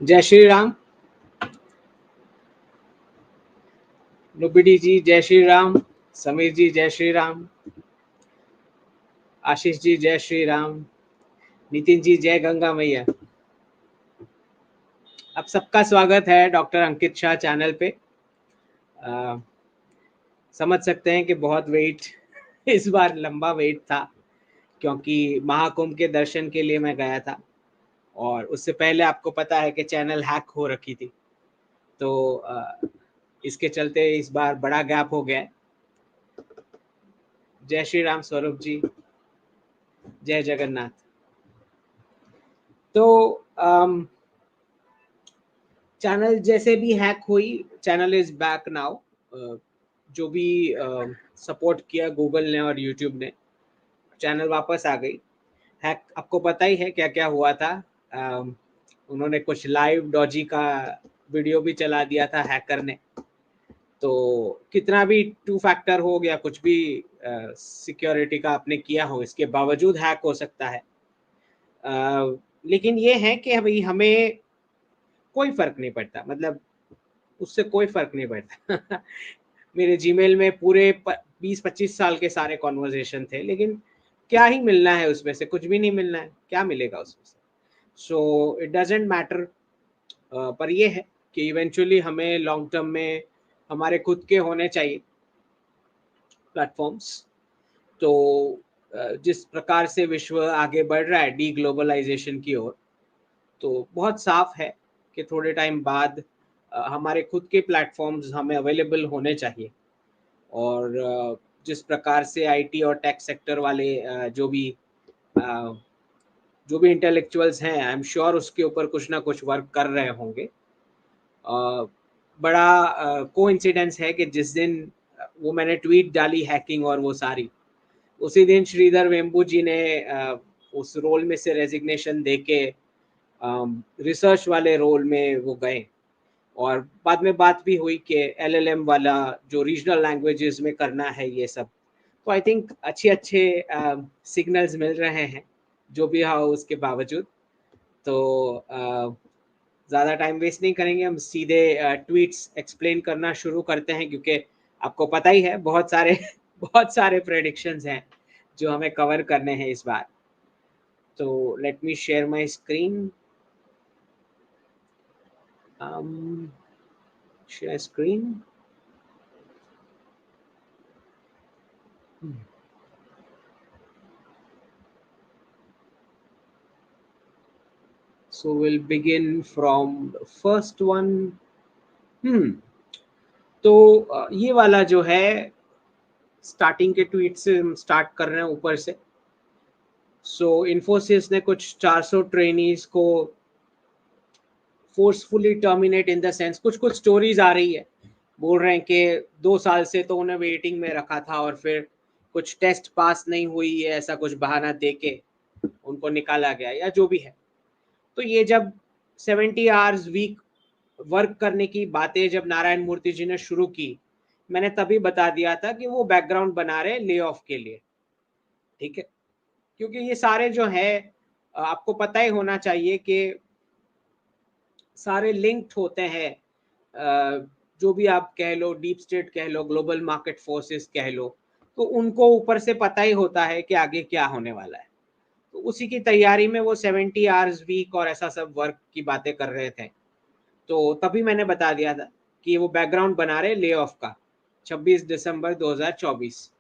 जय श्री राम। नुबिडी जी जय श्री राम। समीर जी जय श्री राम। आशीष जी जय श्री राम। नितिन जी जय गंगा मैया। आप सबका स्वागत है डॉक्टर अंकित शाह चैनल पे। समझ सकते हैं कि बहुत वेट इस बार लंबा वेट था, क्योंकि महाकुंभ के दर्शन के लिए मैं गया था और उससे पहले आपको पता है कि चैनल हैक हो रखी थी, तो इसके चलते इस बार बड़ा गैप हो गया है। जय श्री राम स्वरूप जी, जय जगन्नाथ। तो चैनल जैसे भी हैक हुई, चैनल इज बैक नाउ। जो भी सपोर्ट किया गूगल ने और यूट्यूब ने, चैनल वापस आ गई। हैक आपको पता ही है क्या क्या हुआ था। उन्होंने कुछ लाइव डॉजी का वीडियो भी चला दिया था हैकर ने। तो कितना भी टू फैक्टर हो गया, कुछ भी सिक्योरिटी का आपने किया हो, इसके बावजूद हैक हो सकता है। लेकिन ये है कि अभी हमें कोई फर्क नहीं पड़ता, मतलब उससे कोई फर्क नहीं पड़ता। मेरे जीमेल में पूरे 20-25 साल के सारे कॉन्वर्जेशन थे, लेकिन क्या ही मिलना है उसमें से? कुछ भी नहीं मिलना है, क्या मिलेगा उसमें से? So it doesn't matter. पर ये है कि इवेंचुअली हमें लॉन्ग टर्म में हमारे खुद के होने चाहिए प्लेटफॉर्म्स। तो जिस प्रकार से विश्व आगे बढ़ रहा है डी ग्लोबलाइजेशन की ओर, तो बहुत साफ है कि थोड़े टाइम बाद हमारे खुद के प्लेटफॉर्म्स हमें अवेलेबल होने चाहिए। और जिस प्रकार से आईटी और टेक सेक्टर वाले जो भी इंटेलेक्चुअल्स हैं, आई एम श्योर उसके ऊपर कुछ ना कुछ वर्क कर रहे होंगे। बड़ा कोइंसिडेंस है कि जिस दिन वो मैंने ट्वीट डाली हैकिंग और वो सारी, उसी दिन श्रीधर वेम्बू जी ने उस रोल में से रेजिग्नेशन देके रिसर्च वाले रोल में वो गए। और बाद में बात भी हुई कि एलएलएम वाला जो रीजनल लैंग्वेजेस में करना है ये सब। तो आई थिंक अच्छे अच्छे सिग्नल्स मिल रहे हैं, जो भी हो उसके बावजूद। तो ज़्यादा टाइम वेस्ट नहीं करेंगे, हम सीधे ट्वीट्स एक्सप्लेन करना शुरू करते हैं, क्योंकि आपको पता ही है बहुत सारे बहुत सारे प्रेडिक्शंस हैं जो हमें कवर करने हैं इस बार। तो let me share my screen. Share screen. So we'll begin from the first one. तो ये वाला जो है, स्टार्टिंग के ट्वीट से हम स्टार्ट कर रहे हैं ऊपर से। सो इन्फोसिस ने कुछ 400 ट्रेनीज को forcefully terminate, in the sense कुछ कुछ स्टोरीज आ रही है, बोल रहे हैं कि 2 साल से तो उन्हें वेटिंग में रखा था और फिर कुछ टेस्ट पास नहीं हुई है, ऐसा कुछ बहाना दे के उनको निकाला गया या जो भी है। तो ये जब 70 आवर्स वीक वर्क करने की बातें जब नारायण मूर्ति जी ने शुरू की, मैंने तभी बता दिया था कि वो बैकग्राउंड बना रहे ले ऑफ के लिए। ठीक है, क्योंकि ये सारे जो है आपको पता ही होना चाहिए कि सारे लिंक्ड होते हैं। जो भी आप कह लो, डीप स्टेट कह लो, ग्लोबल मार्केट फोर्सेस कह लो, तो उनको ऊपर से पता ही होता है कि आगे क्या होने वाला है। तो उसी की तैयारी में वो 70 आवर्स वीक और ऐसा सब वर्क की बातें कर रहे थे। तो तभी मैंने बता दिया था कि वो बैकग्राउंड बना रहे ले ऑफ का, 26 दिसंबर 2024।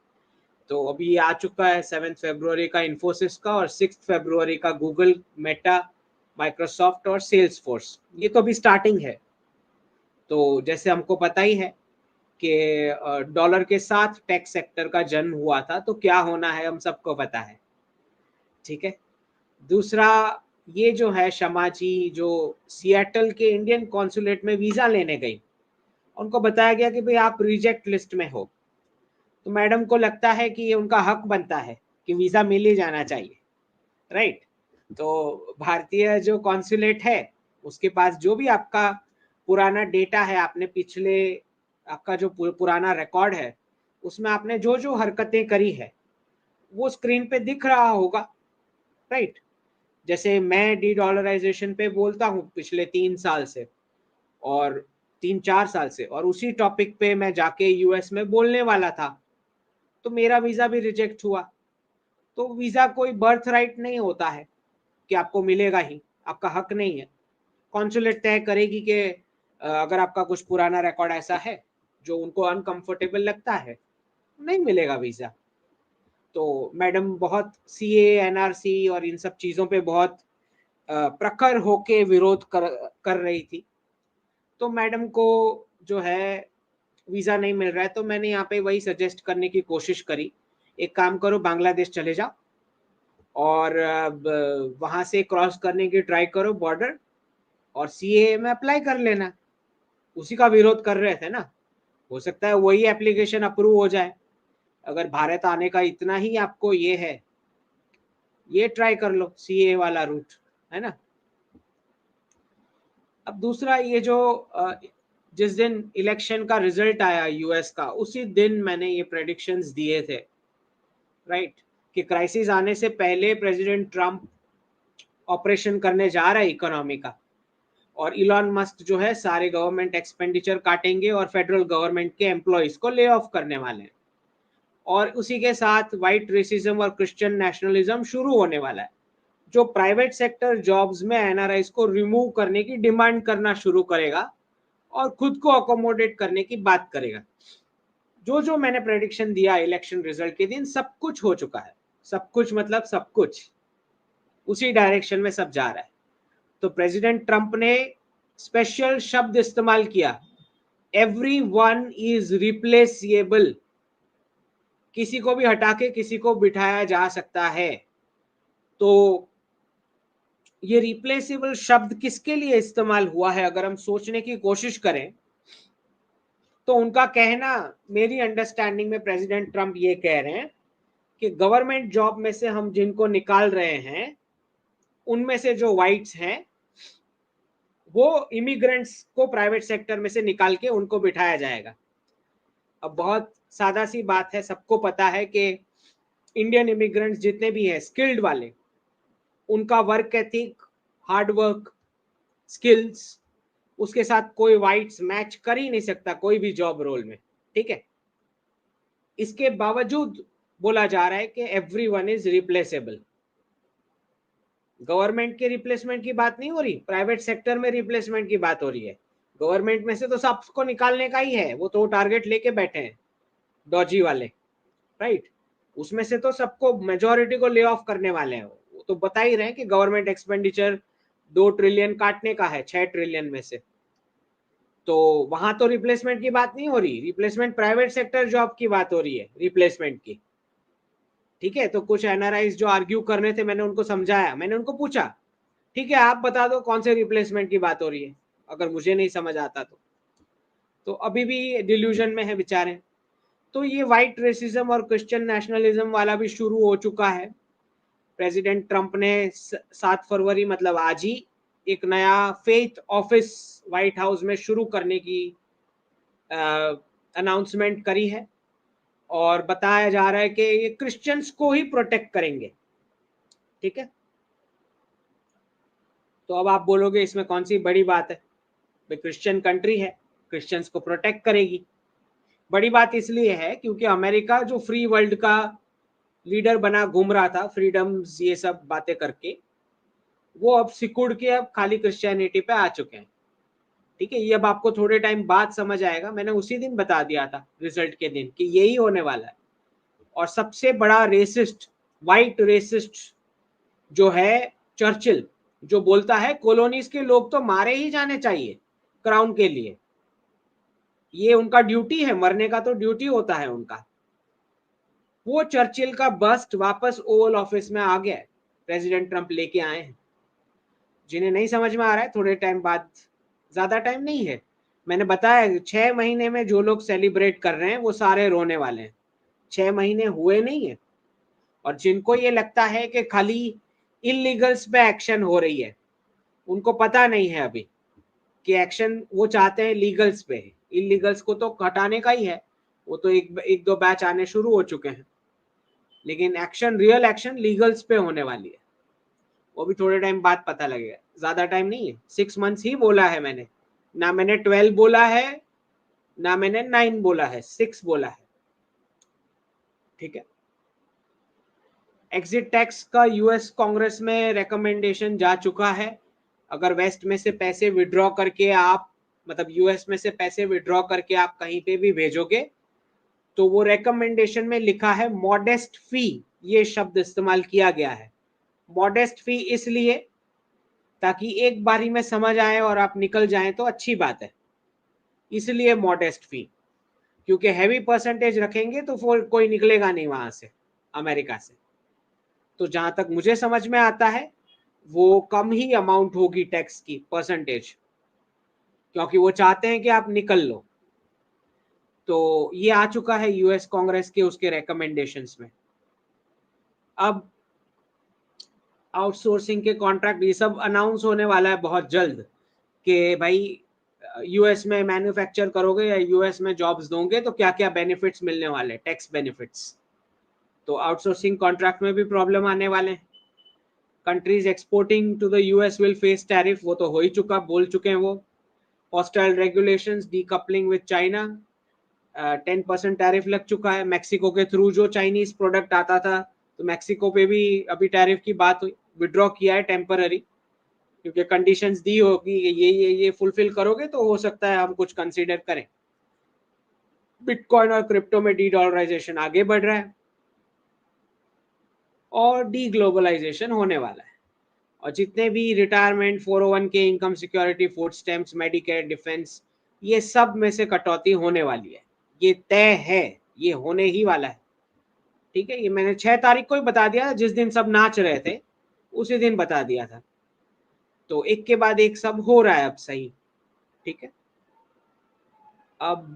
तो अभी आ चुका है 7 फरवरी का इन्फोसिस का और 6 फरवरी का गूगल, मेटा, माइक्रोसॉफ्ट और सेल्स फोर्स। ये तो अभी स्टार्टिंग है। तो जैसे हमको पता ही है कि डॉलर के साथ टेक सेक्टर का जन्म हुआ था, तो क्या होना है हम सबको पता है। ठीक है, दूसरा ये जो है शमा जी, जो सिएटल के इंडियन कॉन्सुलेट में वीजा लेने गई, उनको बताया गया कि भाई आप रिजेक्ट लिस्ट में हो। तो मैडम को लगता है कि ये उनका हक बनता है कि वीजा मिल ही जाना चाहिए, राइट। तो भारतीय जो कॉन्सुलेट है, उसके पास जो भी आपका पुराना डेटा है, आपने पिछले आपका जो पुराना रिकॉर्ड है, उसमें आपने जो जो हरकतें करी है वो स्क्रीन पे दिख रहा होगा, राइट। जैसे मैं डी डॉलराइजेशन पे बोलता हूँ पिछले 3 साल से और 3-4 साल से, और उसी टॉपिक पे मैं जाके यूएस में बोलने वाला था, तो मेरा वीजा भी रिजेक्ट हुआ। तो वीजा कोई बर्थ राइट नहीं होता है कि आपको मिलेगा ही, आपका हक नहीं है। कॉन्सुलेट तय करेगी कि अगर आपका कुछ पुराना रिकॉर्ड ऐसा है जो उनको अनकंफर्टेबल लगता है, नहीं मिलेगा वीजा। तो मैडम बहुत सीए एनआरसी और इन सब चीजों पे बहुत प्रखर होके विरोध कर रही थी। तो मैडम को जो है वीजा नहीं मिल रहा है, तो मैंने यहाँ पे वही सजेस्ट करने की कोशिश करी, एक काम करो बांग्लादेश चले जाओ और वहां से क्रॉस करने की ट्राई करो बॉर्डर, और सीए में अप्लाई कर लेना। उसी का विरोध कर रहे थे ना, हो सकता है वही एप्लीकेशन अप्रूव हो जाए। अगर भारत आने का इतना ही आपको ये है, ये ट्राई कर लो सीए वाला रूट, है ना। अब दूसरा, ये जो जिस दिन इलेक्शन का रिजल्ट आया यूएस का, उसी दिन मैंने ये प्रेडिक्शंस दिए थे, राइट, कि क्राइसिस आने से पहले प्रेसिडेंट ट्रम्प ऑपरेशन करने जा रहा है इकोनॉमी का, और इलॉन मस्क जो है सारे गवर्नमेंट एक्सपेंडिचर काटेंगे और फेडरल गवर्नमेंट के एम्प्लॉइज को ले ऑफ करने वाले हैं, और उसी के साथ व्हाइट रेसिज्म और क्रिश्चियन नेशनलिज्म शुरू होने वाला है, जो प्राइवेट सेक्टर जॉब्स में एनआरआईज को रिमूव करने की डिमांड करना शुरू करेगा और खुद को अकोमोडेट करने की बात करेगा। जो जो मैंने प्रेडिक्शन दिया इलेक्शन रिजल्ट के दिन, सब कुछ हो चुका है। सब कुछ मतलब सब कुछ उसी डायरेक्शन में सब जा रहा है। तो प्रेसिडेंट ट्रंप ने स्पेशल शब्द इस्तेमाल किया, एवरीवन इज रिप्लेसेबल, किसी को भी हटा के किसी को बिठाया जा सकता है। तो ये रिप्लेसेबल शब्द किसके लिए इस्तेमाल हुआ है, अगर हम सोचने की कोशिश करें तो उनका कहना, मेरी अंडरस्टैंडिंग में प्रेसिडेंट ट्रंप ये कह रहे हैं कि गवर्नमेंट जॉब में से हम जिनको निकाल रहे हैं, उनमें से जो व्हाइट्स हैं वो इमिग्रेंट्स को प्राइवेट सेक्टर में से निकाल के उनको बिठाया जाएगा। अब बहुत सादा सी बात है, सबको पता है कि इंडियन इमिग्रेंट्स जितने भी हैं स्किल्ड वाले, उनका work ethic, hard work, skills, उसके साथ कोई व्हाइट्स मैच कर ही नहीं सकता कोई भी जॉब रोल में, ठीक है। इसके बावजूद बोला जा रहा है कि एवरीवन इज रिप्लेसेबल। गवर्नमेंट के रिप्लेसमेंट की बात नहीं हो रही, प्राइवेट सेक्टर में रिप्लेसमेंट की बात हो रही है। गवर्नमेंट में से तो सबको निकालने का ही है, वो तो टारगेट लेके बैठे हैं डॉजी वाले, राइट। उसमें से तो सबको, मेजोरिटी को ले ऑफ करने वाले हैं। वो तो बता ही रहे हैं कि गवर्नमेंट एक्सपेंडिचर 2 ट्रिलियन काटने का है 6 ट्रिलियन में से। तो वहां तो रिप्लेसमेंट की बात नहीं हो रही, रिप्लेसमेंट प्राइवेट सेक्टर जॉब की बात हो रही है, रिप्लेसमेंट की, ठीक है। तो कुछ एनआरआईज जो आर्ग्यू कर रहे थे, मैंने उनको समझाया, मैंने उनको पूछा, ठीक है आप बता दो कौन से रिप्लेसमेंट की बात हो रही है, अगर मुझे नहीं समझ आता तो अभी भी डिल्यूजन में है बेचारे। तो ये व्हाइट रेसिज्म और क्रिश्चियन नेशनलिज्म वाला भी शुरू हो चुका है। प्रेसिडेंट ट्रंप ने 7 फरवरी मतलब आज ही एक नया फेथ ऑफिस व्हाइट हाउस में शुरू करने की अनाउंसमेंट करी है, और बताया जा रहा है कि ये क्रिश्चियंस को ही प्रोटेक्ट करेंगे, ठीक है। तो अब आप बोलोगे इसमें कौन सी बड़ी बात है, भाई क्रिश्चियन कंट्री है, क्रिश्चियंस को प्रोटेक्ट करेगी। बड़ी बात इसलिए है क्योंकि अमेरिका जो फ्री वर्ल्ड का लीडर बना घूम रहा था, फ्रीडम्स ये सब बातें करके, वो अब सिकुड़ के अब खाली क्रिश्चियनिटी पे आ चुके हैं, ठीक है। ये अब आपको थोड़े टाइम बाद समझ आएगा, मैंने उसी दिन बता दिया था रिजल्ट के दिन कि यही होने वाला है। और सबसे बड़ा रेसिस्ट, व्हाइट रेसिस्ट जो है चर्चिल, जो बोलता है कॉलोनीज के लोग तो मारे ही जाने चाहिए क्राउन के लिए, ये उनका ड्यूटी है, मरने का तो ड्यूटी होता है उनका, वो चर्चिल का बस्ट वापस ओवल ऑफिस में आ गया है, प्रेसिडेंट ट्रंप लेके आए हैं। जिन्हें नहीं समझ में आ रहा है, थोड़े टाइम बाद, ज्यादा टाइम नहीं है, मैंने बताया 6 महीने में जो लोग सेलिब्रेट कर रहे हैं वो सारे रोने वाले हैं, 6 महीने हुए नहीं है। और जिनको ये लगता है कि खाली इलीगल्स पे एक्शन हो रही है, उनको पता नहीं है अभी कि एक्शन वो चाहते हैं लीगल्स पे, इलीगल्स को तो हटाने का ही है। वो तो एक दो बैच आने शुरू हो चुके हैं, लेकिन एक्शन, रियल एक्शन लीगल्स पे होने वाली है। वो भी थोड़े टाइम बाद पता लगेगा, ज्यादा टाइम नहीं है, 6 मंथ्स ही बोला है मैंने, ना मैंने 12 बोला है ना मैंने 9 बोला है, 6 बोला है। ठीक है, एग्जिट टैक्स का यूएस कांग्रेस में रिकमेंडेशन जा चुका है। अगर वेस्ट में से पैसे विड्रॉ करके आप, मतलब यूएस में से पैसे विड्रॉ करके आप कहीं पे भी भेजोगे तो वो रिकमेंडेशन में लिखा है मॉडेस्ट फी, ये शब्द इस्तेमाल किया गया है। मॉडेस्ट फी इसलिए ताकि एक बारी में समझ आए और आप निकल जाएं तो अच्छी बात है, इसलिए मॉडेस्ट फी, क्योंकि हैवी परसेंटेज रखेंगे तो फिर कोई निकलेगा नहीं वहां से, अमेरिका से। तो जहां तक मुझे समझ में आता है वो कम ही अमाउंट होगी टैक्स की परसेंटेज, क्योंकि वो चाहते हैं कि आप निकल लो। तो ये आ चुका है यूएस कांग्रेस के उसके रिकमेंडेशंस में। अब आउटसोर्सिंग के कॉन्ट्रैक्ट ये सब अनाउंस होने वाला है बहुत जल्द कि भाई यूएस में मैन्युफैक्चर करोगे या यूएस में जॉब्स दोगे तो क्या क्या बेनिफिट्स मिलने वाले, टैक्स बेनिफिट्स। तो आउटसोर्सिंग कॉन्ट्रैक्ट में भी प्रॉब्लम आने वाले हैं। Countries exporting to the US will face tariff, वो तो हो ही चुका, बोल चुके हैं वो। Hostile regulations, decoupling with China, 10% tariff लग चुका है। मैक्सिको के थ्रू जो चाइनीज प्रोडक्ट आता था तो मैक्सिको पे भी अभी टैरिफ की बात हुई, विड्रॉ किया है टेम्पररी, क्योंकि कंडीशंस दी होगी ये फुलफिल करोगे तो हो सकता है हम कुछ कंसीडर करें। बिटकॉइन और क्रिप्टो में डी डॉलराइजेशन आगे बढ़ रहा है और डी ग्लोबलाइजेशन होने वाला है। और जितने भी रिटायरमेंट, 401 के, income security, food stamps, Medicare, defence, ये सब में से कटौती होने वाली है, ये तय है, ये होने ही वाला है। ठीक है, ये मैंने 6 तारीख को ही बता दिया, जिस दिन सब नाच रहे थे उसी दिन बता दिया था। तो एक के बाद एक सब हो रहा है अब सही। ठीक है, अब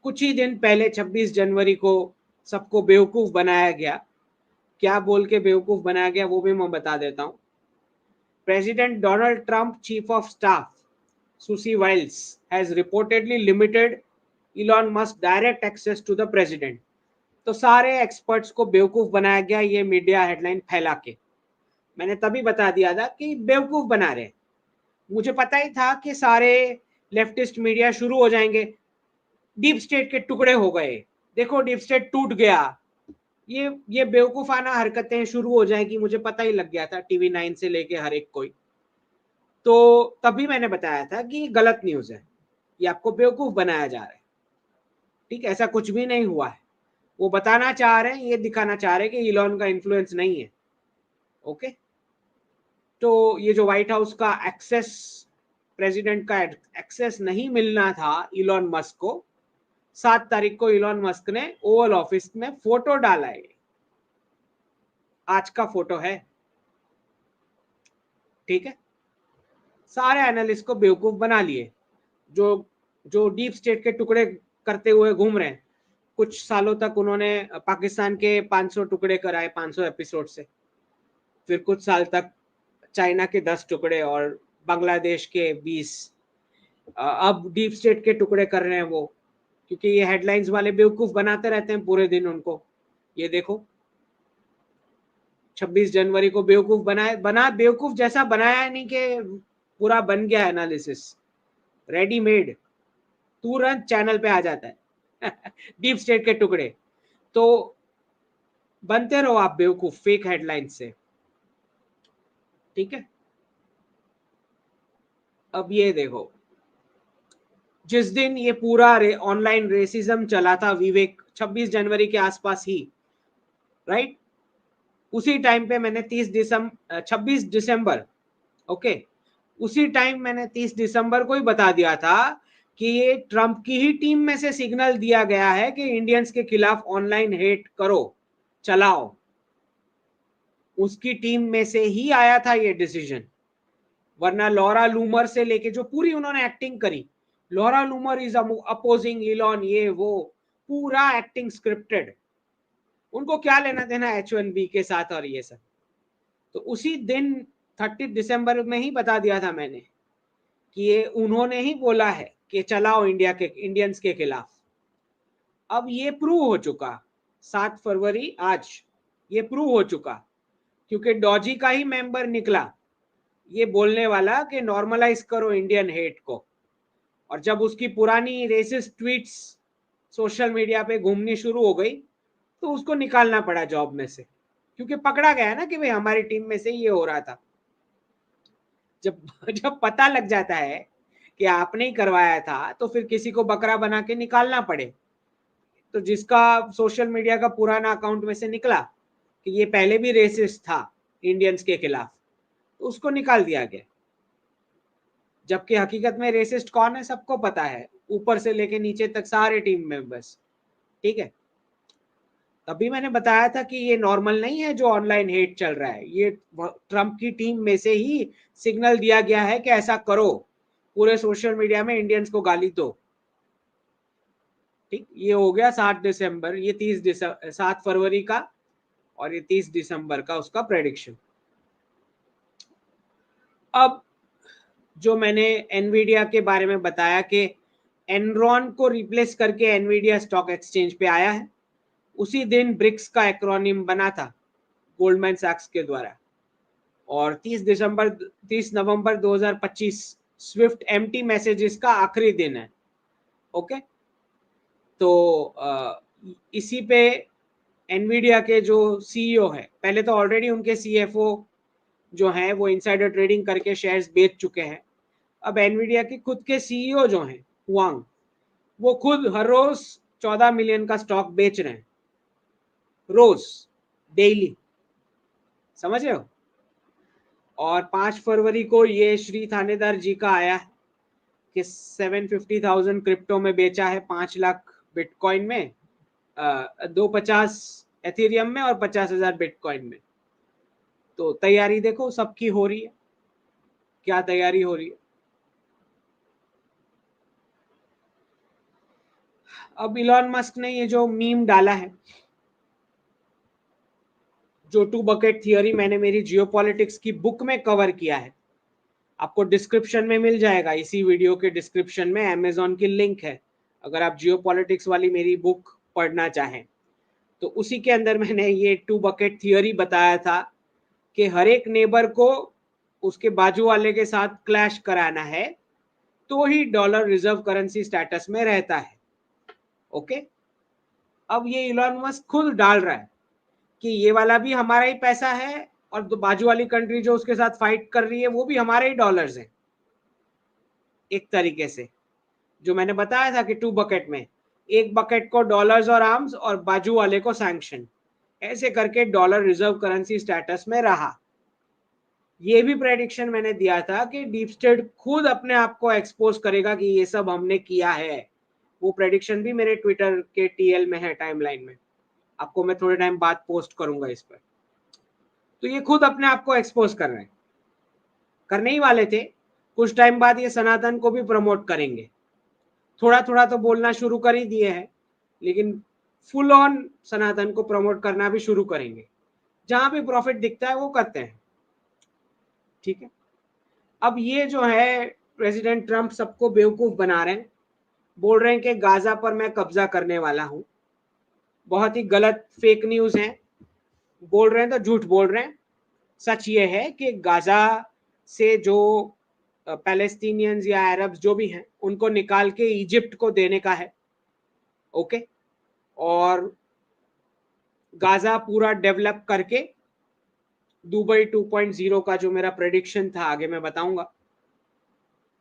कुछ ही दिन पहले 26 जनवरी को सबको बेवकूफ बनाया गया। क्या बोल के बेवकूफ बनाया गया वो भी मैं बता देता हूँ। President Donald Trump chief of staff Susie Wiles has reportedly limited Elon Musk direct access to the president। तो सारे एक्सपर्ट्स को बेवकूफ बनाया गया, ये मीडिया हेडलाइन फैला के। मैंने तभी बता दिया था कि बेवकूफ बना रहे। मुझे पता ही था कि सारे लेफ्टिस्ट मीडिया शुरू हो जाएंगे, डीप स्टेट के टुकड़े हो गए, देखो डीप स्टेट टूट गया, ये बेवकूफाना हरकतें शुरू हो जाएगी। मुझे पता ही लग गया था, टीवी 9 से लेके हर एक कोई। तो तभी मैंने बताया था कि गलत न्यूज है, ये आपको बेवकूफ बनाया जा रहा है। ठीक, ऐसा कुछ भी नहीं हुआ है। वो बताना चाह रहे हैं, ये दिखाना चाह रहे हैं कि इलॉन का इन्फ्लुएंस नहीं है। ओके, तो ये जो व्हाइट हाउस का एक्सेस, प्रेसिडेंट का एक्सेस नहीं मिलना था इलॉन मस्क को, 7 तारीख को इलॉन मस्क ने ओवल ऑफिस में फोटो डाला है, आज का फोटो है। ठीक है, सारे एनालिस्ट को बेवकूफ बना लिए, जो जो डीप स्टेट के टुकड़े करते हुए घूम रहे हैं। कुछ सालों तक उन्होंने पाकिस्तान के 500 टुकड़े कराए, 500 एपिसोड से, फिर कुछ साल तक चाइना के 10 टुकड़े और बांग्लादेश के 20। अब डीप स्टेट के टुकड़े कर रहे हैं वो, क्योंकि ये हेडलाइंस वाले बेवकूफ बनाते रहते हैं पूरे दिन उनको। ये देखो 26 जनवरी को बेवकूफ बना बेवकूफ जैसा बनाया नहीं कि पूरा बन गया एनालिसिस, रेडीमेड तुरंत चैनल पे आ जाता है डीप स्टेट के टुकड़े। तो बनते रहो आप बेवकूफ फेक हेडलाइन से। ठीक है, अब ये देखो, जिस दिन ये पूरा ऑनलाइन रेसिज्म चला था, विवेक 26 जनवरी के आसपास ही, राइट, उसी टाइम पे मैंने 26 दिसंबर, ओके, उसी टाइम मैंने 30 दिसंबर को ही बता दिया था कि ये ट्रंप की ही टीम में से सिग्नल दिया गया है कि इंडियंस के खिलाफ ऑनलाइन हेट करो, चलाओ। उसकी टीम में से ही आया था ये डिसीजन, वरना लॉरा लूमर से लेके जो पूरी उन्होंने एक्टिंग करी, Laura lumber is opposing Elon, ये वो पूरा एक्टिंग स्क्रिप्टेड, उनको क्या लेना देना H1B के साथ और ये सब। तो उसी दिन 30 दिसंबर में ही बता दिया था मैंने कि ये उन्होंने ही बोला है कि चलाओ इंडियंस के खिलाफ। अब ये प्रूव हो चुका, 7 फरवरी आज ये प्रूव हो चुका क्योंकि डॉजी का ही मेंबर निकला ये बोलने वाला कि नॉर्मलाइज करो इंडियन हेट को, और जब उसकी पुरानी रेसिस्ट ट्वीट्स सोशल मीडिया पे घूमनी शुरू हो गई तो उसको निकालना पड़ा जॉब में से, क्योंकि पकड़ा गया ना कि भाई हमारी टीम में से ये हो रहा था। जब जब पता लग जाता है कि आपने ही करवाया था तो फिर किसी को बकरा बना के निकालना पड़े। तो जिसका सोशल मीडिया का पुराना अकाउंट में से निकला कि ये पहले भी रेसिस्ट था इंडियंस के खिलाफ, तो उसको निकाल दिया गया। जबकि हकीकत में रेसिस्ट कौन है सबको पता है, ऊपर से लेके नीचे तक सारे टीम मेंबर्स। ठीक है, तभी मैंने बताया था कि ये नॉर्मल नहीं है जो ऑनलाइन हेट चल रहा है, ये ट्रम्प की टीम में से ही सिग्नल दिया गया है कि ऐसा करो, पूरे सोशल मीडिया में इंडियंस को गाली दो। ठीक, ये हो गया 7 दिसंबर, ये 7 फरवरी का, और ये 30 दिसंबर का उसका प्रेडिक्शन। अब जो मैंने एनवीडिया के बारे में बताया कि एनरॉन को रिप्लेस करके एनवीडिया स्टॉक एक्सचेंज पे आया है, उसी दिन ब्रिक्स का एक्रोनिम बना था गोल्डमैन सैक्स के द्वारा। और 30 नवंबर 2025 स्विफ्ट एम्प्टी मैसेजेस का आखिरी दिन है। ओके, तो इसी पे एनवीडिया के जो सीईओ है, पहले तो ऑलरेडी उनके सीएफओ जो हैं वो इनसाइडर ट्रेडिंग करके शेयर्स बेच चुके हैं। अब एनवीडिया के खुद के सीईओ जो हैं हुआंग, वो खुद हर रोज 14 मिलियन का स्टॉक बेच रहे हैं, रोज, डेली, समझ रहे हो। और 5 फरवरी को ये श्री थानेदार जी का आया है कि 750,000 क्रिप्टो में बेचा है, 5 लाख बिटकॉइन में, 250 एथेरियम में और 50,000 बिटकॉइन में। तो तैयारी देखो सबकी हो रही है, क्या तैयारी हो रही है। अब इलॉन मस्क ने ये जो मीम डाला है, जो 2 बकेट थियरी, मैंने मेरी जियोपॉलिटिक्स की बुक में कवर किया है, आपको डिस्क्रिप्शन में मिल जाएगा, इसी वीडियो के डिस्क्रिप्शन में अमेजॉन की लिंक है, अगर आप जियोपॉलिटिक्स वाली मेरी बुक पढ़ना चाहें। तो उसी के अंदर मैंने ये 2 बकेट थियरी बताया था कि हर एक नेबर को उसके बाजू वाले के साथ क्लैश कराना है तो ही डॉलर रिजर्व करेंसी स्टेटस में रहता है। ओके, अब ये इलॉन मस्क खुद डाल रहा है कि ये वाला भी हमारा ही पैसा है, और बाजू वाली कंट्री जो उसके साथ फाइट कर रही है वो भी हमारे ही डॉलर्स हैं। एक तरीके से जो मैंने बताया था कि 2 बकेट में, एक बकेट को डॉलर्स और आर्म्स और बाजू वाले को सैंक्शन, ऐसे करके डॉलर रिजर्व करेंसी स्टेटस में रहा। ये भी प्रेडिक्शन मैंने दिया था कि डीप स्टेट खुद अपने आप को एक्सपोज करेगा कि ये सब हमने किया है। वो प्रेडिक्शन भी मेरे ट्विटर के टीएल में है, टाइमलाइन में, आपको मैं थोड़े टाइम बाद पोस्ट करूंगा इस पर। तो ये खुद अपने आप को एक्सपोज कर रहे हैं, करने ही वाले थे। कुछ टाइम बाद ये सनातन को भी प्रमोट करेंगे, थोड़ा थोड़ा तो बोलना शुरू कर ही दिए हैं, लेकिन फुल ऑन सनातन को प्रमोट करना भी शुरू करेंगे। जहां भी प्रॉफिट दिखता है वो करते हैं। ठीक है, अब ये जो है प्रेसिडेंट ट्रम्प सबको बेवकूफ बना रहे हैं, बोल रहे हैं कि गाजा पर मैं कब्जा करने वाला हूं। बहुत ही गलत फेक न्यूज है, बोल रहे हैं तो झूठ बोल रहे हैं। सच ये है कि गाजा से जो पैलेस्टीनियंस या अरब्स जो भी हैं उनको निकाल के इजिप्ट को देने का है। ओके, और गाजा पूरा डेवलप करके दुबई 2.0 का जो मेरा प्रेडिक्शन था, आगे मैं बताऊंगा,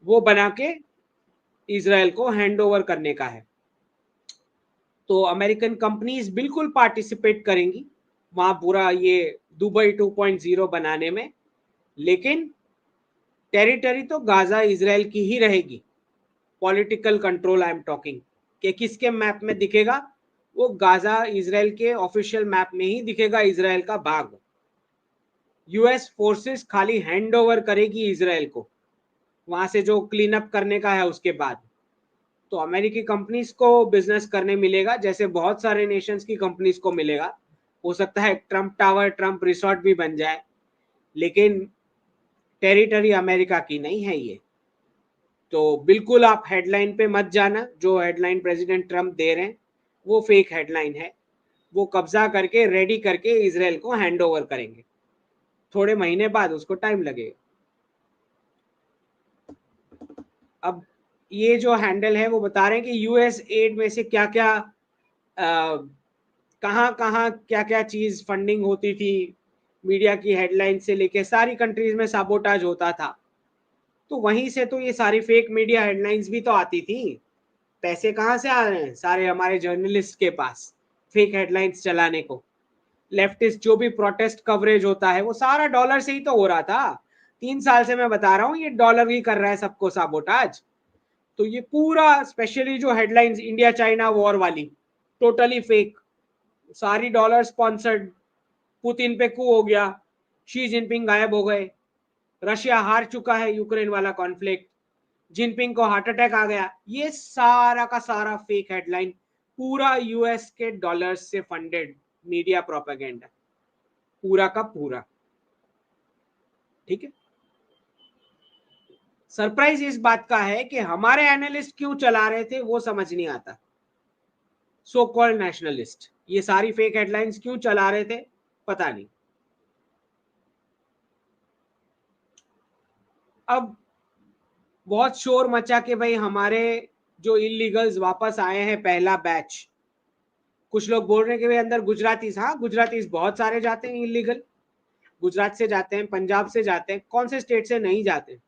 वो बना के इजराइल को हैंड ओवर करने का है। तो अमेरिकन कंपनीज बिल्कुल पार्टिसिपेट करेंगी वहां पूरा ये दुबई 2.0 बनाने में, लेकिन टेरिटरी तो गाजा इजराइल की ही रहेगी। Political control I am talking, कि किसके मैप में दिखेगा, वो गाजा इजराइल के ऑफिशियल मैप में ही दिखेगा, इजराइल का भाग। यूएस फोर्सेस खाली हैंड ओवर करेगी इजराइल को, वहां से जो क्लीन अप करने का है उसके बाद। तो अमेरिकी कंपनीज को बिजनेस करने मिलेगा, जैसे बहुत सारे नेशंस की कंपनीज को मिलेगा। हो सकता है ट्रम्प टावर, ट्रम्प रिसोर्ट भी बन जाए, लेकिन टेरिटरी अमेरिका की नहीं है ये। तो बिल्कुल आप हेडलाइन पे मत जाना, जो हेडलाइन प्रेसिडेंट ट्रम्प दे रहे हैं वो फेक हेडलाइन है। वो कब्जा करके रेडी करके इजराइल को हैंड ओवर करेंगे। थोड़े महीने बाद उसको टाइम लगेगा। अब ये जो हैंडल है वो बता रहे हैं कि यूएस एड में से क्या क्या कहाँ कहाँ क्या क्या चीज फंडिंग होती थी, मीडिया की हेडलाइन से लेके सारी कंट्रीज में साबोटाज होता था। तो वहीं से तो ये सारी फेक मीडिया हेडलाइंस भी तो आती थी। पैसे कहाँ से आ रहे हैं? सारे हमारे जर्नलिस्ट के पास फेक हेडलाइंस चलाने को। लेफ्टिस्ट जो भी प्रोटेस्ट कवरेज होता है वो सारा डॉलर से ही तो हो रहा था। 3 साल से मैं बता रहा हूँ ये डॉलर ही कर रहा है सबको साबोटाज। तो ये पूरा स्पेशली जो हेडलाइंस इंडिया चाइना वॉर वाली टोटली फेक, सारी डॉलर स्पॉन्सर्ड। पुतिन पे कू हो गया, शी जिनपिंग गायब हो गए, रशिया हार चुका है यूक्रेन वाला कॉन्फ्लिक्ट, जिनपिंग को हार्ट अटैक आ गया। ये सारा का सारा फेक हेडलाइन, पूरा यूएस के डॉलर्स से फंडेड मीडिया प्रोपेगेंडा, पूरा का पूरा। ठीक है। सरप्राइज इस बात का है कि हमारे एनालिस्ट क्यों चला रहे थे वो समझ नहीं आता। सो कॉल्ड नेशनलिस्ट ये सारी फेक हेडलाइंस क्यों चला रहे थे पता नहीं। अब बहुत शोर मचा कि भाई हमारे जो इलीगल्स वापस आए हैं पहला बैच, कुछ लोग बोल रहे हैं कि भाई अंदर गुजरातीज, हाँ गुजरातीज बहुत सारे जाते हैं इलीगल, गुजरात से जाते हैं, पंजाब से जाते हैं, कौन से स्टेट से नहीं जाते?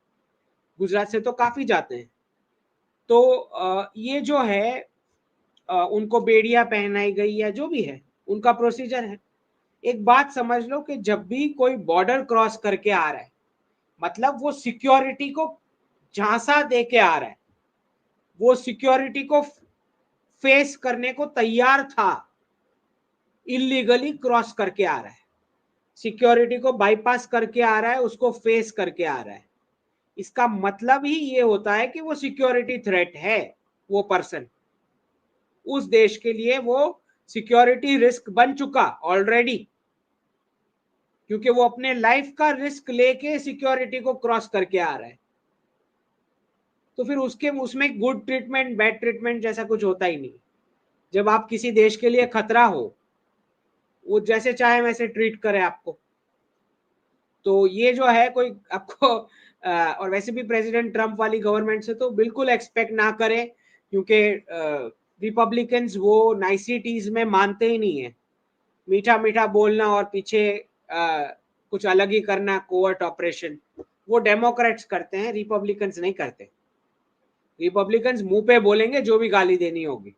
गुजरात से तो काफी जाते हैं। तो ये जो है उनको बेड़ियां पहनाई गई या जो भी है उनका प्रोसीजर है। एक बात समझ लो कि जब भी कोई बॉर्डर क्रॉस करके आ रहा है मतलब वो सिक्योरिटी को झांसा दे के आ रहा है, वो सिक्योरिटी को फेस करने को तैयार था। इलीगली क्रॉस करके आ रहा है, सिक्योरिटी को बाईपास करके आ रहा है, उसको फेस करके आ रहा है। इसका मतलब ही ये होता है कि वो सिक्योरिटी थ्रेट है। वो पर्सन उस देश के लिए वो सिक्योरिटी रिस्क बन चुका ऑलरेडी, क्योंकि वो अपने लाइफ का रिस्क लेके सिक्योरिटी को क्रॉस करके आ रहा है। तो फिर उसके उसमें गुड ट्रीटमेंट बैड ट्रीटमेंट जैसा कुछ होता ही नहीं। जब आप किसी देश के लिए खतरा हो, वो जैसे चाहे वैसे ट्रीट करे आपको। तो ये जो है कोई आपको और वैसे भी प्रेसिडेंट ट्रम्प वाली गवर्नमेंट से तो बिल्कुल एक्सपेक्ट ना करे, क्योंकि रिपब्लिकन्स वो नाइसिटीज में मानते ही नहीं है। मीठा मीठा बोलना और पीछे कुछ अलग ही करना, कोवर्ट ऑपरेशन, वो डेमोक्रेट्स करते हैं, रिपब्लिकन्स नहीं करते। रिपब्लिकन्स मुंह पे बोलेंगे जो भी गाली देनी होगी।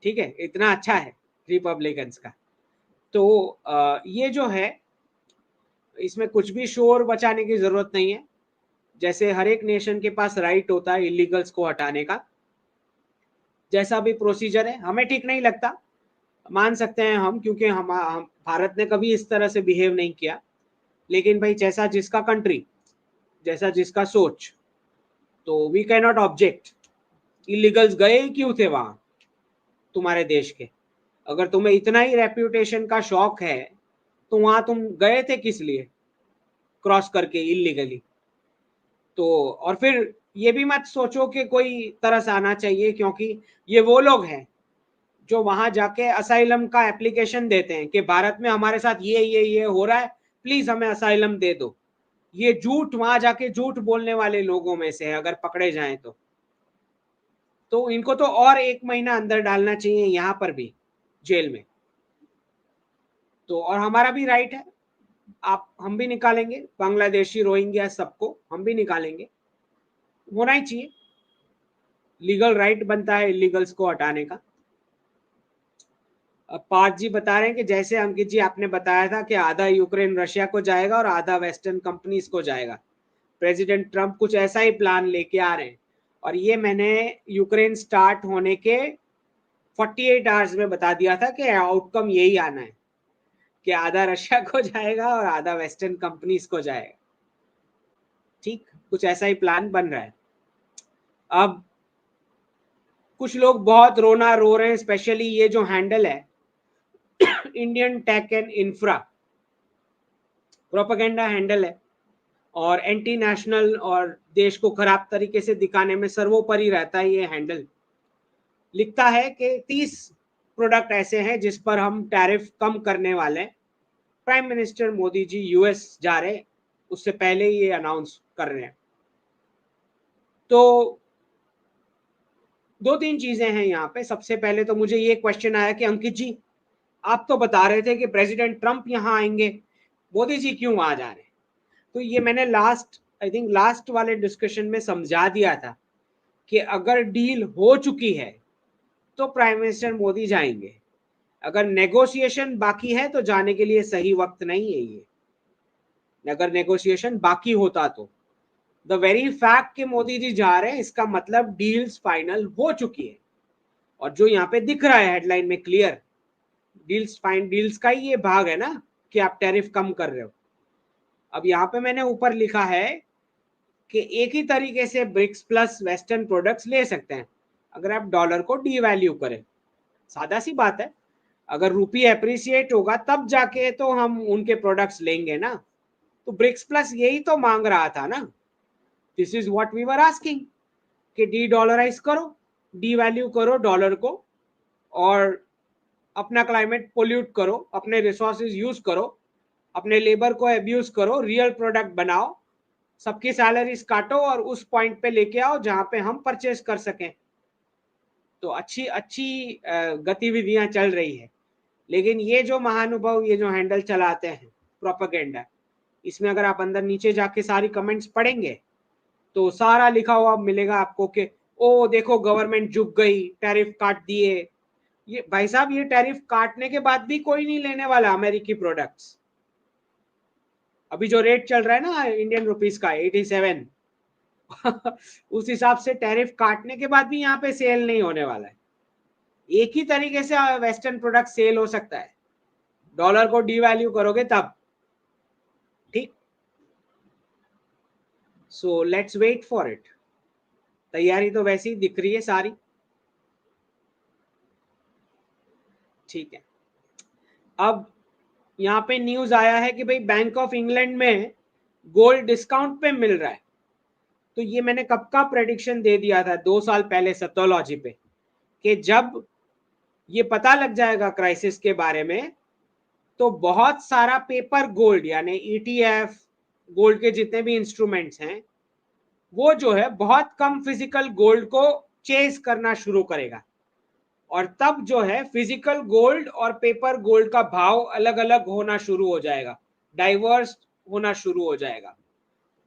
ठीक है, इतना अच्छा है रिपब्लिकन्स का। तो ये जो है इसमें कुछ भी शोर बचाने की जरूरत नहीं है। जैसे हर एक नेशन के पास राइट होता है इलीगल्स को हटाने का, जैसा भी प्रोसीजर है। हमें ठीक नहीं लगता, मान सकते हैं हम, क्योंकि हम भारत ने कभी इस तरह से बिहेव नहीं किया। लेकिन भाई जैसा जिसका कंट्री, जैसा जिसका सोच, तो we can not object. Illegals गए ही क्यों थे वहां तुम्हारे देश के? अगर तुम्हें इतना ही रेप्यूटेशन का शौक है तो वहां तुम गए थे किस लिए क्रॉस करके इलीगली? तो और फिर ये भी मत सोचो कि कोई तरस आना चाहिए, क्योंकि ये वो लोग हैं जो वहां जाके असाइलम का एप्लीकेशन देते हैं कि भारत में हमारे साथ ये हो रहा है, प्लीज हमें असाइलम दे दो। ये झूठ वहां जाके झूठ बोलने वाले लोगों में से है अगर पकड़े जाएं तो इनको तो और 1 महीना अंदर डालना चाहिए यहां पर भी, जेल में। तो और हमारा भी राइट है, आप हम भी निकालेंगे बांग्लादेशी रोहिंग्या सबको, हम भी निकालेंगे, होना ही चाहिए। लीगल राइट बनता है इलीगल्स को हटाने का। अब पार्थ जी बता रहे हैं कि जैसे अंकित जी आपने बताया था कि आधा यूक्रेन रशिया को जाएगा और आधा वेस्टर्न कंपनीज को जाएगा, प्रेसिडेंट ट्रम्प कुछ ऐसा ही प्लान लेके आ रहे हैं। और ये मैंने यूक्रेन स्टार्ट होने के 48 आवर्स में बता दिया था कि आउटकम यही आना है कि आधा रशिया को जाएगा और आधा वेस्टर्न कंपनीज को जाएगा। ठीक, कुछ ऐसा ही प्लान बन रहा है। अब कुछ लोग बहुत रोना रो रहे हैं, स्पेशली ये जो हैंडल है Indian tech and infra, propaganda handle है और एंटी नेशनल और देश को खराब तरीके से दिखाने में सर्वोपरि रहता है। ये हैंडल लिखता है कि 30 प्रोडक्ट ऐसे हैं जिस पर हम टैरिफ कम करने वाले हैं prime minister Modi ji US जा रहे हैं, उससे पहले ये अनाउंस कर रहे हैं। तो दो तीन चीजें हैं यहाँ पे। सबसे पहले तो मुझे ये क्वेश्चन आया कि अंकित जी, आप तो बता रहे थे कि प्रेसिडेंट ट्रंप यहाँ आएंगे, मोदी जी क्यों वहां जा रहे हैं? तो ये मैंने लास्ट वाले डिस्कशन में समझा दिया था कि अगर डील हो चुकी है तो प्राइम मिनिस्टर मोदी जाएंगे, अगर नेगोशिएशन बाकी है तो जाने के लिए सही वक्त नहीं है ये। अगर नेगोशिएशन बाकी होता तो द वेरी फैक्ट कि मोदी जी जा रहे हैं, इसका मतलब डील्स फाइनल हो चुकी है। और जो यहाँ पे दिख रहा है हेडलाइन में क्लियर, डील्स का ही ये भाग है ना कि आप टैरिफ कम कर रहे हो। अब यहाँ पे मैंने ऊपर लिखा है कि एक ही तरीके से ब्रिक्स प्लस वेस्टर्न प्रोडक्ट्स ले सकते हैं अगर आप डॉलर को डीवैल्यू करें। सादा सी बात है, अगर रुपी एप्रिसिएट होगा तब जाके तो हम उनके प्रोडक्ट्स लेंगे ना। तो ब्रिक्स प्लस यही तो मांग रहा था ना, this is what we were asking कि डी डॉलराइज करो, डी वैल्यू करो डॉलर को, और अपना क्लाइमेट पोल्यूट करो, अपने रिसोर्सेज यूज करो, अपने लेबर को अब्यूज करो, रियल प्रोडक्ट बनाओ, सबकी सैलरीज काटो और उस पॉइंट पे लेके आओ जहां पे हम परचेस कर सकें। तो अच्छी अच्छी गतिविधियां चल रही है। लेकिन ये जो महानुभाव ये जो हैंडल चलाते हैं प्रोपेगेंडा, इसमें अगर आप अंदर नीचे जाके सारी कमेंट्स पढ़ेंगे तो सारा लिखा हुआ मिलेगा आपको कि ओ देखो गवर्नमेंट झुक गई, टैरिफ काट दिए। ये भाई साहब, ये टैरिफ काटने के बाद भी कोई नहीं लेने वाला अमेरिकी प्रोडक्ट्स। अभी जो रेट चल रहा है ना इंडियन रुपीस का 87 उस हिसाब से टैरिफ काटने के बाद भी यहाँ पे सेल नहीं होने वाला है। एक ही तरीके से वेस्टर्न प्रोडक्ट सेल हो सकता है, डॉलर को डीवैल्यू करोगे तब। ठीक, so let's wait for it. तैयारी तो वैसे ही दिख रही है सारी। ठीक है, अब यहाँ पे न्यूज आया है कि भाई बैंक ऑफ इंग्लैंड में गोल्ड डिस्काउंट पे मिल रहा है। तो ये मैंने कब का प्रेडिक्शन दे दिया था 2 साल पहले सेटोलॉजी पे कि जब ये पता लग जाएगा क्राइसिस के बारे में तो बहुत सारा पेपर गोल्ड यानी ईटीएफ, गोल्ड के जितने भी इंस्ट्रूमेंट्स हैं वो जो है बहुत कम फिजिकल गोल्ड को चेस करना शुरू करेगा। और तब जो है फिजिकल गोल्ड और पेपर गोल्ड का भाव अलग अलग होना शुरू हो जाएगा, डाइवर्स होना शुरू हो जाएगा।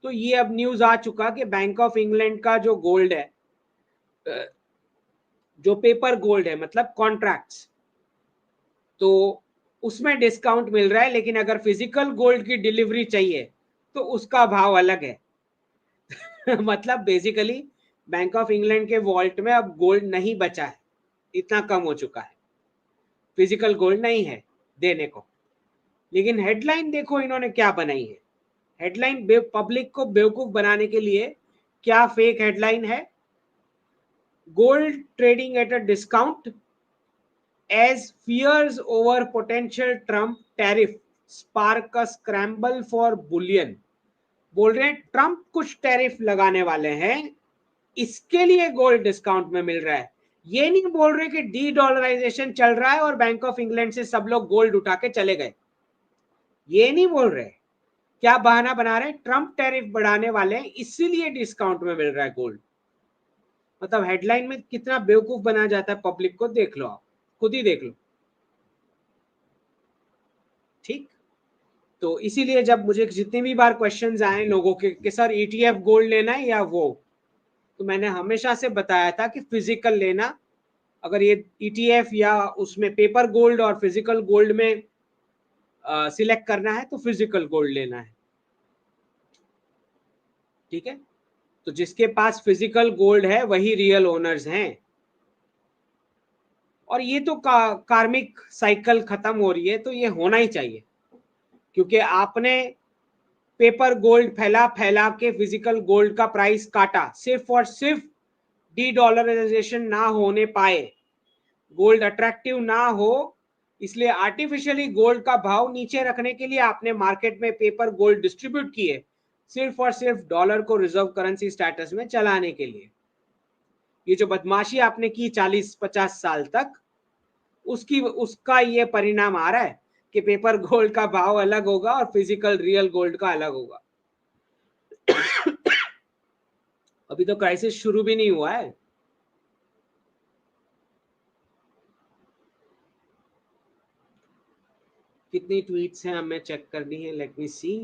तो ये अब न्यूज आ चुका कि बैंक ऑफ इंग्लैंड का जो गोल्ड है, जो पेपर गोल्ड है मतलब कॉन्ट्रैक्ट्स, तो उसमें डिस्काउंट मिल रहा है, लेकिन अगर फिजिकल गोल्ड की डिलीवरी चाहिए तो उसका भाव अलग है मतलब बेसिकली बैंक ऑफ इंग्लैंड के वॉल्ट में अब गोल्ड नहीं बचा है, इतना कम हो चुका है, फिजिकल गोल्ड नहीं है देने को। लेकिन हेडलाइन देखो इन्होंने क्या बनाई है। हेडलाइन पब्लिक को बेवकूफ बनाने के लिए क्या फेक हेडलाइन है, gold trading at a discount as fears over potential Trump tariff spark a scramble for bullion। बोल रहे हैं ट्रंप कुछ टैरिफ लगाने वाले हैं, इसके लिए गोल्ड डिस्काउंट में मिल रहा है। ये नहीं बोल रहे कि डी डॉलराइजेशन चल रहा है और बैंक ऑफ इंग्लैंड से सब लोग गोल्ड उठा के चले गए, ये नहीं बोल रहे। क्या बहाना बना रहे हैं, ट्रंप टैरिफ बढ़ाने वाले हैं इसीलिए डिस्काउंट में मिल रहा है गोल्ड। मतलब हेडलाइन में कितना बेवकूफ बनाया जाता है पब्लिक को, देख लो आप, खुद ही देख लो। ठीक, तो इसीलिए जब मुझे जितनी भी बार क्वेश्चंस आए लोगों के कि सर ईटीएफ गोल्ड लेना है या वो, तो मैंने हमेशा से बताया था कि फिजिकल लेना। अगर ये ईटीएफ या उसमें पेपर गोल्ड और फिजिकल गोल्ड में सिलेक्ट करना है तो फिजिकल गोल्ड लेना है। ठीक है, तो जिसके पास फिजिकल गोल्ड है वही रियल ओनर्स हैं। और ये तो कार्मिक साइकिल खत्म हो रही है, तो ये होना ही चाहिए, क्योंकि आपने पेपर गोल्ड फैला फैला के फिजिकल गोल्ड का प्राइस काटा, सिर्फ और सिर्फ डी डॉलराइजेशन ना होने पाए, गोल्ड अट्रैक्टिव ना हो, इसलिए आर्टिफिशियली गोल्ड का भाव नीचे रखने के लिए आपने मार्केट में पेपर गोल्ड डिस्ट्रीब्यूट किए, सिर्फ और सिर्फ डॉलर को रिजर्व करेंसी स्टेटस में चलाने के लिए। ये जो बदमाशी आपने की 40-50 साल तक, उसका ये परिणाम आ रहा है कि पेपर गोल्ड का भाव अलग होगा और फिजिकल रियल गोल्ड का अलग होगा। अभी तो क्राइसिस शुरू भी नहीं हुआ है। कितनी ट्वीट्स हैं हमें चेक करनी है, लेट मी सी।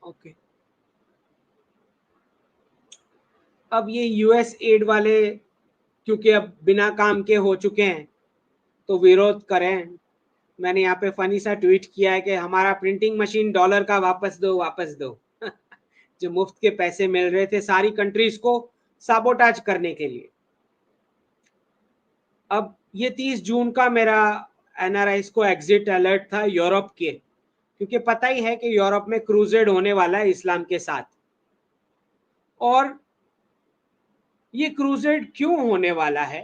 ओके, अब ये यूएस एड वाले क्योंकि अब बिना काम के हो चुके हैं तो विरोध करें। मैंने यहाँ पे फनी सा ट्वीट किया है कि हमारा प्रिंटिंग मशीन डॉलर का वापस दो, वापस दो। जो मुफ्त के पैसे मिल रहे थे सारी कंट्रीज को साबोटाज करने के लिए। अब ये 30 जून का मेरा एनआरआईज को एग्जिट अलर्ट था यूरोप के, क्योंकि पता ही है कि यूरोप में क्रूजेड होने वाला है इस्लाम के साथ। और ये क्रूजेड क्यों होने वाला है,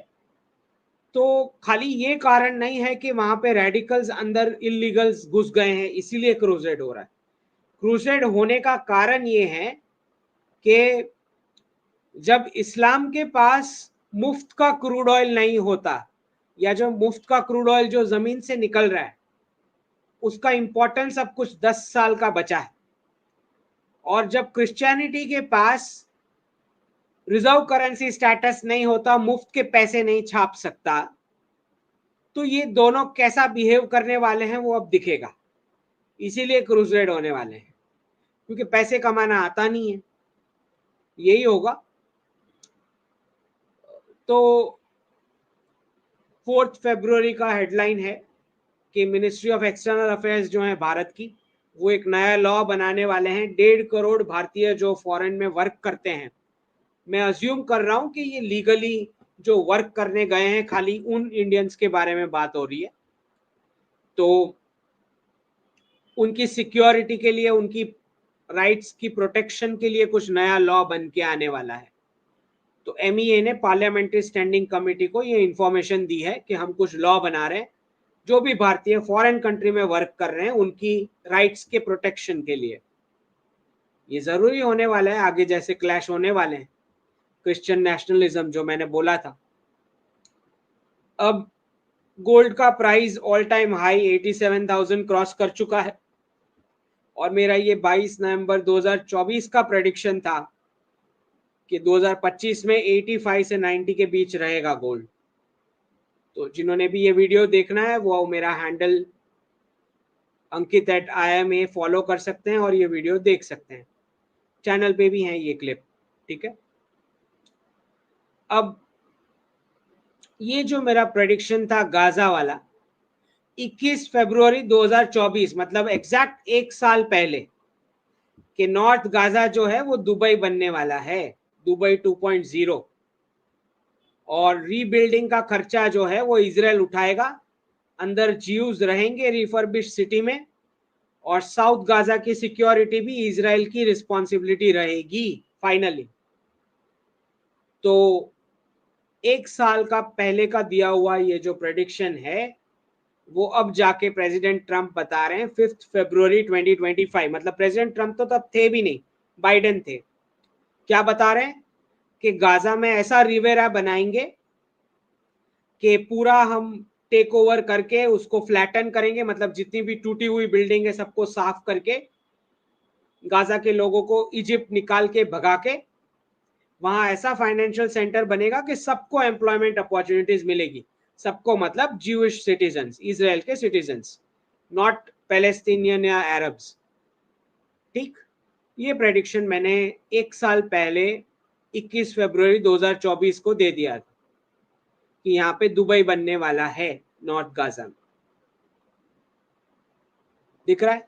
तो खाली ये कारण नहीं है कि वहां पे रेडिकल्स अंदर इलीगल्स घुस गए हैं इसीलिए क्रूजेड हो रहा है। क्रूसेड होने का कारण ये है कि जब इस्लाम के पास मुफ्त का क्रूड ऑयल नहीं होता, या जो मुफ्त का क्रूड ऑयल जो जमीन से निकल रहा है उसका इंपॉर्टेंस अब कुछ 10 साल का बचा है, और जब क्रिश्चियनिटी के पास रिजर्व करेंसी स्टेटस नहीं होता, मुफ्त के पैसे नहीं छाप सकता, तो ये दोनों कैसा बिहेव करने वाले हैं वो अब दिखेगा। इसीलिए क्रूसेड होने वाले हैं, क्योंकि पैसे कमाना आता नहीं है, यही होगा। तो 4 फरवरी का हेडलाइन है कि मिनिस्ट्री ऑफ एक्सटर्नल अफेयर्स जो है भारत की, वो एक नया लॉ बनाने वाले हैं। 1.5 करोड़ भारतीय जो फॉरेन में वर्क करते हैं, मैं अज्यूम कर रहा हूं कि ये लीगली जो वर्क करने गए हैं, खाली उन इंडियंस के बारे में बात हो रही है। तो उनकी सिक्योरिटी के लिए, उनकी राइट्स की प्रोटेक्शन के लिए कुछ नया लॉ बन के आने वाला है। तो MEA ने पार्लियामेंट्री स्टैंडिंग कमेटी को ये इंफॉर्मेशन दी है कि हम कुछ लॉ बना रहे हैं जो भी भारतीय फॉरेन कंट्री में वर्क कर रहे हैं उनकी राइट्स के प्रोटेक्शन के लिए। ये जरूरी होने वाला है, आगे जैसे क्लैश होने वाले हैं क्रिश्चियन नेशनलिज्म जो मैंने बोला था। अब गोल्ड का price all time high 87,000 cross कर चुका है, और मेरा ये 22 नवंबर 2024 का प्रेडिक्शन था कि 2025 में 85 से 90 के बीच रहेगा गोल्ड। तो जिन्होंने भी ये वीडियो देखना है वो मेरा हैंडल अंकित@IMA फॉलो कर सकते हैं और ये वीडियो देख सकते हैं, चैनल पे भी है ये क्लिप, ठीक है। अब ये जो मेरा प्रेडिक्शन था गाजा वाला, 21 फरवरी 2024 मतलब एग्जैक्ट 1 साल पहले, कि नॉर्थ गाजा जो है वो दुबई बनने वाला है, दुबई 2.0, और रीबिल्डिंग का खर्चा जो है वो इजराइल उठाएगा, अंदर ज्यूज रहेंगे रिफर्बिश सिटी में, और साउथ गाजा की सिक्योरिटी भी इजराइल की रिस्पॉन्सिबिलिटी रहेगी फाइनली। तो 1 साल का पहले का दिया हुआ ये जो प्रेडिक्शन है वो अब जाके प्रेसिडेंट ट्रंप बता रहे हैं 5 फरवरी 2025, मतलब प्रेसिडेंट ट्रंप तो तब थे भी नहीं, बाइडेन थे। क्या बता रहे हैं कि गाजा में ऐसा रिवेरा बनाएंगे कि पूरा हम टेक ओवर करके उसको फ्लैटन करेंगे, मतलब जितनी भी टूटी हुई बिल्डिंग है सबको साफ करके गाजा के लोगों को इजिप्ट निकाल के भगा के वहां ऐसा फाइनेंशियल सेंटर बनेगा कि सबको एम्प्लॉयमेंट अपॉर्चुनिटीज मिलेगी। सबको मतलब ज्यूइश सिटीजन्स, इजराइल के सिटीजन्स, नॉट पैलेस्टीनियन या अरब्स, ठीक। ये प्रेडिक्शन मैंने 1 साल पहले 21 फरवरी 2024 को दे दिया था कि यहाँ पे दुबई बनने वाला है नॉर्थ गाजा में, दिख रहा है।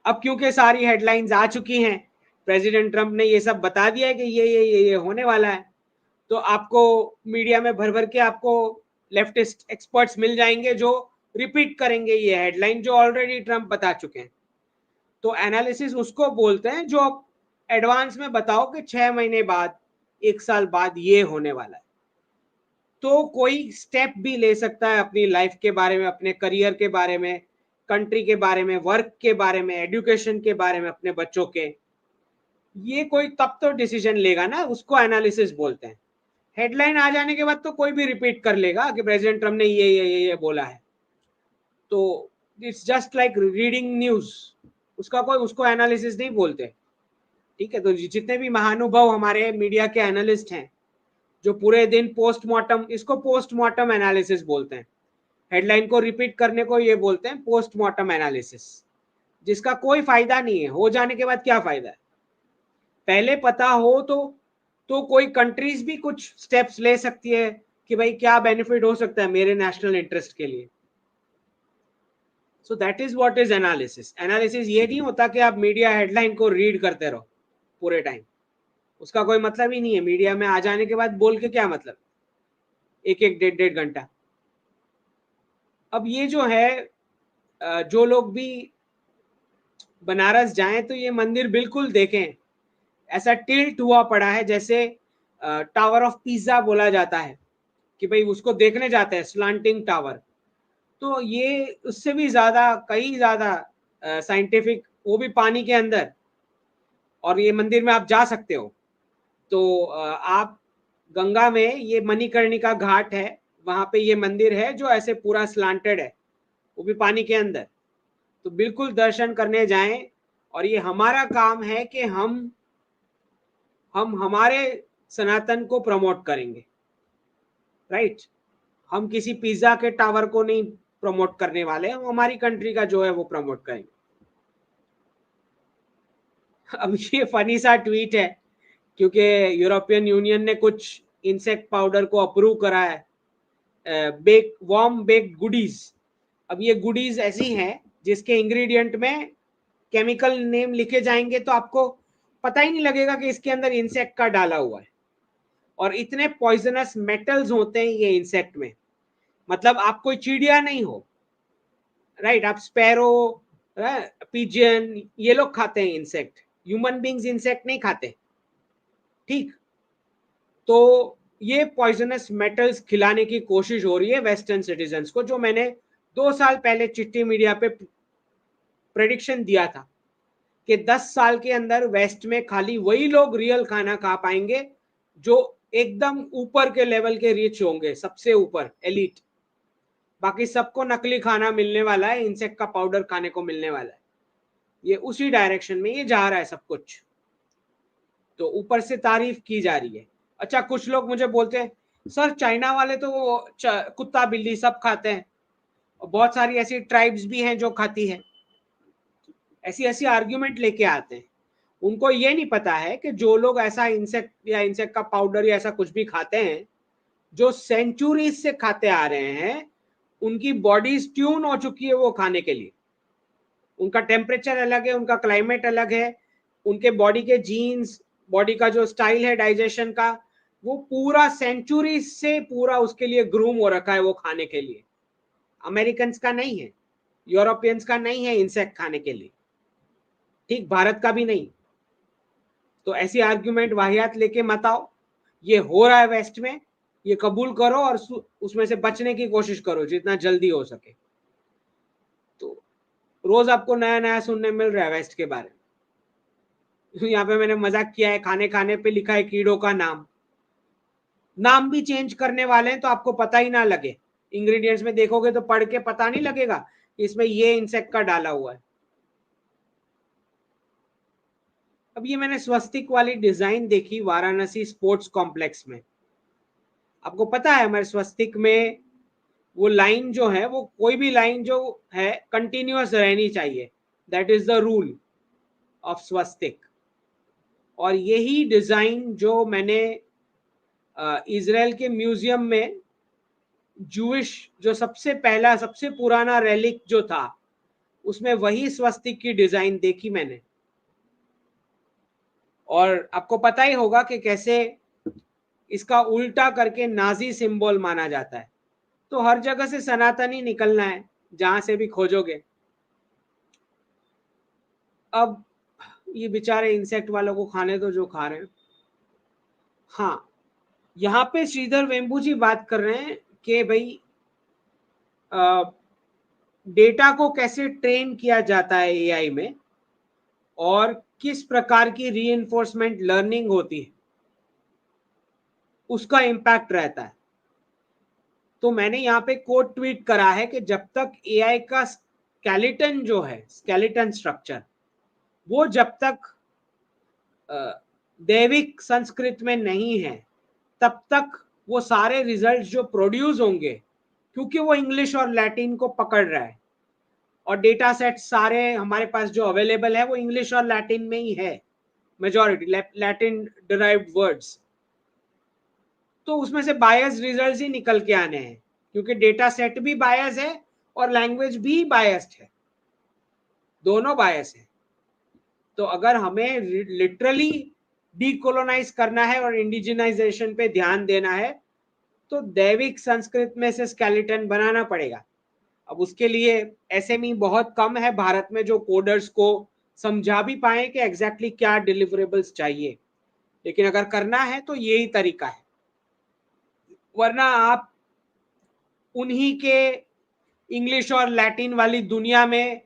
अब क्योंकि सारी हेडलाइंस आ चुकी हैं, प्रेसिडेंट ट्रंप ने ये सब बता दिया है कि ये होने वाला है, तो आपको मीडिया में भर भर के आपको लेफ्टिस्ट एक्सपर्ट्स मिल जाएंगे जो रिपीट करेंगे ये हेडलाइन जो ऑलरेडी ट्रंप बता चुके हैं। तो एनालिसिस उसको बोलते हैं जो एडवांस में बताओ कि 6 महीने बाद, 1 साल बाद ये होने वाला है। तो कोई स्टेप भी ले सकता है अपनी लाइफ के बारे में, अपने करियर के बारे में, कंट्री के बारे में, वर्क के बारे में, एजुकेशन के बारे में अपने बच्चों के, ये कोई तब तो डिसीजन लेगा ना, उसको एनालिसिस बोलते हैं। हेडलाइन आ जाने के बाद तो कोई भी रिपीट कर लेगा कि प्रेसिडेंट ट्रम्प ने ये बोला है, तो it's just like reading news, उसका कोई उसको एनालिसिस नहीं बोलते। ठीक है, तो जितने भी महानुभाव हमारे मीडिया के एनालिस्ट हैं जो पूरे दिन पोस्टमार्टम, इसको पोस्टमार्टम एनालिसिस बोलते हैं, हेडलाइन को रिपीट करने को ये बोलते हैं पोस्टमार्टम एनालिसिस, जिसका कोई फायदा नहीं है। हो जाने के बाद क्या फायदा है? पहले पता हो तो कोई कंट्रीज भी कुछ स्टेप्स ले सकती है कि भाई क्या बेनिफिट हो सकता है मेरे नेशनल इंटरेस्ट के लिए। So that is what is analysis. Analysis ये नहीं होता कि आप मीडिया हेडलाइन को रीड करते रहो पूरे टाइम, उसका कोई मतलब ही नहीं है। मीडिया में आ जाने के बाद बोल के क्या मतलब, एक एक डेढ़ डेढ़ घंटा। अब ये जो है, जो लोग भी बनारस जाएं तो ये मंदिर बिल्कुल देखें। ऐसा टिल्ट हुआ पड़ा है जैसे टावर ऑफ पिज़्ज़ा बोला जाता है कि भाई उसको देखने जाते हैं, स्लांटिंग टावर। तो ये उससे भी ज्यादा, कई ज्यादा साइंटिफिक, वो भी पानी के अंदर, और ये मंदिर में आप जा सकते हो। तो आप गंगा में, ये मणिकर्णिका घाट है, वहां पे ये मंदिर है जो ऐसे पूरा स्लांटेड है, वो भी पानी के अंदर। तो बिल्कुल दर्शन करने जाएं। और ये हमारा काम है कि हम हमारे सनातन को प्रमोट करेंगे, राइट। हम किसी पिज्जा के टावर को नहीं प्रमोट करने वाले, हम हमारी कंट्री का जो है वो प्रमोट करेंगे। अब ये फनी सा ट्वीट है क्योंकि यूरोपियन यूनियन ने कुछ इंसेक्ट पाउडर को अप्रूव करा है, बेक वार्म बेक्ड गुडीज। अब ये गुडीज ऐसी हैं जिसके इंग्रेडिएंट में केमिकल नेम लिखे जाएंगे तो आपको पता ही नहीं लगेगा कि इसके अंदर इंसेक्ट का डाला हुआ है। और इतने पॉइजनस मेटल्स होते हैं ये इंसेक्ट में, मतलब आप कोई चिड़िया नहीं हो, राइट। आप स्पैरो, पिजन, ये लोग खाते हैं इंसेक्ट, ह्यूमन बींग्स इंसेक्ट नहीं खाते, ठीक। तो ये पॉइजनस मेटल्स खिलाने की कोशिश हो रही है वेस्टर्न सिटीजन्स को, जो मैंने 2 साल पहले चिट्ठी मीडिया पे प्रेडिक्शन दिया था कि 10 साल के अंदर वेस्ट में खाली वही लोग रियल खाना खा पाएंगे जो एकदम ऊपर के लेवल के रिच होंगे, सबसे ऊपर एलिट। बाकी सबको नकली खाना मिलने वाला है, इंसेक्ट का पाउडर खाने को मिलने वाला है। ये उसी डायरेक्शन में ये जा रहा है सब कुछ, तो ऊपर से तारीफ की जा रही है। अच्छा, कुछ लोग मुझे बोलते हैं सर चाइना वाले तो कुत्ता बिल्ली सब खाते हैं, और बहुत सारी ऐसी ट्राइब्स भी हैं जो खाती है। ऐसी ऐसी आर्ग्यूमेंट लेके आते हैं। उनको ये नहीं पता है कि जो लोग ऐसा इंसेक्ट या इंसेक्ट का पाउडर या ऐसा कुछ भी खाते हैं, जो सेंचुरीज से खाते आ रहे हैं, उनकी बॉडी ट्यून हो चुकी है वो खाने के लिए। उनका टेम्परेचर अलग है, उनका क्लाइमेट अलग है, उनके बॉडी के जीन्स, बॉडी का जो स्टाइल है डाइजेशन का, वो पूरा सेंचुरी से पूरा उसके लिए ग्रूम हो रखा है वो खाने के लिए। अमेरिकन का नहीं है, यूरोपियंस का नहीं है इंसेक्ट खाने के लिए, ठीक, भारत का भी नहीं। तो ऐसी आर्ग्यूमेंट वाहियात लेके मत आओ। ये हो रहा है वेस्ट में, ये कबूल करो और उसमें से बचने की कोशिश करो जितना जल्दी हो सके। तो रोज आपको नया नया सुनने मिल रहा है वेस्ट के बारे में। यहाँ पे मैंने मजाक किया है, खाने खाने पे लिखा है कीड़ों का नाम, नाम भी चेंज करने वाले हैं तो आपको पता ही ना लगे। इंग्रेडिएंट्स में देखोगे तो पढ़ के पता नहीं लगेगा कि इसमें ये इंसेक्ट का डाला हुआ है। अब ये मैंने स्वस्तिक वाली डिजाइन देखी वाराणसी स्पोर्ट्स कॉम्प्लेक्स में। आपको पता है हमारे स्वस्तिक में वो लाइन जो है, वो कोई भी लाइन जो है कंटिन्यूअस रहनी चाहिए, that is the rule of स्वस्तिक। और यही डिजाइन जो मैंने इजराइल के म्यूजियम में जूइश, जो सबसे पहला सबसे पुराना रेलिक जो था, उसमें वही स्वस्तिक की डिजाइन देखी मैंने। और आपको पता ही होगा कि कैसे इसका उल्टा करके नाजी सिंबल माना जाता है। तो हर जगह से सनातनी निकलना है, जहां से भी खोजोगे। अब ये बेचारे इंसेक्ट वालों को खाने तो जो खा रहे हैं। हाँ, यहाँ पे श्रीधर वेम्बू जी बात कर रहे हैं कि भाई डेटा को कैसे ट्रेन किया जाता है एआई में, और किस प्रकार की रीइंफोर्समेंट लर्निंग होती है, उसका इम्पैक्ट रहता है। तो मैंने यहाँ पे कोड ट्वीट करा है कि जब तक एआई का स्केलेटन जो है, स्केलेटन स्ट्रक्चर, वो जब तक दैविक संस्कृत में नहीं है, तब तक वो सारे रिजल्ट्स जो प्रोड्यूस होंगे, क्योंकि वो इंग्लिश और लैटिन को पकड़ रहा है और डेटा सेट सारे हमारे पास जो अवेलेबल है वो इंग्लिश और लैटिन में ही है, मेजॉरिटी लैटिन डिराइव्ड वर्ड्स, तो उसमें से बायस रिजल्ट्स ही निकल के आने हैं, क्योंकि डेटा सेट भी बायस है और लैंग्वेज भी बायस्ड है, दोनों बायस है। तो अगर हमें लिटरली डीकोलोनाइज करना है और इंडिजिनाइजेशन पे ध्यान देना है, तो दैविक संस्कृत में से स्केलेटन बनाना पड़ेगा। अब उसके लिए एसएमई बहुत कम है भारत में जो कोडर्स को समझा भी पाए कि एग्जैक्टली क्या डिलीवरेबल्स चाहिए, लेकिन अगर करना है तो यही तरीका है, वरना आप उन्हीं के इंग्लिश और लैटिन वाली दुनिया में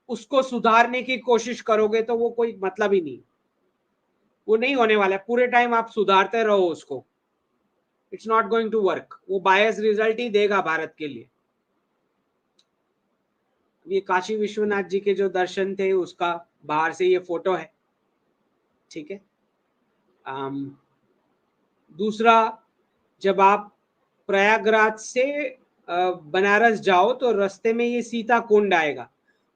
उसको सुधारने की कोशिश करोगे तो वो कोई मतलब ही नहीं, वो नहीं होने वाला है। पूरे टाइम आप सुधारते रहो उसको, it's not going to work, वो बायस रिजल्ट ही देगा भारत के लिए। ये काशी विश्वनाथ जी के जो दर्शन थे उसका बाहर से ये फोटो है, ठीक है। दूसरा, जब आप प्रयागराज से बनारस जाओ तो रास्ते में ये सीता कुंड आएगा,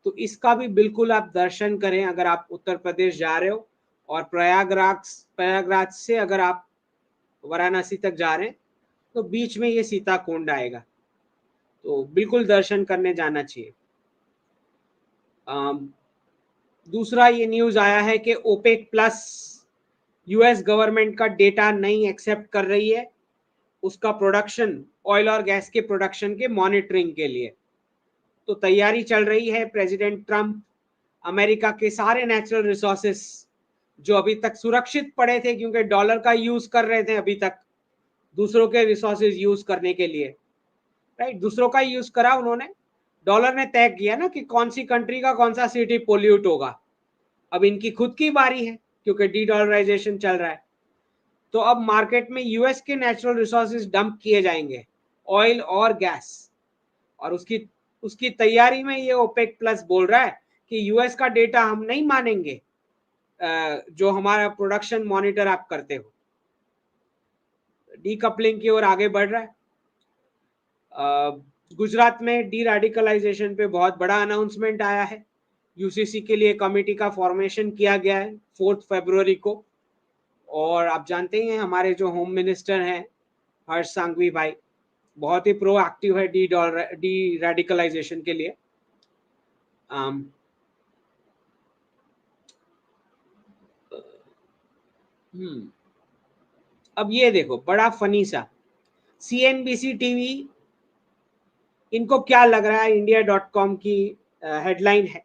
तो इसका भी बिल्कुल आप दर्शन करें अगर आप उत्तर प्रदेश जा रहे हो, और प्रयागराज से अगर आप वाराणसी तक जा रहे हैं तो बीच में ये सीता कुंड आएगा, तो बिल्कुल दर्शन करने जाना चाहिए। दूसरा ये न्यूज आया है कि ओपेक प्लस यूएस गवर्नमेंट का डेटा नहीं एक्सेप्ट कर रही है उसका प्रोडक्शन, ऑयल और गैस के प्रोडक्शन के मॉनिटरिंग के लिए। तो तैयारी चल रही है, प्रेसिडेंट ट्रम्प अमेरिका के सारे नेचुरल रिसोर्सेस जो अभी तक सुरक्षित पड़े थे क्योंकि डॉलर का यूज कर रहे थे अभी तक दूसरों के रिसोर्सेज यूज करने के लिए, राइट, दूसरों का यूज करा उन्होंने, डॉलर ने तय किया ना कि कौन सी कंट्री का कौन सा सिटी पोल्यूट होगा। अब इनकी खुद की बारी है क्योंकि डी डॉलराइजेशन चल रहा है, तो अब मार्केट में यूएस के नेचुरल रिसोर्सेज डंप किए जाएंगे, ऑयल और गैस, और उसकी उसकी तैयारी में ये ओपेक प्लस बोल रहा है कि यूएस का डेटा हम नहीं मानेंगे जो हमारा प्रोडक्शन मॉनिटर आप करते हो। डीकपलिंग की ओर आगे बढ़ रहा है। गुजरात में डी रेडिकलाइजेशन पे बहुत बड़ा अनाउंसमेंट आया है, यूसीसी के लिए कमेटी का फॉर्मेशन किया गया है 4 फरवरी को, और आप जानते हैं हमारे जो होम मिनिस्टर हैं हर्ष सांघवी भाई बहुत ही प्रोएक्टिव है डी रेडिकलाइजेशन के लिए। अब ये देखो बड़ा फनी सा, सीएनबीसी टीवी, इनको क्या लग रहा है, इंडिया.com की हेडलाइन है,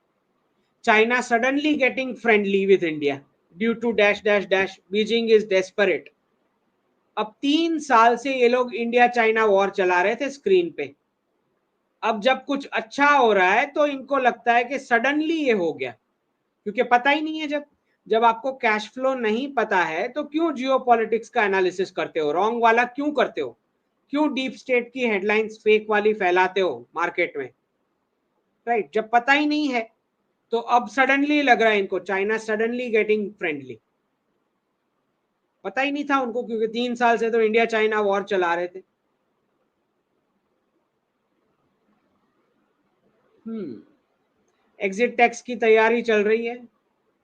China suddenly getting friendly with India due to dash dash dash, Beijing is desperate. अब 3 साल से ये लोग इंडिया चाइना वॉर चला रहे थे स्क्रीन पे, अब जब कुछ अच्छा हो रहा है तो इनको लगता है कि सडनली ये हो गया, क्योंकि पता ही नहीं है। जब आपको कैश फ्लो नहीं पता है तो क्यों जियोपॉलिटिक्स का एनालिसिस करते हो, रॉन्ग वाला क्यों करते हो, क्यों डीप स्टेट की हेडलाइंस फेक वाली फैलाते हो मार्केट में, राइट, जब पता ही नहीं है। तो अब सडनली लग रहा है इनको चाइना सडनली गेटिंग फ्रेंडली, पता ही नहीं था उनको क्योंकि 3 साल से तो इंडिया चाइना वॉर चला रहे थे। एग्जिट टैक्स की तैयारी चल रही है,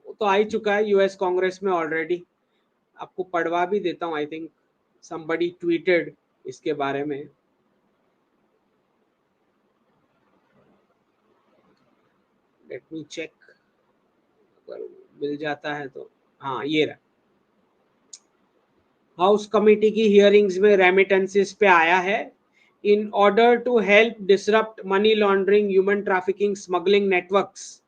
वो तो आ ही चुका है यूएस कांग्रेस में ऑलरेडी, आपको पढ़वा भी देता हूँ, आई थिंक somebody ट्वीटेड इसके बारे में। लेट मी चेक, अगर मिल जाता है तो, हाँ ये रहा, हाउस कमेटी की हियरिंग्स में रेमिटेंसेस पे आया है, in order to help disrupt money laundering, human trafficking, smuggling networks,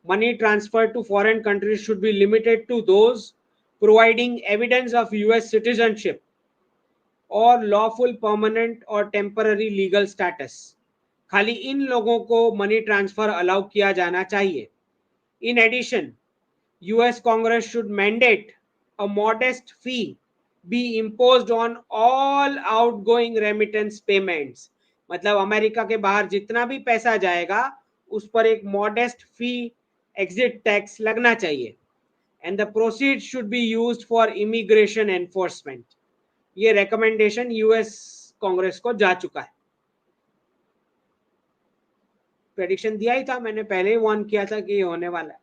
money transfer to foreign countries should be limited to those providing evidence of US citizenship or lawful permanent or temporary legal status। खाली इन लोगों को money transfer allow किया जाना चाहिए। In addition US Congress should mandate a modest fee be imposed on all outgoing remittance payments. मतलब America के बाहर जितना भी पैसा जाएगा उस पर एक मॉडेस्ट फी एग्जिट टैक्स लगना चाहिए. And the proceed should be used for immigration enforcement. ये रिकमेंडेशन यूएस कांग्रेस को जा चुका है. प्रेडिक्शन दिया ही था मैंने, पहले ही वार्न किया था कि ये होने वाला है.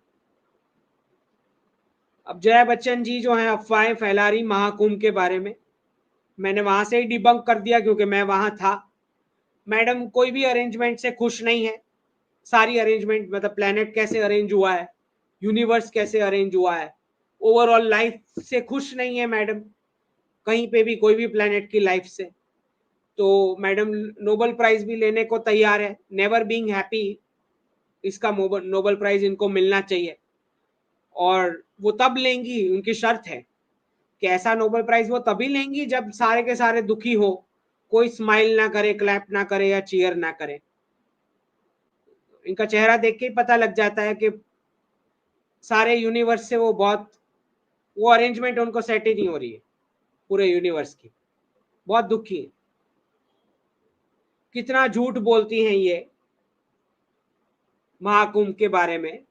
अब जया बच्चन जी जो है अफवाहें फैला रही महाकुंभ के बारे में, मैंने वहां से ही डिबंक कर दिया क्योंकि मैं वहां था. मैडम कोई भी अरेंजमेंट से खुश नहीं है. सारी अरेंजमेंट मतलब प्लेनेट कैसे अरेंज हुआ है, यूनिवर्स कैसे अरेंज हुआ है, ओवरऑल लाइफ से खुश नहीं है मैडम, कहीं पे भी कोई भी प्लेनेट की लाइफ से. तो मैडम नोबेल प्राइज भी लेने को तैयार है. नेवर बीइंग हैप्पी, इसका नोबेल प्राइज इनको मिलना चाहिए. और वो तब लेंगी, उनकी शर्त है कि ऐसा नोबेल प्राइज वो तभी लेंगी जब सारे के सारे दुखी हो, कोई स्माइल ना करे, क्लैप ना करे या चीयर ना करे. इनका चेहरा देख के ही पता लग जाता है कि सारे यूनिवर्स से वो अरेंजमेंट उनको सेट ही नहीं हो रही है पूरे यूनिवर्स की. बहुत दुखी है. कितना झूठ बोलती हैं ये महाकुंभ के बारे में.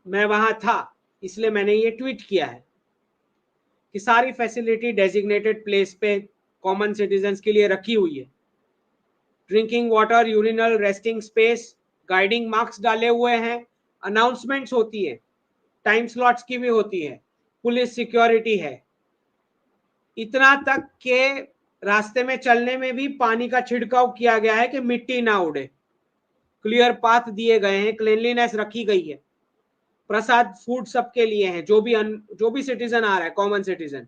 मैं वहां था इसलिए मैंने ये ट्वीट किया है कि सारी फैसिलिटी डेजिग्नेटेड प्लेस पे कॉमन सिटीजन्स के लिए रखी हुई है. Drinking water, urinal, resting space, guiding marks डाले हुए हैं, अनाउंसमेंट्स होती है, टाइम स्लॉट्स की भी होती है, पुलिस सिक्योरिटी है. इतना तक के रास्ते में चलने में भी पानी का छिड़काव किया गया है कि मिट्टी ना उड़े. क्लियर पाथ दिए गए हैं, क्लीनलीनेस रखी गई है. प्रसाद फूड सबके लिए है, जो भी सिटीजन आ रहा है, कॉमन सिटीजन.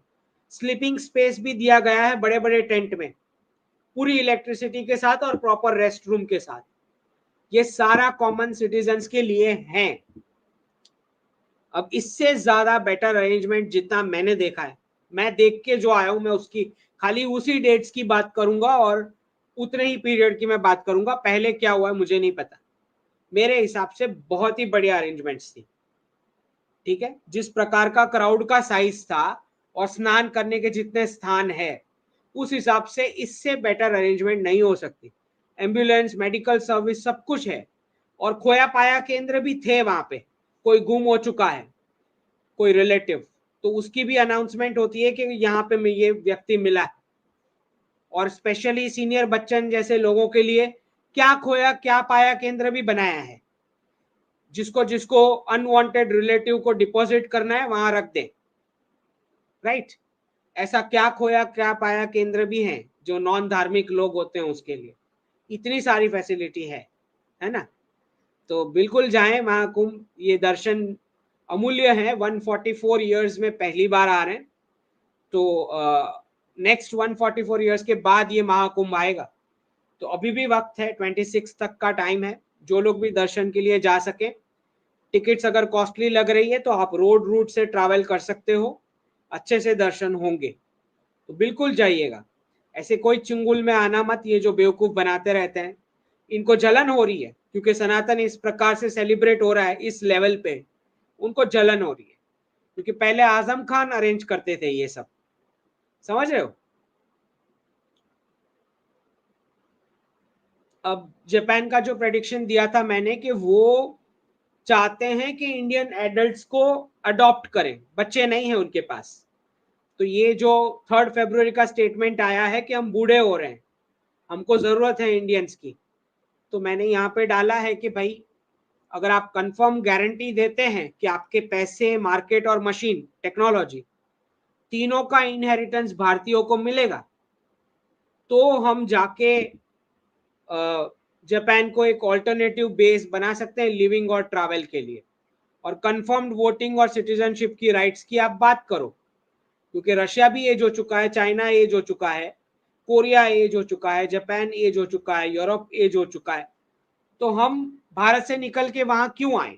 स्लीपिंग स्पेस भी दिया गया है बड़े बड़े टेंट में, पूरी इलेक्ट्रिसिटी के साथ और प्रॉपर रेस्ट रूम के साथ. ये सारा कॉमन सिटीजन्स के लिए है. अब इससे ज्यादा बेटर अरेंजमेंट जितना मैंने देखा है, मैं देख के जो आया हूं, मैं उसकी खाली उसी डेट्स की बात करूंगा और उतने ही पीरियड की मैं बात करूंगा. पहले क्या हुआ है मुझे नहीं पता. मेरे हिसाब से बहुत ही बढ़िया अरेंजमेंट्स थी. ठीक है, जिस प्रकार का क्राउड का साइज था और स्नान करने के जितने स्थान है, उस हिसाब से इससे बेटर अरेंजमेंट नहीं हो सकती. एम्बुलेंस, मेडिकल सर्विस सब कुछ है. और खोया पाया केंद्र भी थे वहां पे. कोई गुम हो चुका है, कोई रिलेटिव, तो उसकी भी अनाउंसमेंट होती है कि यहाँ पे ये व्यक्ति मिला है. और स्पेशली सीनियर बच्चन जैसे लोगों के लिए क्या खोया क्या पाया केंद्र भी बनाया है. जिसको जिसको अनवांटेड रिलेटिव को डिपॉजिट करना है वहां रख दे. राइट. ऐसा क्या खोया क्या पाया केंद्र भी है जो नॉन धार्मिक लोग होते हैं उसके लिए. इतनी सारी फैसिलिटी है ना. तो बिल्कुल जाएं महाकुंभ. ये दर्शन अमूल्य है. 144 इयर्स में पहली बार आ रहे हैं. तो नेक्स्ट 144 इयर्स के बाद ये महाकुंभ आएगा. तो अभी भी वक्त है, 26 तक का टाइम है. जो लोग भी दर्शन के लिए जा सके. टिकट्स अगर कॉस्टली लग रही है तो आप रोड रूट से ट्रैवल कर सकते हो, अच्छे से दर्शन होंगे. तो बिल्कुल जाइएगा. ऐसे कोई चुंगुल में आना मत. ये जो बेवकूफ बनाते रहते हैं, इनको जलन हो रही है क्योंकि सनातन इस प्रकार से सेलिब्रेट हो रहा है इस लेवल पे. उनको जलन हो रही है क्योंकि पहले आजम खान अरेंज करते थे ये सब. समझ रहे हो. अब जापान का जो प्रेडिक्शन दिया था मैंने कि वो चाहते हैं कि इंडियन एडल्ट्स को अडॉप्ट करें, बच्चे नहीं हैं उनके पास. तो ये जो 3 फरवरी का स्टेटमेंट आया है कि हम बूढ़े हो रहे हैं, हमको जरूरत है इंडियंस की. तो मैंने यहाँ पे डाला है कि भाई अगर आप कंफर्म गारंटी देते हैं कि आपके पैसे, मार्केट और मशीन टेक्नोलॉजी तीनों का इनहेरिटेंस भारतीयों को मिलेगा, तो हम जाके जापान को एक ऑल्टरनेटिव बेस बना सकते हैं लिविंग और ट्रैवल के लिए. और कंफर्म्ड वोटिंग और सिटीजनशिप की राइट्स की आप बात करो, क्योंकि रशिया भी एज हो चुका है, चाइना एज हो चुका है, कोरिया एज हो चुका है, जापान एज हो चुका है, यूरोप एज हो चुका है. तो हम भारत से निकल के वहां क्यों आए.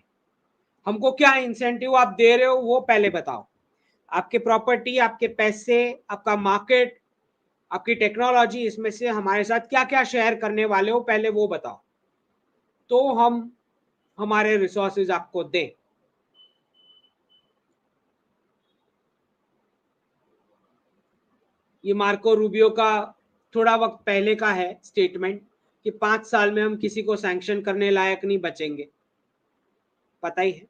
हमको क्या इंसेंटिव आप दे रहे हो वो पहले बताओ. आपके प्रॉपर्टी, आपके पैसे, आपका मार्केट, आपकी टेक्नोलॉजी, इसमें से हमारे साथ क्या क्या शेयर करने वाले हो पहले वो बताओ, तो हम हमारे रिसोर्सेज आपको दें. ये मार्को रूबियो का थोड़ा वक्त पहले का है स्टेटमेंट कि 5 साल में हम किसी को सैंक्शन करने लायक नहीं बचेंगे, पता ही है।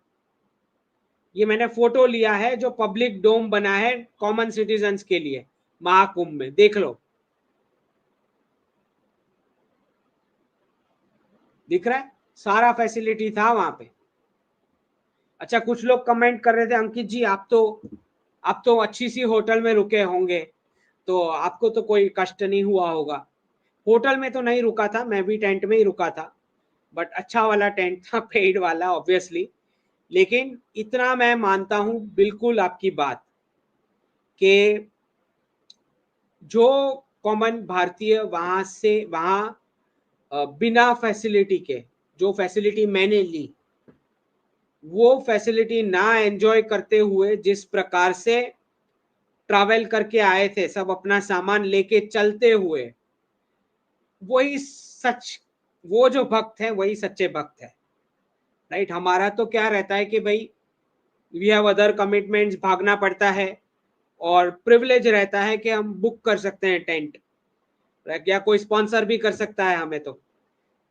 ये मैंने फोटो लिया है जो पब्लिक डोम बना है कॉमन सिटीजन्स के लिए महाकुंभ में, देख लो, दिख रहा है, सारा फैसिलिटी था वहां पे। अच्छा, कुछ लोग कमेंट कर रहे थे, अंकित जी आप तो अच्छी सी होटल में रुके होंगे, तो आपको तो कोई कष्ट नहीं हुआ होगा। होटल में तो नहीं रुका था, मैं भी टेंट में ही रुका था, बट अच्छा वाला टेंट था, पेड वाला ऑब्वियसली। लेकिन इतना मैं मानता हूं बिल्कुल आपकी बात कि जो कॉमन भारतीय वहां बिना फैसिलिटी के, जो फैसिलिटी मैंने ली वो फैसिलिटी ना एंजॉय करते हुए जिस प्रकार से ट्रैवल करके आए थे, सब अपना सामान लेके चलते हुए, वही सच, वो जो भक्त है वही सच्चे भक्त है, राइट। हमारा तो क्या रहता है कि भाई वी हैव अदर कमिटमेंट्स, भागना पड़ता है, और प्रिविलेज रहता है कि हम बुक कर सकते हैं टेंट, या कोई स्पॉन्सर भी कर सकता है हमें तो।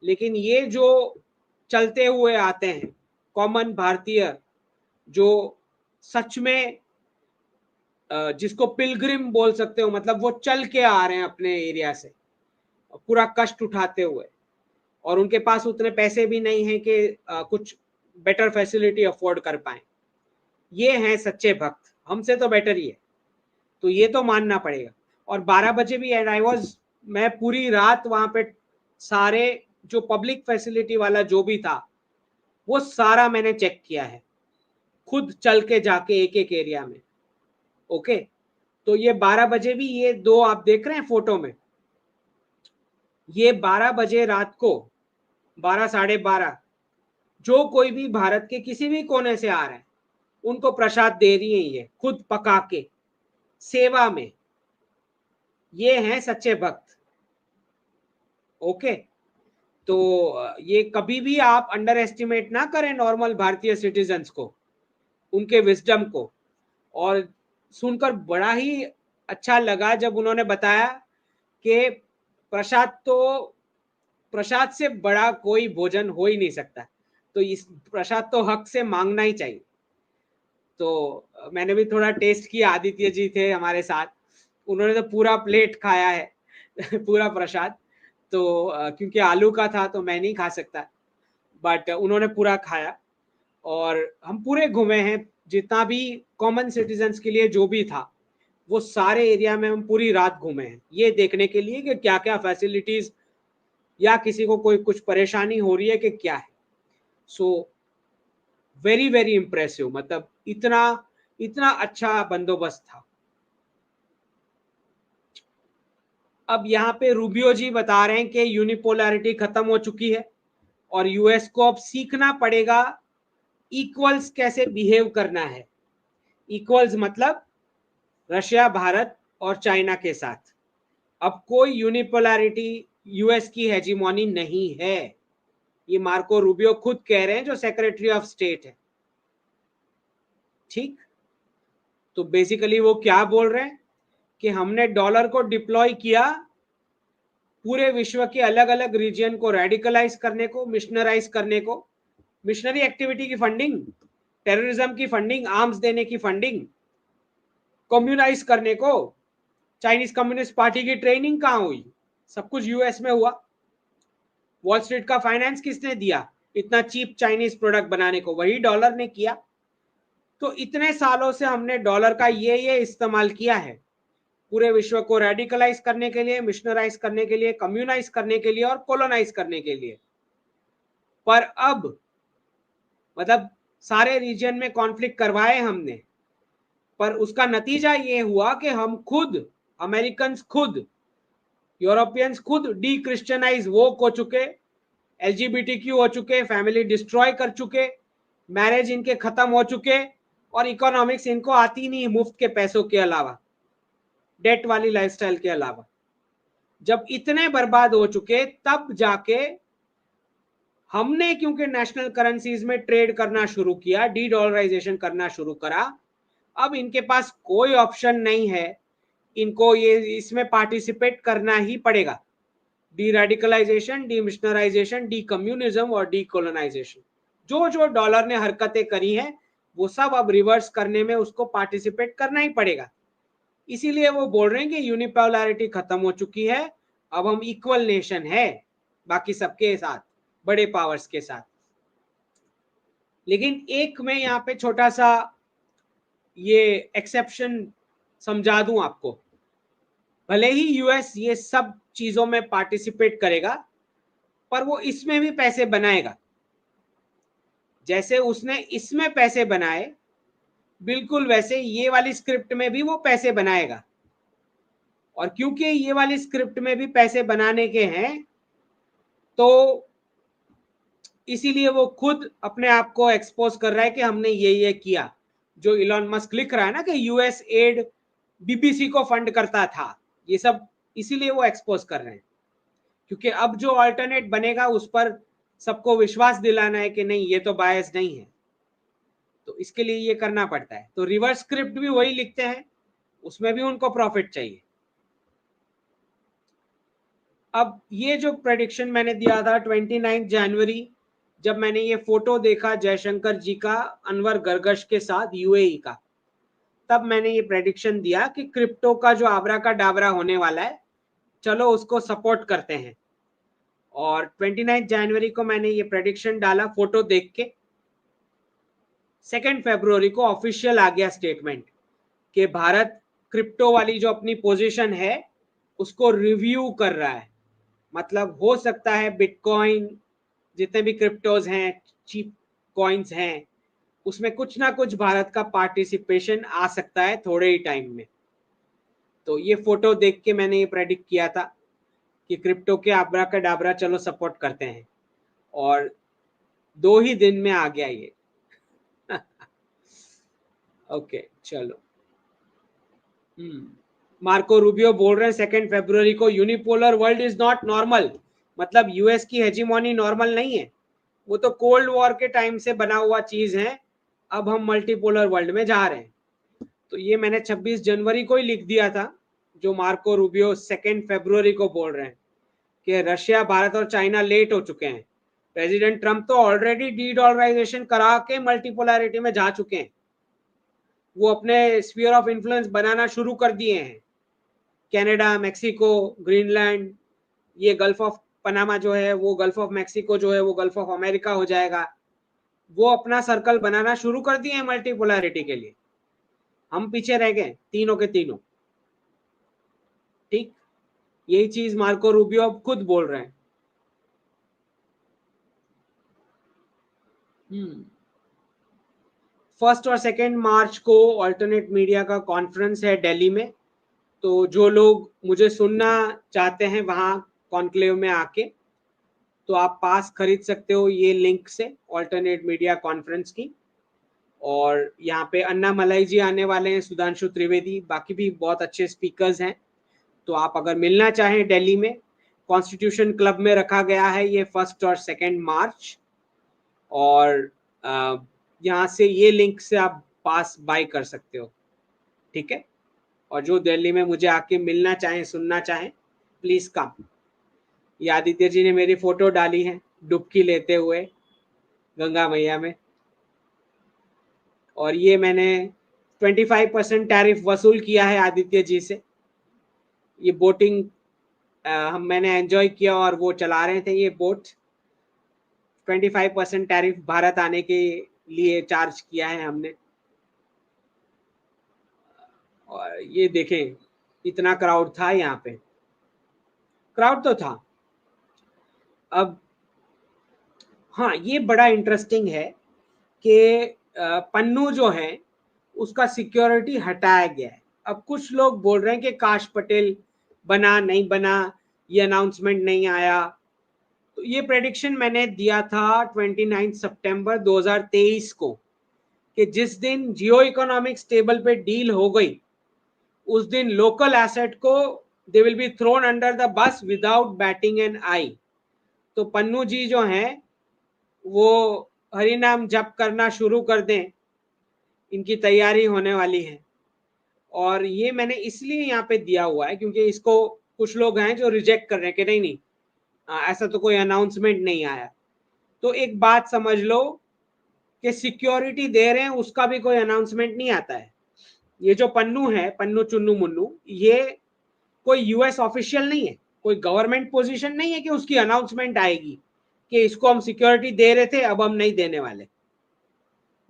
लेकिन ये जो चलते हुए आते हैं कॉमन भारतीय, जो सच में जिसको पिलग्रिम बोल सकते हो, मतलब वो चल के आ रहे हैं अपने एरिया से पूरा कष्ट उठाते हुए, और उनके पास उतने पैसे भी नहीं है कि कुछ बेटर फैसिलिटी अफोर्ड कर पाए, ये हैं सच्चे भक्त, हमसे तो बेटर ही है, तो ये तो मानना पड़ेगा। और 12 बजे भी एंड आई वाज, मैं पूरी रात वहां पे सारे जो पब्लिक फैसिलिटी वाला जो भी था वो सारा मैंने चेक किया है, खुद चल के जाके एक एक एरिया में। ओके, तो ये 12 बजे भी, ये दो आप देख रहे हैं फोटो में, ये 12 बजे रात को, 12 साढ़े 12, जो कोई भी भारत के किसी भी कोने से आ रहा है उनको प्रसाद दे रही है, ये खुद पका के सेवा में, ये हैं सच्चे भक्त। ओके, तो ये कभी भी आप अंडर एस्टिमेट ना करें नॉर्मल भारतीय सिटीजन्स को, उनके विजडम को। और सुनकर बड़ा ही अच्छा लगा जब उन्होंने बताया कि प्रसाद तो, प्रसाद से बड़ा कोई भोजन हो ही नहीं सकता, तो इस प्रसाद तो हक से मांगना ही चाहिए। तो मैंने भी थोड़ा टेस्ट किया, आदित्य जी थे हमारे साथ, उन्होंने तो पूरा प्लेट खाया है पूरा प्रसाद, तो क्योंकि आलू का था तो मैं नहीं खा सकता, बट उन्होंने पूरा खाया। और हम पूरे घूमे हैं, जितना भी कॉमन सिटीजन्स के लिए जो भी था वो सारे एरिया में हम पूरी रात घूमे हैं, ये देखने के लिए कि क्या क्या फैसिलिटीज, या किसी को कोई कुछ परेशानी हो रही है कि क्या है। सो वेरी वेरी इंप्रेसिव, मतलब इतना इतना अच्छा बंदोबस्त था। अब यहाँ पे रूबियो जी बता रहे हैं कि यूनिपोलैरिटी खत्म हो चुकी है और यूएस को अब सीखना पड़ेगा इक्वल्स कैसे बिहेव करना है। इक्वल्स मतलब रशिया, भारत और चाइना के साथ अब कोई यूनिपोलैरिटी, यूएस की हेजीमोनी नहीं है, ये मार्को रूबियो खुद कह रहे हैं, जो सेक्रेटरी ऑफ स्टेट है। ठीक, तो बेसिकली वो क्या बोल रहे हैं कि हमने डॉलर को डिप्लॉय किया पूरे विश्व के अलग अलग रीजन को रेडिकलाइज करने को, मिशनराइज करने को, मिशनरी एक्टिविटी की फंडिंग, टेररिज्म की फंडिंग, आर्म्स देने की फंडिंग, कम्युनाइज करने को। चाइनीज कम्युनिस्ट पार्टी की ट्रेनिंग कहां हुई? सब कुछ यूएस में हुआ। वॉल स्ट्रीट का फाइनेंस किसने दिया इतना चीप चाइनीज प्रोडक्ट बनाने को? वही डॉलर ने किया। तो इतने सालों से हमने डॉलर का ये इस्तेमाल किया है पूरे विश्व को रेडिकलाइज करने के लिए, मिशनराइज करने के लिए, कम्युनाइज करने के लिए और कोलोनाइज करने के लिए। पर अब मतलब सारे रीजन में कॉन्फ्लिक्ट करवाए हमने, पर उसका नतीजा ये हुआ कि हम खुद, अमेरिकन खुद, यूरोपियंस खुद डी क्रिश्चियनाइज वोक हो चुके, एलजीबीटीक्यू हो चुके, फैमिली डिस्ट्रॉय कर चुके, मैरिज इनके खत्म हो चुके, और इकोनॉमिक्स इनको आती नहीं मुफ्त के पैसों के अलावा, डेट वाली लाइफस्टाइल के अलावा। जब इतने बर्बाद हो चुके तब जाके हमने, क्योंकि नेशनल करेंसीज में ट्रेड करना शुरू किया, डी डॉलराइजेशन करना शुरू करा, अब इनके पास कोई ऑप्शन नहीं है इनको ये इसमें पार्टिसिपेट करना ही पड़ेगा। Deradicalization, demissionarization, de communism और डी कोलोनाइजेशन, जो जो डॉलर ने हरकतें करी हैं वो सब अब रिवर्स करने में उसको पार्टिसिपेट करना ही पड़ेगा। इसीलिए वो बोल रहे हैं कि यूनिपोलैरिटी खत्म हो चुकी है, अब हम इक्वल नेशन है बाकी सबके साथ, बड़े पावर्स के साथ। लेकिन एक मैं यहाँ पे छोटा सा ये एक्सेप्शन समझा दूं आपको, भले ही यूएस ये सब चीजों में पार्टिसिपेट करेगा पर वो इसमें भी पैसे बनाएगा। जैसे उसने इसमें पैसे बनाए बिल्कुल वैसे ये वाली स्क्रिप्ट में भी वो पैसे बनाएगा। और क्योंकि ये वाली स्क्रिप्ट में भी पैसे बनाने के हैं तो इसीलिए वो खुद अपने आप को एक्सपोज कर रहा है कि हमने ये किया। जो इलॉन मस्क लिख रहा है ना कि यूएस एड बीबीसी को फंड करता था, ये सब इसीलिए वो एक्सपोज कर रहे हैं, क्योंकि अब जो अल्टरनेट बनेगा उस पर सबको विश्वास दिलाना है कि नहीं ये तो बायस नहीं है, तो इसके लिए ये करना पड़ता है। तो रिवर्स स्क्रिप्ट भी वही लिखते हैं, उसमें भी उनको प्रॉफिट चाहिए। अब ये जो प्रेडिक्शन मैंने दिया था 29 जनवरी, जब मैंने ये फोटो देखा जयशंकर जी का अनवर गर्गश के साथ यूएई का, तब मैंने ये प्रेडिक्शन दिया कि क्रिप्टो का जो आबरा का डाबरा होने वाला है, चलो उसको सपोर्ट करते हैं। और 29 जनवरी को मैंने ये प्रेडिक्शन डाला फोटो देख के। 2 फरवरी को ऑफिशियल आ गया स्टेटमेंट कि भारत क्रिप्टो वाली जो अपनी पोजीशन है उसको रिव्यू कर रहा है। मतलब हो सकता है बिटकॉइन, जितने भी क्रिप्टोज हैं, चीप कॉइन्स हैं, उसमें कुछ ना कुछ भारत का पार्टिसिपेशन आ सकता है थोड़े ही टाइम में। तो ये फोटो देख के मैंने ये प्रेडिक्ट किया था कि क्रिप्टो के आबरा का डाबरा चलो सपोर्ट करते हैं, और 2 ही दिन में आ गया ये। ओके चलो। मार्को रूबियो बोल रहे हैं 2 फरवरी को unipolar world is not normal, मतलब यूएस की हेजीमोनी नॉर्मल नहीं है, वो तो कोल्ड वॉर के टाइम से बना हुआ चीज है, अब हम मल्टीपोलर वर्ल्ड में जा रहे हैं। तो ये मैंने 26 जनवरी को ही लिख दिया था, जो मार्को रूबियो 2 फरवरी को बोल रहे हैं कि रशिया, भारत और चाइना लेट हो चुके हैं। प्रेसिडेंट ट्रंप तो ऑलरेडी डी डॉलराइजेशन करा के मल्टीपोलैरिटी में जा चुके हैं, वो अपने स्फीयर ऑफ इन्फ्लुएंस बनाना शुरू कर दिए हैं। कनाडा, मेक्सिको, ग्रीनलैंड, ये गल्फ ऑफ पनामा जो है वो गल्फ ऑफ मेक्सिको जो है वो गल्फ ऑफ अमेरिका हो जाएगा। वो अपना सर्कल बनाना शुरू कर दिए हैं मल्टीपोलैरिटी के लिए, हम पीछे रह गए तीनों के तीनों। ठीक, यही चीज मार्को रूबियो अब खुद बोल रहे हैं। 1 और 2 मार्च को अल्टरनेट मीडिया का कॉन्फ्रेंस है दिल्ली में, तो जो लोग मुझे सुनना चाहते हैं वहां कॉन्क्लेव में आके, तो आप पास खरीद सकते हो ये लिंक से अल्टरनेट मीडिया कॉन्फ्रेंस की। और यहाँ पे अन्ना मलाई जी आने वाले हैं, सुधांशु त्रिवेदी, बाकी भी बहुत अच्छे स्पीकर्स हैं। तो आप अगर मिलना चाहें दिल्ली में, कॉन्स्टिट्यूशन क्लब में रखा गया है ये 1 और 2 मार्च, और यहाँ से ये लिंक से आप पास बाय कर सकते हो। ठीक है, और जो दिल्ली में मुझे आके मिलना चाहें, सुनना चाहें, प्लीज कम। ये आदित्य जी ने मेरी फोटो डाली है डुबकी लेते हुए गंगा मैया में, और ये मैंने 25% टैरिफ वसूल किया है आदित्य जी से। ये बोटिंग मैंने एंजॉय किया और वो चला रहे थे ये बोट। 25% टैरिफ भारत आने के लिए चार्ज किया है हमने। और ये देखें इतना क्राउड था यहाँ पे, क्राउड तो था। अब हाँ, ये बड़ा इंटरेस्टिंग है कि पन्नू जो है उसका सिक्योरिटी हटाया गया है। अब कुछ लोग बोल रहे हैं कि काश पटेल बना, नहीं बना, ये अनाउंसमेंट नहीं आया। तो ये प्रेडिक्शन मैंने दिया था 29 सितंबर 2023 को कि जिस दिन जियो इकोनॉमिक्स टेबल पे डील हो गई उस दिन लोकल एसेट को they will be thrown under the bus without batting an eye. तो पन्नू जी जो हैं वो हरिनाम जप करना शुरू कर दें, इनकी तैयारी होने वाली है। और ये मैंने इसलिए यहाँ पे दिया हुआ है क्योंकि इसको कुछ लोग हैं जो रिजेक्ट कर रहे हैं कि नहीं नहीं, ऐसा तो कोई अनाउंसमेंट नहीं आया। तो एक बात समझ लो कि सिक्योरिटी दे रहे हैं उसका भी कोई अनाउंसमेंट नहीं आता है। ये जो पन्नू है, पन्नू चुन्नू मुन्नू, ये कोई यूएस ऑफिशियल नहीं है, कोई गवर्नमेंट पोजीशन नहीं है कि उसकी अनाउंसमेंट आएगी कि इसको हम सिक्योरिटी दे रहे थे अब हम नहीं देने वाले।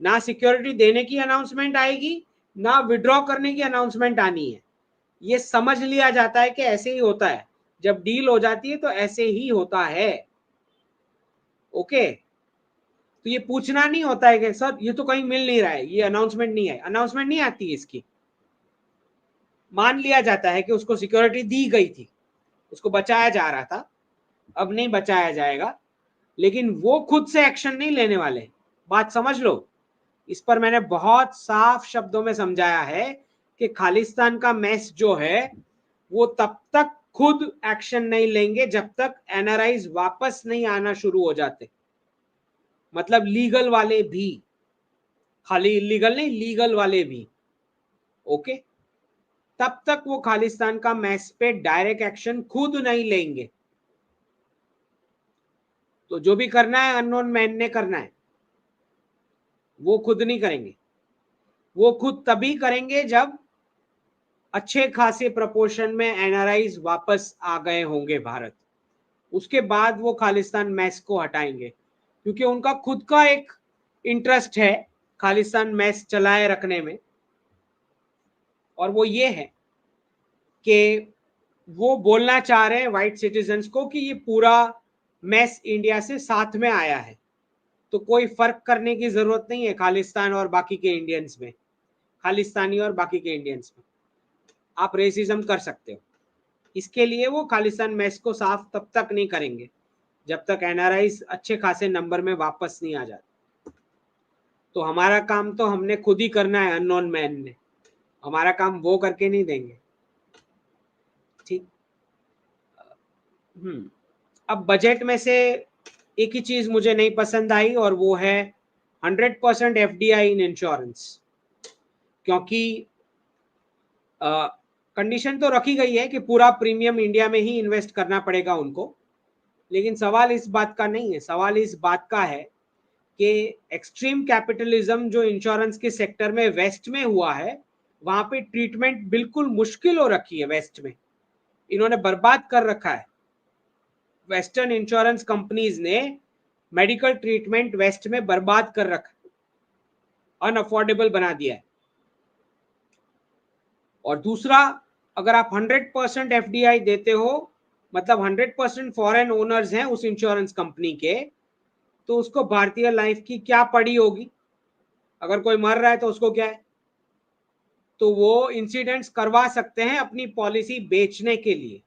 ना सिक्योरिटी देने की अनाउंसमेंट आएगी, ना विड्रॉ करने की अनाउंसमेंट आनी है। ये समझ लिया जाता है कि ऐसे ही होता है, जब डील हो जाती है तो ऐसे ही होता है। ओके, तो ये पूछना नहीं होता है कि सर ये तो कहीं मिल नहीं रहा है, ये अनाउंसमेंट नहीं है, अनाउंसमेंट नहीं आती है इसकी। मान लिया जाता है कि उसको सिक्योरिटी दी गई थी, उसको बचाया जा रहा था, अब नहीं बचाया जाएगा, लेकिन वो खुद से एक्शन नहीं लेने वाले। बात समझ लो। इस पर मैंने बहुत साफ शब्दों में समझाया है कि खालिस्तान का मैस जो है वो तब तक खुद एक्शन नहीं लेंगे जब तक एनआरआईज वापस नहीं आना शुरू हो जाते। मतलब लीगल वाले भी, खाली इलीगल नहीं, लीगल वाले भी। ओके, तब तक वो खालिस्तान का मैस पे डायरेक्ट एक्शन खुद नहीं लेंगे। तो जो भी करना है अननोन मैन ने करना है, वो खुद नहीं करेंगे। वो खुद तभी करेंगे जब अच्छे खासे प्रपोर्शन में एनआरआईज वापस आ गए होंगे भारत। उसके बाद वो खालिस्तान मैस को हटाएंगे, क्योंकि उनका खुद का एक इंटरेस्ट है खालिस्तान मैस चलाए रखने में, और वो ये है कि वो बोलना चाह रहे हैं व्हाइट सिटीजन्स को कि ये पूरा मैस इंडिया से साथ में आया है, तो कोई फर्क करने की जरूरत नहीं है खालिस्तान और बाकी के इंडियंस में, खालिस्तानी और बाकी के इंडियंस में। आप रेसिज्म कर सकते हो। इसके लिए वो खालिस्तान मैस को साफ तब तक नहीं करेंगे जब तक एनआरआईज अच्छे खासे नंबर में वापस नहीं आ जाते। तो हमारा काम तो हमने खुद ही करना है, अननोन मैन ने। हमारा काम वो करके नहीं देंगे। ठीक। अब बजट में से एक ही चीज मुझे नहीं पसंद आई, और वो है 100% एफडीआई इन इंश्योरेंस। क्योंकि कंडीशन तो रखी गई है कि पूरा प्रीमियम इंडिया में ही इन्वेस्ट करना पड़ेगा उनको, लेकिन सवाल इस बात का नहीं है। सवाल इस बात का है कि एक्सट्रीम कैपिटलिज्म जो इंश्योरेंस के सेक्टर में वेस्ट में हुआ है, वहां पे ट्रीटमेंट बिल्कुल मुश्किल हो रखी है। वेस्ट में इन्होंने बर्बाद कर रखा है। वेस्टर्न इंश्योरेंस कंपनीज ने मेडिकल ट्रीटमेंट वेस्ट में बर्बाद कर रखा, अनअफोर्डेबल बना दिया है। और दूसरा, अगर आप 100% एफडीआई देते हो, मतलब 100% फॉरेन ओनर्स हैं उस इंश्योरेंस कंपनी के, तो उसको भारतीय लाइफ की क्या पड़ी होगी। अगर कोई मर रहा है तो उसको क्या है, तो वो इंसिडेंट्स करवा सकते हैं अपनी पॉलिसी बेचने के लिए।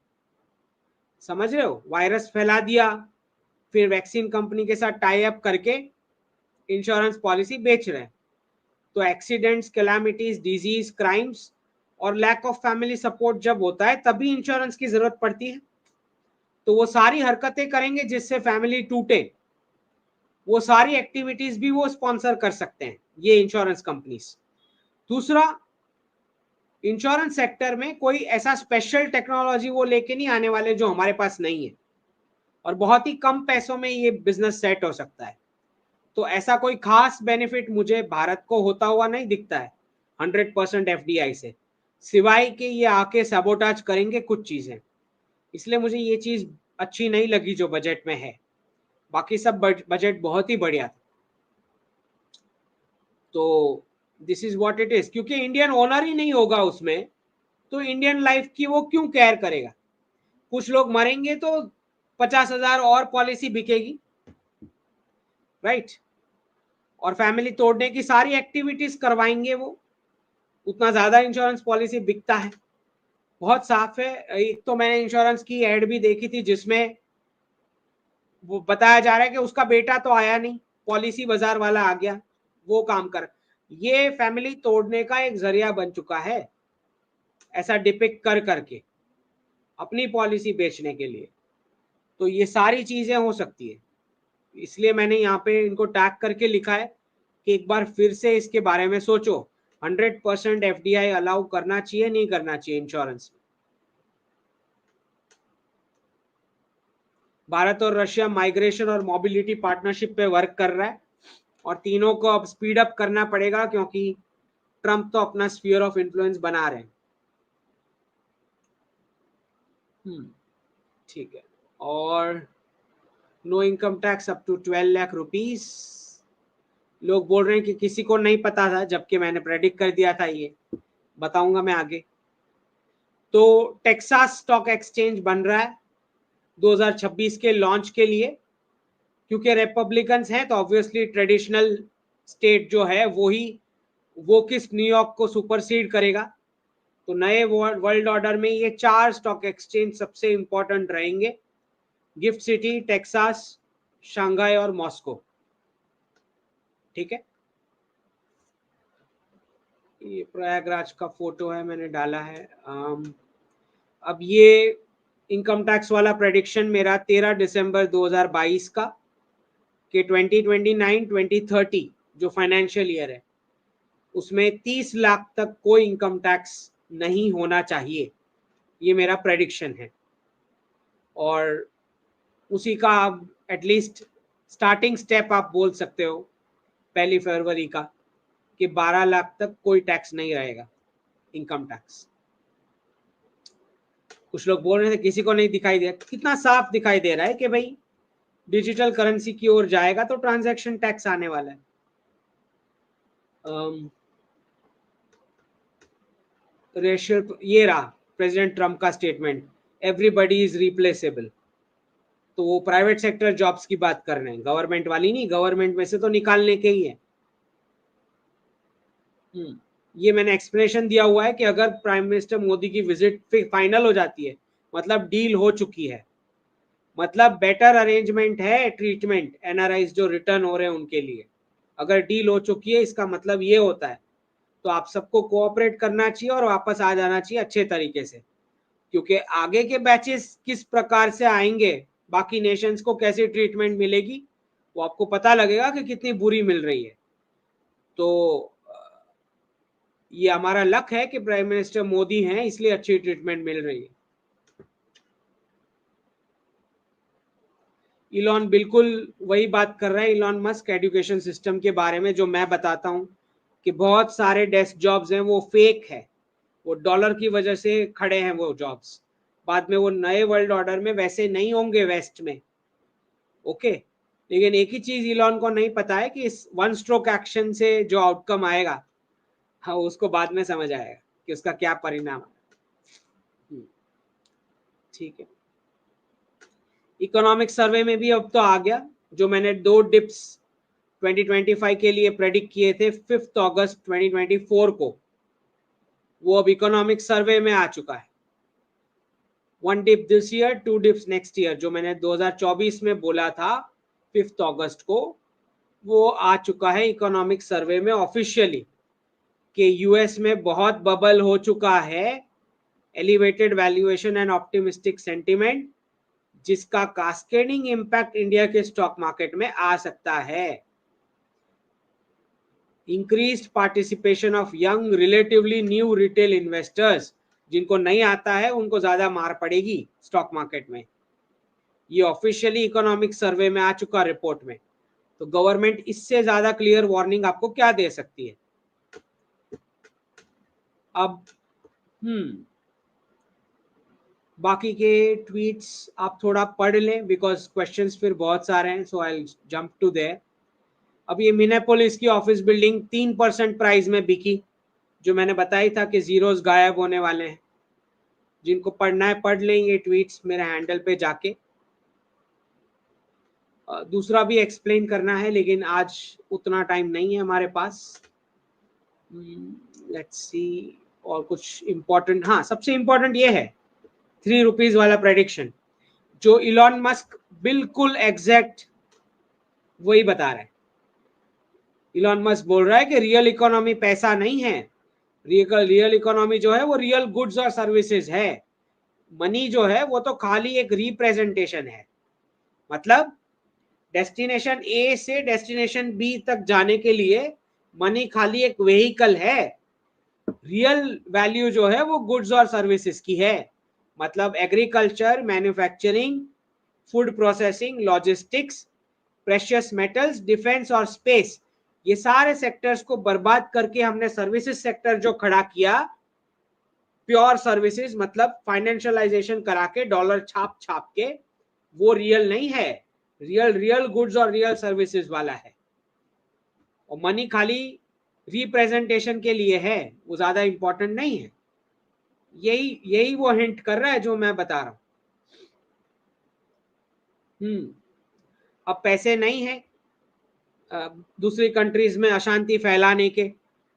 समझ रहे हो, वायरस फैला दिया, फिर वैक्सीन कंपनी के साथ टाई अप करके इंश्योरेंस पॉलिसी बेच रहे हैं। तो एक्सीडेंट्स, कैलामिटीज, डिजीज, क्राइम्स और लैक ऑफ फैमिली सपोर्ट जब होता है तभी इंश्योरेंस की जरूरत पड़ती है। तो वो सारी हरकतें करेंगे जिससे फैमिली टूटे, वो सारी एक्टिविटीज भी वो स्पॉन्सर कर सकते हैं, ये इंश्योरेंस कंपनीज। दूसरा, इंश्योरेंस सेक्टर में कोई ऐसा स्पेशल टेक्नोलॉजी वो लेके नहीं आने वाले जो हमारे पास नहीं है, और बहुत ही कम पैसों में ये बिजनेस सेट हो सकता है। तो ऐसा कोई खास बेनिफिट मुझे भारत को होता हुआ नहीं दिखता है 100% एफडीआई से, सिवाय कि ये आके सबोटाज करेंगे कुछ चीजें। इसलिए मुझे ये चीज अच्छी नहीं लगी जो बजट में है। बाकी सब बजट बहुत ही बढ़िया था। तो this is what it is. क्योंकि इंडियन ओनर ही नहीं होगा उसमें, तो इंडियन लाइफ की वो क्यों केयर करेगा। कुछ लोग मरेंगे तो 50,000 और पॉलिसी बिकेगी, राइट। और फैमिली तोड़ने की सारी एक्टिविटीज करवाएंगे वो, उतना ज्यादा इंश्योरेंस पॉलिसी बिकता है। बहुत साफ है। एक तो मैंने इंश्योरेंस की एड भी देखी थी जिसमें वो बताया जा रहा है कि उसका बेटा तो आया नहीं, पॉलिसी बाजार वाला आ गया, वो काम कर। ये फैमिली तोड़ने का एक जरिया बन चुका है, ऐसा डिपिक्ट कर करके अपनी पॉलिसी बेचने के लिए। तो ये सारी चीजें हो सकती है, इसलिए मैंने यहाँ पे इनको टैग करके लिखा है कि एक बार फिर से इसके बारे में सोचो। 100% एफडीआई अलाउ करना चाहिए, नहीं करना चाहिए इंश्योरेंस में? भारत और रशिया माइग्रेशन और मोबिलिटी पार्टनरशिप पे वर्क कर रहा है और तीनों को अब स्पीड अप करना पड़ेगा क्योंकि ट्रंप तो अपना स्फीयर ऑफ इन्फ्लुएंस बना रहे हैं। ठीक है। और no income tax up to 12 lakh rupees. लोग बोल रहे हैं कि किसी को नहीं पता था, जबकि मैंने प्रेडिक्ट कर दिया था, ये बताऊंगा मैं आगे। तो टेक्सास स्टॉक एक्सचेंज बन रहा है 2026 के लॉन्च के लिए, क्योंकि रिपब्लिकन्स हैं तो ऑब्वियसली ट्रेडिशनल स्टेट जो है वो ही, वो किस न्यूयॉर्क को सुपरसीड करेगा। तो नए वर्ल्ड ऑर्डर में ये 4 स्टॉक एक्सचेंज सबसे इंपॉर्टेंट रहेंगे, गिफ्ट सिटी, टेक्सास, शंघाई और मॉस्को। ठीक है, ये प्रयागराज का फोटो है, मैंने डाला है। अब ये इनकम टैक्स वाला प्रेडिक्शन मेरा 13 दिसंबर 2022 का, कि 2029-2030 जो फाइनेंशियल ईयर है उसमें 30 लाख तक कोई इनकम टैक्स नहीं होना चाहिए, ये मेरा प्रेडिक्शन है। और उसी का आप एटलीस्ट स्टार्टिंग स्टेप आप बोल सकते हो 1 फरवरी का, कि 12 लाख तक कोई टैक्स नहीं रहेगा, इनकम टैक्स। कुछ लोग बोल रहे थे किसी को नहीं दिखाई दे, कितना साफ दिखाई दे रहा है कि भाई डिजिटल करेंसी की ओर जाएगा तो ट्रांजैक्शन टैक्स आने वाला है। रेशियल, ये रहा प्रेसिडेंट ट्रम्प का स्टेटमेंट, एवरीबडी इज रिप्लेसेबल। तो वो प्राइवेट सेक्टर जॉब्स की बात कर रहे हैं, गवर्नमेंट वाली नहीं, गवर्नमेंट में से तो निकालने के ही है। ये मैंने एक्सप्लेनेशन दिया हुआ है कि अगर प्राइम मिनिस्टर मोदी की विजिट फाइनल हो जाती है, मतलब डील हो चुकी है, मतलब बेटर अरेंजमेंट है ट्रीटमेंट एनआरआईज जो रिटर्न हो रहे हैं उनके लिए। अगर डील हो चुकी है इसका मतलब ये होता है, तो आप सबको कोऑपरेट करना चाहिए और वापस आ जाना चाहिए अच्छे तरीके से, क्योंकि आगे के बैचेस किस प्रकार से आएंगे, बाकी नेशंस को कैसी ट्रीटमेंट मिलेगी, वो आपको पता लगेगा कि कितनी बुरी मिल रही है। तो ये हमारा लक है कि प्राइम मिनिस्टर मोदी हैं, इसलिए अच्छी ट्रीटमेंट मिल रही है। इलॉन बिल्कुल वही बात कर रहा है, इलॉन मस्क एजुकेशन सिस्टम के बारे में, जो मैं बताता हूँ कि बहुत सारे डेस्क जॉब्स हैं वो फेक है, वो डॉलर की वजह से खड़े हैं वो जॉब्स, बाद में वो नए वर्ल्ड ऑर्डर में वैसे नहीं होंगे वेस्ट में। ओके, लेकिन एक ही चीज इलॉन को नहीं पता है कि इस वन स्ट्रोक एक्शन से जो आउटकम आएगा, हाँ उसको बाद में समझ आएगा कि उसका क्या परिणाम है। ठीक है, इकोनॉमिक सर्वे में भी अब तो आ गया, जो मैंने 2 डिप्स 2025 के लिए प्रेडिक्ट किए थे 5 अगस्त 2024 को, वो अब इकोनॉमिक सर्वे में आ चुका है। 1 dip this year, 2 dips next year, जो मैंने 2024 में बोला था 5 अगस्त को, वो आ चुका है इकोनॉमिक सर्वे में ऑफिशियली, कि यूएस में बहुत बबल हो चुका है, elevated valuation and optimistic sentiment, जिसका कास्केडिंग इंपैक्ट इंडिया के स्टॉक मार्केट में आ सकता है। Increased participation of young relatively new retail investors, जिनको नहीं आता है उनको ज्यादा मार पड़ेगी स्टॉक मार्केट में, ये ऑफिशियली इकोनॉमिक सर्वे में आ चुका रिपोर्ट में। तो गवर्नमेंट इससे ज्यादा क्लियर वार्निंग आपको क्या दे सकती है। अब बाकी के ट्वीट्स आप थोड़ा पढ़ लें, बिकॉज क्वेश्चंस फिर बहुत सारे हैं, सो आई जंप टू देयर। अब ये मिनेपोलिस की ऑफिस बिल्डिंग 3% प्राइस में बिकी, जो मैंने बताई था कि जीरोस गायब होने वाले हैं। जिनको पढ़ना है पढ़ लें ये ट्वीट्स मेरे हैंडल पे जाके। दूसरा भी एक्सप्लेन करना है, लेकिन आज उतना टाइम नहीं है हमारे पास। लेट्स सी, और कुछ इंपॉर्टेंट, हाँ सबसे इंपॉर्टेंट ये है 3 रुपीज वाला प्रेडिक्शन, जो इलॉन मस्क बिल्कुल एग्जैक्ट वही बता रहा है। इलॉन मस्क बोल रहा है कि रियल इकोनॉमी पैसा नहीं है, रियल इकोनॉमी जो है वो रियल गुड्स और सर्विसेज है। मनी जो है वो तो खाली एक रिप्रेजेंटेशन है, मतलब डेस्टिनेशन ए से डेस्टिनेशन बी तक जाने के लिए मनी खाली एक व्हीकल है, रियल वैल्यू जो है वो गुड्स और सर्विसेज की है, मतलब agriculture, manufacturing, food processing, logistics, precious metals, defence और स्पेस, ये सारे सेक्टर्स को बर्बाद करके हमने सर्विसेज सेक्टर जो खड़ा किया, प्योर सर्विसेज मतलब फाइनेंशियलाइजेशन करा के डॉलर छाप छाप के, वो रियल नहीं है। रियल गुड्स और रियल सर्विसेज वाला है। और मनी खाली रिप्रेजेंटेशन के लिए है, वो ज्यादा इंपॉर्टेंट नहीं है। यही वो हिंट कर रहा है जो मैं बता रहा हूं। अब पैसे नहीं है दूसरी कंट्रीज में अशांति फैलाने के,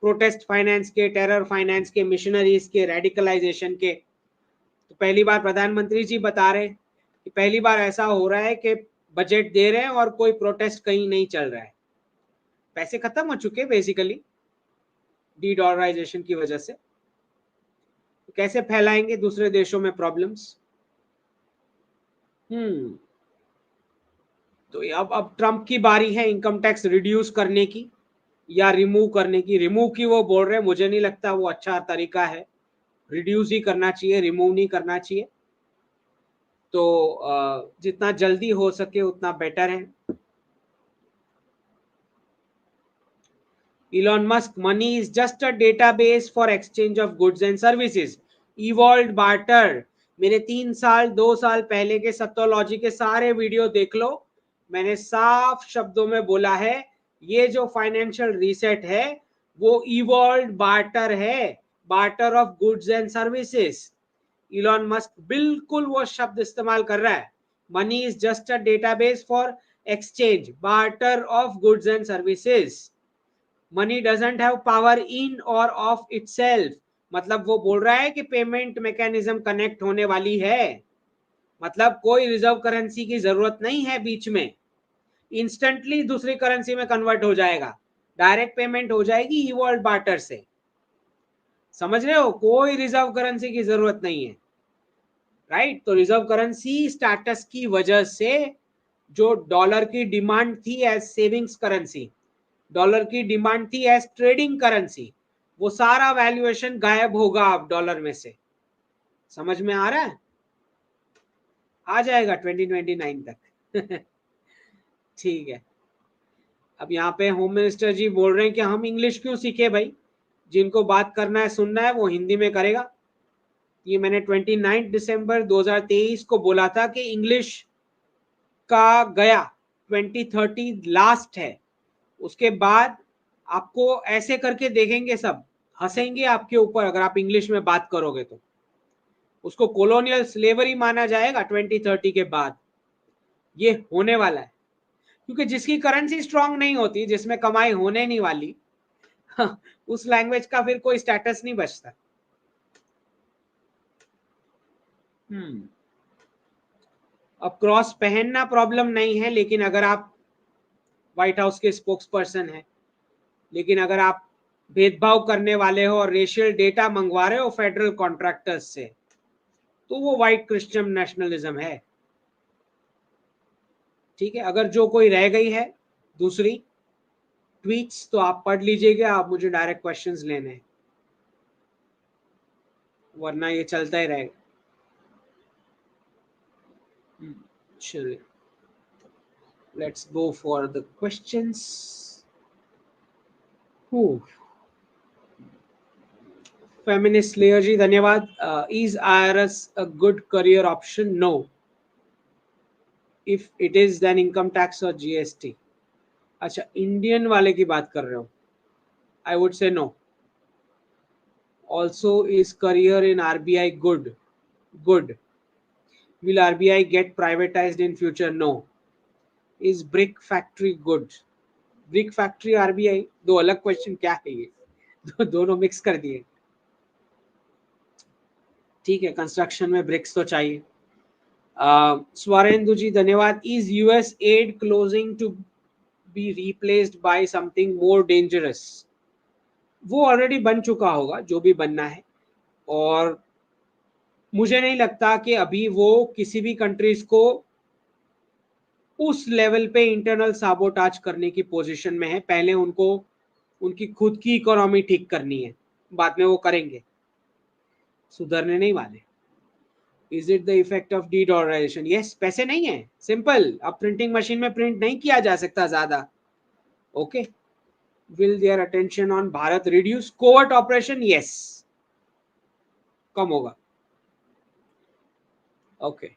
प्रोटेस्ट फाइनेंस के, टेरर फाइनेंस के, मिशनरीज के, रेडिकलाइजेशन के। तो पहली बार प्रधानमंत्री जी बता रहे कि पहली बार ऐसा हो रहा है कि बजट दे रहे हैं और कोई प्रोटेस्ट कहीं नहीं चल रहा है। पैसे खत्म हो चुके बेसिकली डी डॉलराइजेशन की वजह से। तो कैसे फैलाएंगे दूसरे देशों में प्रॉब्लम्स। तो अब ट्रम्प की बारी है इनकम टैक्स रिड्यूस करने की या रिमूव करने की। रिमूव की वो बोल रहे हैं, मुझे नहीं लगता वो अच्छा तरीका है, रिड्यूस ही करना चाहिए, रिमूव नहीं करना चाहिए। तो जितना जल्दी हो सके उतना बेटर है। Elon Musk, money is just a database for exchange of goods and services. Evolved barter. मेरे 3 साल 2 साल पहले के सत्योलॉजी के सारे वीडियो देख लो, मैंने साफ शब्दों में बोला है ये जो फाइनेंशियल रीसेट है वो इवॉल्व बार्टर है, barter of goods and services. Elon Musk बिल्कुल वो शब्द इस्तेमाल कर रहा है, money is just a database for exchange barter of goods and services. Money doesn't have power in और ऑफ इटसेल्फ, मतलब वो बोल रहा है कि पेमेंट मैकेनिज्म कनेक्ट होने वाली है, मतलब कोई रिजर्व करेंसी की जरूरत नहीं है बीच में, इंस्टेंटली दूसरी करेंसी में कन्वर्ट हो जाएगा, डायरेक्ट पेमेंट हो जाएगी इवॉल्व बार्टर से। समझ रहे हो, कोई रिजर्व करेंसी की जरूरत नहीं है, राइट। तो रिजर्व करेंसी स्टेटस की वजह से जो डॉलर की डिमांड थी एज सेविंग्स करेंसी, डॉलर की डिमांड थी एज ट्रेडिंग करेंसी, वो सारा वैल्यूएशन गायब होगा अब डॉलर में से। समझ में आ रहा है, आ जाएगा 2029 तक। ठीक है। अब यहाँ पे होम मिनिस्टर जी बोल रहे हैं कि हम इंग्लिश क्यों सीखे भाई, जिनको बात करना है सुनना है वो हिंदी में करेगा। ये मैंने 29 दिसंबर 2023 को बोला था कि इंग्लिश का गया 2030 लास्ट है, उसके बाद आपको ऐसे करके देखेंगे, सब हंसेंगे आपके ऊपर अगर आप इंग्लिश में बात करोगे तो। उसको कॉलोनियल स्लेवरी माना जाएगा 2030 के बाद। ये होने वाला है, क्योंकि जिसकी करेंसी स्ट्रांग नहीं होती, जिसमें कमाई होने नहीं वाली, उस लैंग्वेज का फिर कोई स्टेटस नहीं बचता। अब क्रॉस पहनना प्रॉब्लम नहीं है, लेकिन अगर आप व्हाइट हाउस के स्पोक्स पर्सन हैं, लेकिन अगर आप भेदभाव करने वाले हो और रेशियल डेटा मंगवा रहे हो फेडरल कॉन्ट्रैक्टर्स से, तो वो व्हाइट क्रिश्चियन नेशनलिज्म है। ठीक है, अगर जो कोई रह गई है दूसरी ट्वीट्स तो आप पढ़ लीजिएगा, आप मुझे डायरेक्ट क्वेश्चंस लेने हैं, वरना ये चलता ही रहेगा। चलिए, let's go for the questions. Feminist lawyer ji धन्यवाद। Is IRS a good career option? No. If it is then income tax और GST। अच्छा, इंडियन वाले की बात कर रहे हो? I would say no. Also is career in RBI good? Good. Will RBI get privatized in future? No. Is brick factory good? Brick factory RBI दो अलग क्वेश्चन क्या है ये? दोनों मिक्स कर दिए। ठीक है, कंस्ट्रक्शन में ब्रिक्स तो चाहिए। स्वरेंदु जी धन्यवाद। Is US aid closing to be replaced by something more dangerous? वो ऑलरेडी बन चुका होगा जो भी बनना है, और मुझे नहीं लगता कि अभी वो किसी भी कंट्रीज को उस लेवल पे इंटरनल साबोटाज करने की पोजीशन में है। पहले उनको उनकी खुद की इकोनॉमी ठीक करनी है, बाद में वो करेंगे, सुधरने नहीं वाले। Is it the effect of D-dollarisation? Yes, पैसे नहीं है, सिंपल। अब प्रिंटिंग मशीन में प्रिंट नहीं किया जा सकता ज्यादा। Okay, will their attention on Bharat reduce covert operation? Yes, कम होगा। Okay,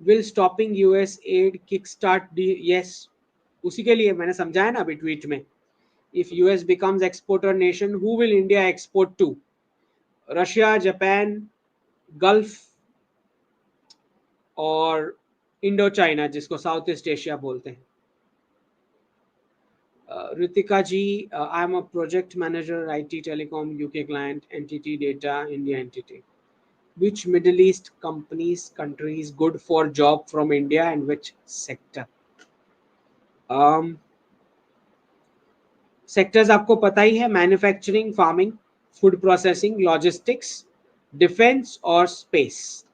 will stopping US aid kick start de? Yes, उसी के लिए मैंने समझाया ना अभी ट्वीट में। If US becomes exporter nation, who will India export to? Russia, Japan, Gulf और इंडो चाइना, जिसको साउथ ईस्ट एशिया बोलते हैं। Ritika ji, I'm a project manager, IT Telecom, UK client, entity data, India entity. Which Middle East countries good for job from India and which sector? Sectors आपको पता ही है, manufacturing, farming, food processing, logistics, defence और space.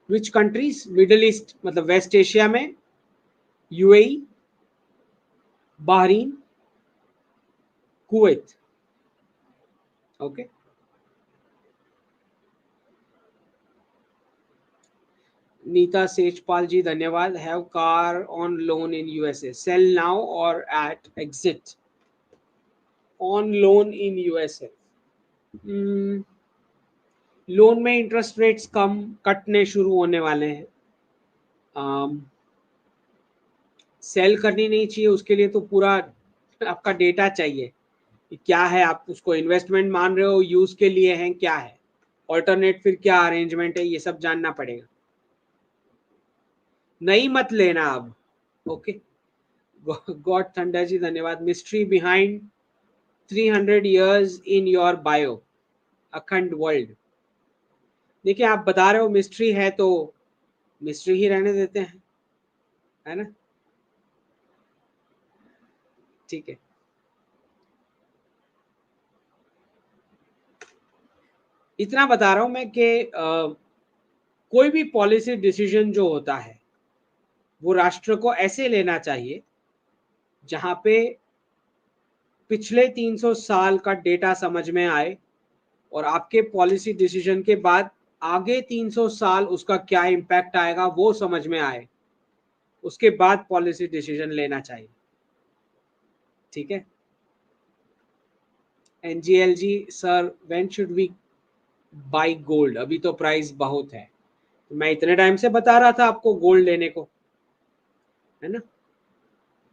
Which countries? Middle East मतलब west Asia में UAE, Bahrain, Kuwait. Okay, Neeta Sejpal ji धन्यवाद। Have car on loan in USA, sell now और at exit? On loan in USA, loan में interest rates कम कटने शुरू होने वाले हैं। सेल करनी नहीं चाहिए, उसके लिए तो पूरा आपका डेटा चाहिए कि क्या है, आप उसको इन्वेस्टमेंट मान रहे हो, यूज के लिए है, क्या है ऑल्टरनेट, फिर क्या अरेंजमेंट है, ये सब जानना पड़ेगा। नहीं मत लेना अब। ओके, गॉड थंडर जी धन्यवाद। Mystery behind 300 years in your bio, अखंड वर्ल्ड। देखिए, आप बता रहे हो मिस्ट्री है तो मिस्ट्री ही रहने देते हैं, है ना? ठीक है, इतना बता रहा हूं मैं कि कोई भी पॉलिसी डिसीजन जो होता है वो राष्ट्र को ऐसे लेना चाहिए जहां पे पिछले 300 साल का डेटा समझ में आए और आपके पॉलिसी डिसीजन के बाद आगे 300 साल उसका क्या इम्पैक्ट आएगा वो समझ में आए, उसके बाद पॉलिसी डिसीजन लेना चाहिए। ठीक है, NGLG sir, when should we buy gold? अभी तो प्राइस बहुत है, तो मैं इतने टाइम से बता रहा था आपको गोल्ड लेने को, है ना?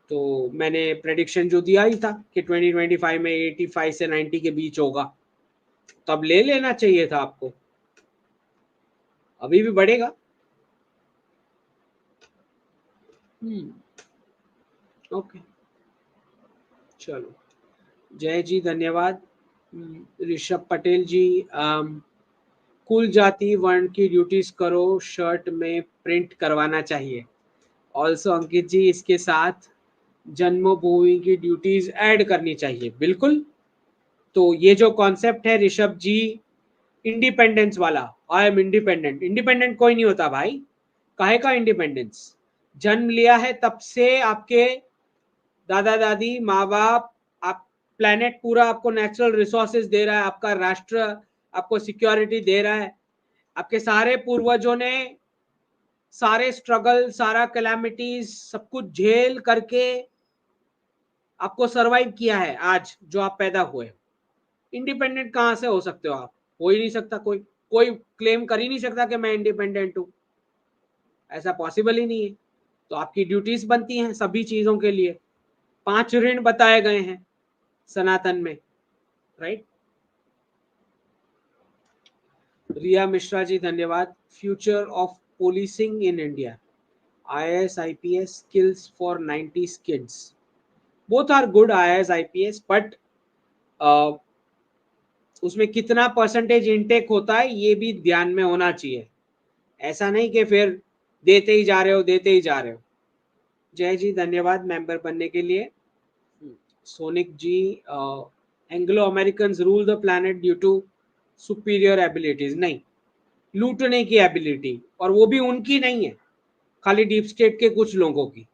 तो मैंने प्रेडिक्शन जो दिया ही था कि 2025 में 85 से 90 के बीच होगा, तब ले लेना चाहिए था आपको। अभी भी बढ़ेगा। ओके, चलो, जय जी धन्यवाद। ऋषभ पटेल जी, कुल जाति वर्ण की ड्यूटीज करो, शर्ट में प्रिंट करवाना चाहिए। ऑल्सो अंकित जी, इसके साथ जन्मभूमि की ड्यूटीज ऐड करनी चाहिए। बिल्कुल, तो ये जो कॉन्सेप्ट है ऋषभ जी, इंडिपेंडेंस वाला, आई एम इंडिपेंडेंट, इंडिपेंडेंट कोई नहीं होता भाई। काहे का इंडिपेंडेंस? जन्म लिया है तब से आपके दादा दादी, माँ बाप, आप, प्लेनेट पूरा आपको नेचुरल रिसोर्सेज दे रहा है, आपका राष्ट्र आपको सिक्योरिटी दे रहा है, आपके सारे पूर्वजों ने सारे स्ट्रगल, सारा कैलामिटीज, सब कुछ झेल करके आपको सरवाइव किया है आज जो आप पैदा हुए। इंडिपेंडेंट कहां से हो सकते हो आप? हो ही नहीं सकता, कोई कोई क्लेम कर ही नहीं सकता कि मैं इंडिपेंडेंट हूं, ऐसा पॉसिबल ही नहीं है। तो आपकी ड्यूटीज बनती हैं सभी चीजों के लिए। 5 ऋण बताए गए हैं सनातन में, राइट? रिया मिश्रा जी धन्यवाद। Future of policing in India, IAS IPS skills for 90s kids, both are good, IAS IPS, but उसमें कितना परसेंटेज इनटेक होता है ये भी ध्यान में होना चाहिए। ऐसा नहीं कि फिर देते ही जा रहे हो, देते ही जा रहे हो। जय जी धन्यवाद मेंबर बनने के लिए। Sonic ji, Anglo American rule the planet due to superior abilities? नहीं, लूटने की एबिलिटी, और वो भी उनकी नहीं है, खाली डीप स्टेट के कुछ लोगों की।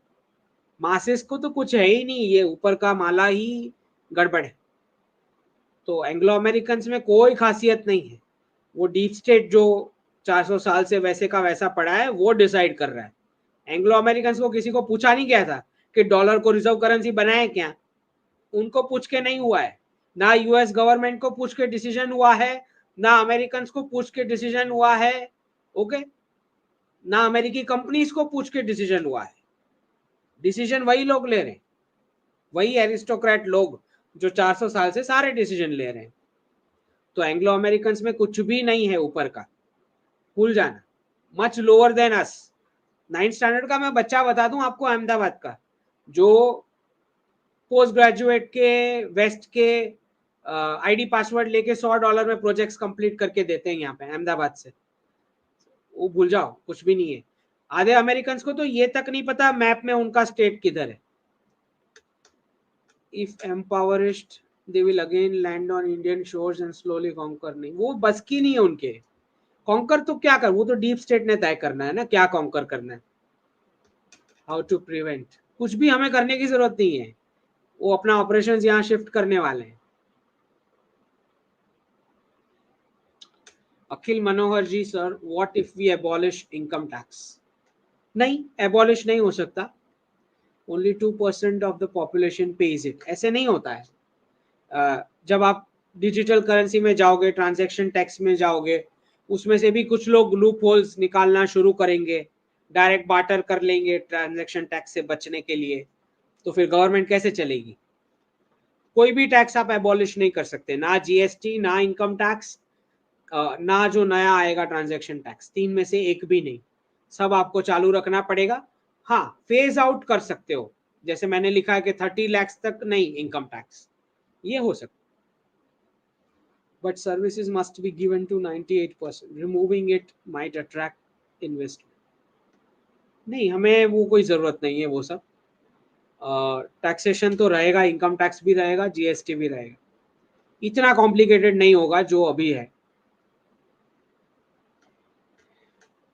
मासेस को तो कुछ है ही नहीं, ये ऊपर का माला ही गड़बड़ है। तो एंग्लो अमेरिकन में कोई खासियत नहीं है, वो डीप स्टेट जो 400 साल से वैसे का वैसा पड़ा है वो डिसाइड कर रहा है। एंग्लो अमेरिकन को किसी को पूछा नहीं गया था कि डॉलर को रिजर्व करेंसी बनाए क्या, उनको पूछ के नहीं हुआ है। ना यूएस गवर्नमेंट को पूछ के डिसीजन हुआ है, ना अमेरिकन को पूछ के डिसीजन हुआ है, ओके, ना अमेरिकी कंपनीज को पूछ के डिसीजन हुआ है। डिसीजन वही लोग ले रहे हैं, वही एरिस्टोक्रेट लोग जो 400 साल से सारे डिसीजन ले रहे हैं। तो एंग्लो अमेरिकन में कुछ भी नहीं है ऊपर का, भूल जाना। Much lower than us. 9th standard का मैं बच्चा बता दूं आपको अहमदाबाद का, जो पोस्ट ग्रेजुएट के वेस्ट के आईडी पासवर्ड लेके $100 में प्रोजेक्ट्स कंप्लीट करके देते हैं यहाँ पे अहमदाबाद से, वो भूल जाओ, कुछ भी नहीं है। आधे अमेरिकन को तो ये तक नहीं पता मैप में उनका स्टेट किधर है। If imperialists they will again land on Indian shores and slowly conquer. नहीं, वो बस की नहीं है उनके। कॉन्कर तो क्या कर, वो तो डीप स्टेट ने तय करना है ना क्या कॉन्कर करना है। हाउ टू प्रिवेंट, कुछ भी हमें करने की जरूरत नहीं है, वो अपना ऑपरेशन यहाँ शिफ्ट करने वाले हैं। Akhil Manohar ji sir, what if we abolish income tax? नहीं, एबॉलिश नहीं हो सकता। Only 2% of the population pays it, ऐसे नहीं होता है। जब आप डिजिटल करेंसी में जाओगे, ट्रांजैक्शन टैक्स में जाओगे, उसमें से भी कुछ लोग लूप होल्स निकालना शुरू करेंगे, डायरेक्ट बार्टर कर लेंगे ट्रांजैक्शन टैक्स से बचने के लिए, तो फिर गवर्नमेंट कैसे चलेगी? कोई भी टैक्स आप एबॉलिश नहीं कर सकते, ना जीएसटी, ना इनकम टैक्स, ना जो नया आएगा ट्रांजैक्शन टैक्स, तीन में से एक भी नहीं। सब आपको चालू रखना पड़ेगा। हाँ, फेज आउट कर सकते हो, जैसे मैंने लिखा है कि 30 लाख तक नहीं इनकम टैक्स, ये हो सकता। But services must be given to 98%. Removing it might attract investment. नहीं, हमें वो कोई जरूरत नहीं है वो सब। टैक्सेशन तो रहेगा, इनकम टैक्स भी रहेगा, जीएसटी भी रहेगा, इतना कॉम्प्लिकेटेड नहीं होगा जो अभी है।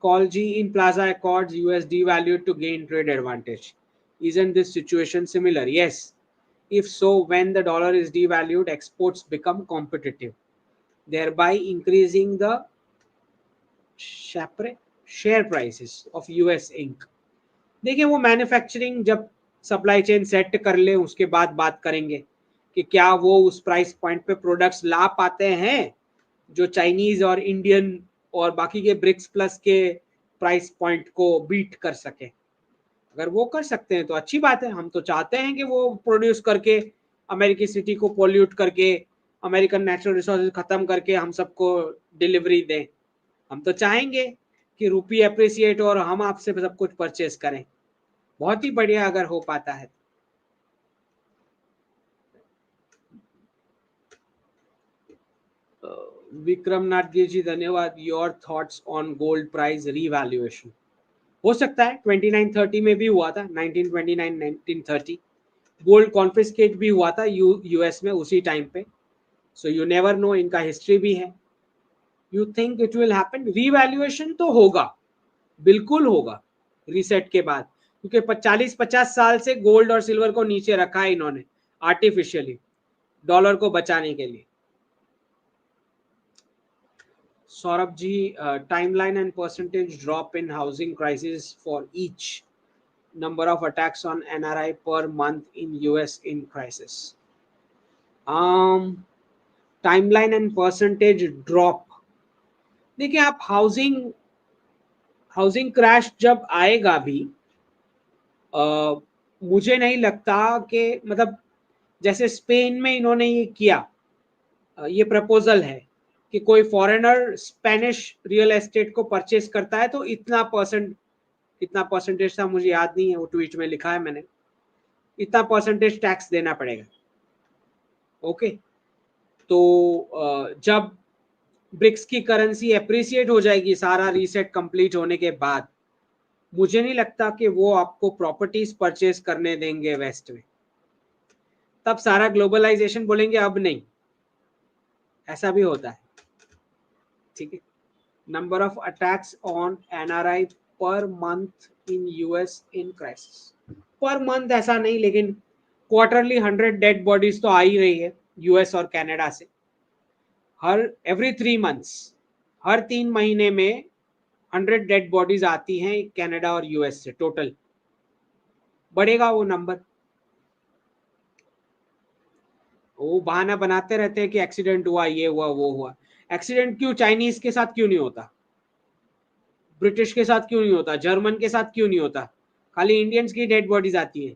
Colgy, in Plaza Accords, US devalued to gain trade advantage. Isn't this situation similar? Yes. If so, when the dollar is devalued, exports become competitive, thereby increasing the share prices of US Inc. देखिए, वो manufacturing जब supply chain set कर ले उसके बाद बात करेंगे कि क्या वो उस प्राइस पॉइंट पे प्रोडक्ट्स ला पाते हैं जो चाइनीज और इंडियन और बाकी के ब्रिक्स प्लस के प्राइस पॉइंट को बीट कर सके। अगर वो कर सकते हैं तो अच्छी बात है, हम तो चाहते हैं कि वो प्रोड्यूस करके अमेरिकी सिटी को पोल्यूट करके अमेरिकन नेचुरल रिसोर्सेज खत्म करके हम सबको डिलीवरी दें। हम तो चाहेंगे कि रुपी अप्रिसिएट और हम आपसे सब कुछ परचेस करें, बहुत ही बढ़िया अगर हो पाता है। विक्रम नाथ जी धन्यवाद। Your thoughts on gold price revaluation? हो सकता है 2930 में भी हुआ था, 1929 1930 गोल्ड कॉन्फिस्केट भी हुआ था यूएस में उसी टाइम पे। सो यू नेवर नो, इनका हिस्ट्री भी है। You think it will happen? Revaluation तो होगा, बिल्कुल होगा रीसेट के बाद, क्योंकि 40-50 साल से गोल्ड और सिल्वर को नीचे रखा है इन्होंने आर्टिफिशियली डॉलर को बचाने के लिए। Saurabh ji, timeline and percentage drop in housing crisis for each number of attacks on NRI per month in US in crisis. Timeline and percentage drop, देखिए आप हाउसिंग क्रैश जब आएगा भी, मुझे नहीं लगता कि मतलब जैसे स्पेन में इन्होंने ये किया, ये प्रपोजल है कि कोई फॉरेनर स्पेनिश रियल एस्टेट को परचेस करता है तो इतना परसेंटेज था, मुझे याद नहीं है, वो ट्वीट में लिखा है मैंने, इतना परसेंटेज टैक्स देना पड़ेगा। ओके, तो जब ब्रिक्स की करेंसी एप्रिसिएट हो जाएगी सारा रीसेट कंप्लीट होने के बाद, मुझे नहीं लगता कि वो आपको प्रॉपर्टीज परचेस करने देंगे वेस्ट में। तब सारा ग्लोबलाइजेशन बोलेंगे अब नहीं, ऐसा भी होता है। ठीक है, number of attacks on NRI per month in US in crisis. Per month ऐसा नहीं, लेकिन क्वार्टरली 100 डेड बॉडीज तो आ ही रही है यूएस और कनाडा से। हर एवरी 3 मंथ्स, हर 3 महीने में 100 डेड बॉडीज आती हैं कनाडा और यूएस से टोटल। बढ़ेगा वो नंबर। वो बहाना बनाते रहते हैं कि एक्सीडेंट हुआ, ये हुआ, वो हुआ। एक्सीडेंट क्यों चाइनीज के साथ क्यों नहीं होता, ब्रिटिश के साथ क्यों नहीं होता, जर्मन के साथ क्यों नहीं होता, खाली इंडियंस की डेड बॉडीज आती है?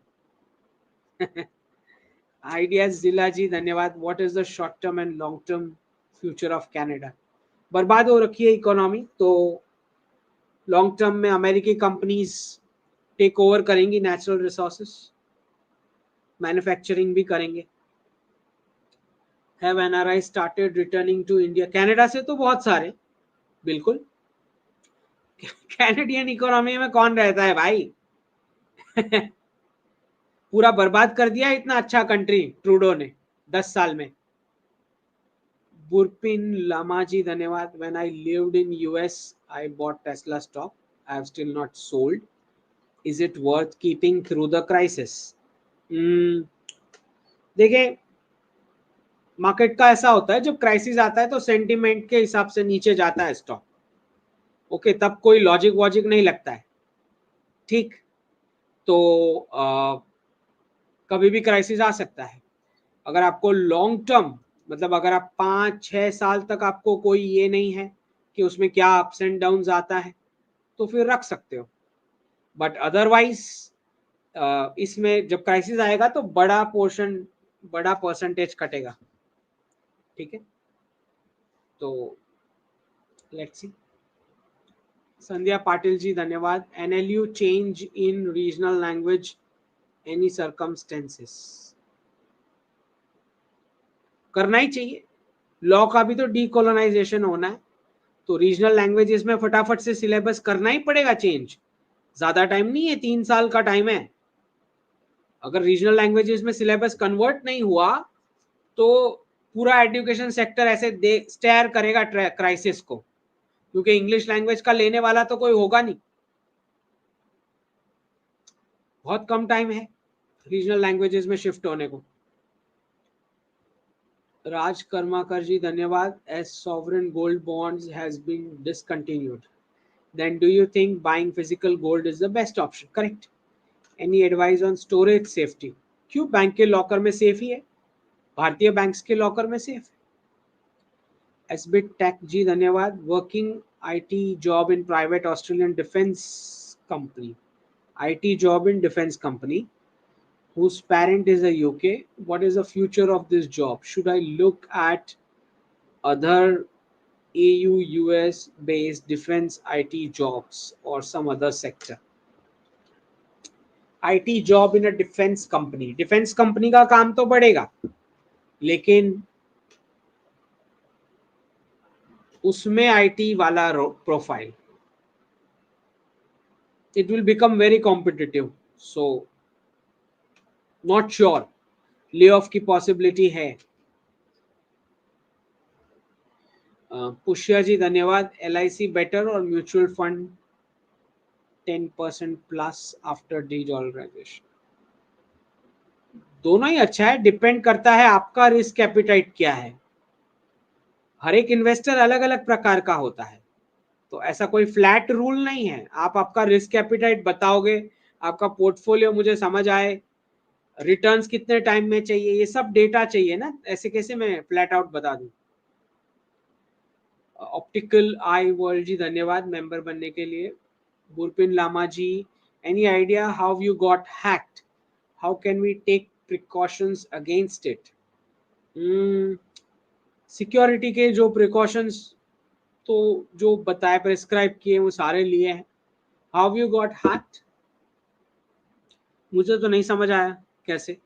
आइडियाज जिला जी धन्यवाद। What is the short term and long term future of Canada? बर्बाद हो रखी है इकोनॉमी, तो लॉन्ग टर्म में अमेरिकी कंपनीज टेक ओवर करेंगी नेचुरल रिसोर्सेस, मैन्युफैक्चरिंग भी करेंगे। Have NRI started returning to India? Canada से तो बहुत सारे, बिल्कुल। कैनेडियन इकोनॉमी में कौन रहता है भाई? पूरा बर्बाद कर दिया इतना अच्छा कंट्री ट्रूडो ने 10 साल में। बुरपिन लामा जी धन्यवाद। When I lived in US I bought Tesla stock, I have still not sold, is it worth keeping through the crisis? देखिए, मार्केट का ऐसा होता है, जब क्राइसिस आता है तो सेंटिमेंट के हिसाब से नीचे जाता है स्टॉक। ओके, तब कोई लॉजिक वॉजिक नहीं लगता है, ठीक? तो कभी भी क्राइसिस आ सकता है। अगर आपको लॉन्ग टर्म, मतलब अगर आप 5-6 साल तक आपको कोई ये नहीं है कि उसमें क्या अप्स एंड डाउन्स आता है, तो फिर रख सकते हो। बट अदरवाइज इसमें जब क्राइसिस आएगा तो बड़ा पोर्शन, बड़ा परसेंटेज कटेगा, ठीक है? तो लेट्स सी। संध्या पाटिल जी धन्यवाद। NLU change in regional language any circumstances? करना ही चाहिए, लॉ का भी तो डीकोलोनाइजेशन होना है, तो रीजनल लैंग्वेजेस में फटाफट से सिलेबस करना ही पड़ेगा चेंज। ज्यादा टाइम नहीं है, 3 साल का टाइम है। अगर रीजनल लैंग्वेजेस में सिलेबस कन्वर्ट नहीं हुआ तो पूरा एजुकेशन सेक्टर ऐसे स्टेयर करेगा क्राइसिस को, क्योंकि इंग्लिश लैंग्वेज का लेने वाला तो कोई होगा नहीं। बहुत कम टाइम है रीजनल लैंग्वेजेस में शिफ्ट होने को। राज कर्माकर जी धन्यवाद। As sovereign gold bonds has been discontinued, then do you think buying physical gold is the best option? Correct. Any advice on storage safety? क्यों, बैंक के लॉकर में सेफ ही है, भारतीय बैंक्स के लॉकर में सेफ है। एसबिट टेक जी धन्यवाद। Working IT job in private Australian defence company, IT job in defence company whose parent is a UK. What is the future of this job? Should I look at other EU US based defense IT jobs or some other sector? IT job in a defence company, defence company का काम तो बढ़ेगा, लेकिन उसमें IT वाला profile, it will become very competitive, so not sure, ले off की possibility है। पुष्या जी धन्यवाद। एलआईसी बेटर और mutual fund 10% plus after de-dollarisation? दोनों ही अच्छा है, डिपेंड करता है आपका रिस्क एपिटाइट क्या है। हर एक इन्वेस्टर अलग अलग प्रकार का होता है, तो ऐसा कोई फ्लैट रूल नहीं है। आप आपका रिस्क एपिटाइट बताओगे, आपका पोर्टफोलियो मुझे समझ आए, रिटर्न्स कितने टाइम में चाहिए, ये सब डेटा चाहिए ना, ऐसे कैसे मैं फ्लैट आउट बता दूं। ऑप्टिकल आई वर्ल्ड जी धन्यवाद मेंबर बनने के लिए। Burpin Lama ji, any idea how you got hacked, how can we take precautions against it? Security के जो प्रिकॉशंस तो जो बताए प्रिस्क्राइब किए वो सारे लिए हैं। हाउ यू गॉट हैक्ड, मुझे तो नहीं समझ आया कैसे,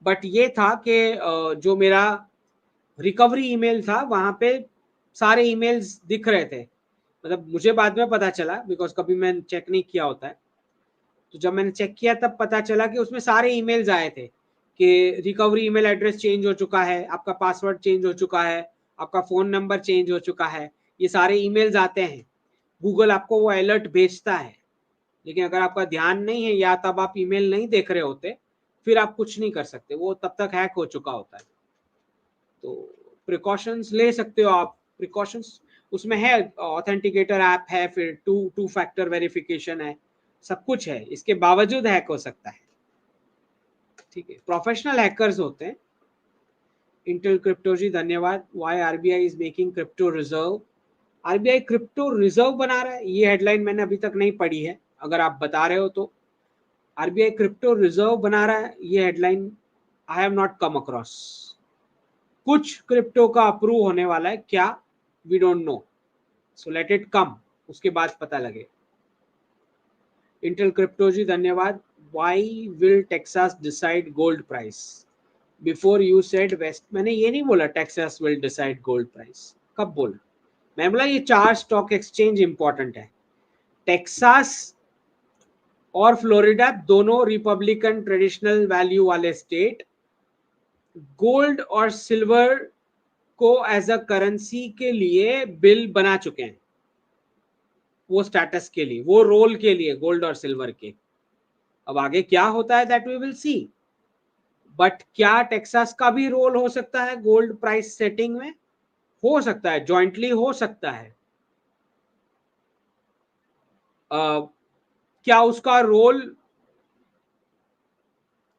बट ये था कि जो मेरा रिकवरी ईमेल था वहां पे सारे ईमेल्स दिख रहे थे, मतलब मुझे बाद में पता चला, बिकॉज कभी मैंने चेक नहीं किया होता है, तो जब मैंने चेक किया तब पता चला कि उसमें सारे ईमेल्स आए थे कि रिकवरी ईमेल एड्रेस चेंज हो चुका है, आपका पासवर्ड चेंज हो चुका है, आपका फोन नंबर चेंज हो चुका है, ये सारे ईमेल्स आते हैं, गूगल आपको वो अलर्ट भेजता है। लेकिन अगर आपका ध्यान नहीं है या तब आप ईमेल नहीं देख रहे होते, फिर आप कुछ नहीं कर सकते, वो तब तक हैक हो चुका होता है। तो प्रिकॉशंस ले सकते हो आप, प्रिकॉशंस उसमें है, ऑथेंटिकेटर ऐप है, फिर टू फैक्टर वेरिफिकेशन है, सब कुछ है, इसके बावजूद हैक हो सकता है। ठीक है, प्रोफेशनल हैकर्स होते हैं। इंटेल क्रिप्टो जी धन्यवाद। Why RBI is making crypto reserve, RBI crypto reserve बना रहा है, ये हेडलाइन मैंने अभी तक नहीं पढ़ी है, अगर आप बता रहे हो तो। आरबीआई क्रिप्टो रिजर्व बना रहा है, ये headline I have not come across. कुछ क्रिप्टो का अप्रूव होने वाला है क्या, we don't know, so let it come, उसके बाद पता लगे। इंटेल क्रिप्टो जी धन्यवाद। Why will Texas decide gold price, before you said west, मैंने ये नहीं बोला Texas will decide gold price, कब बोला? मैं बोला ये 4 स्टॉक एक्सचेंज इंपॉर्टेंट है, टेक्सास और फ्लोरिडा दोनों रिपब्लिकन ट्रेडिशनल वैल्यू वाले स्टेट, गोल्ड और सिल्वर को एज अ करेंसी के लिए बिल बना चुके हैं, वो स्टेटस के लिए, वो रोल के लिए गोल्ड और सिल्वर के। अब आगे क्या होता है that we will see, but क्या टेक्सास का भी रोल हो सकता है गोल्ड प्राइस सेटिंग में? हो सकता है, जॉइंटली हो सकता है। क्या उसका रोल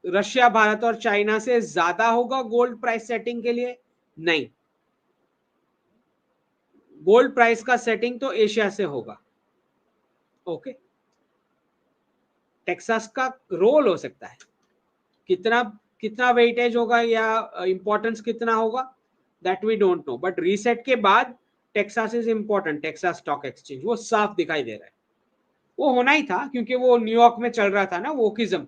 रशिया, भारत और चाइना से ज्यादा होगा गोल्ड प्राइस सेटिंग के लिए? नहीं, गोल्ड प्राइस का सेटिंग तो एशिया से होगा। ओके, टेक्सास का रोल हो सकता है, कितना कितना वेटेज होगा या इंपॉर्टेंस कितना होगा, that we don't know, but reset के बाद Texas is important, Texas stock exchange, वो साफ दिखाई दे रहा है। वो होना ही था क्योंकि वो न्यूयॉर्क में चल रहा था ना वोकिज्म,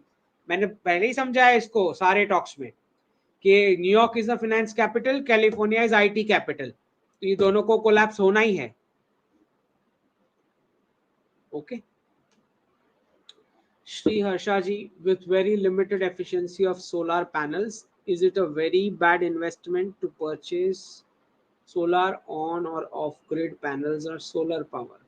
मैंने पहले ही समझाया इसको सारे टॉक्स में कि New York is the finance capital, California is IT capital, तो ये दोनों को कोलैप्स होना ही है। Okay, Shri Harsha ji, with very limited efficiency of solar panels, is it a very bad investment to purchase solar on or off grid panels or solar power?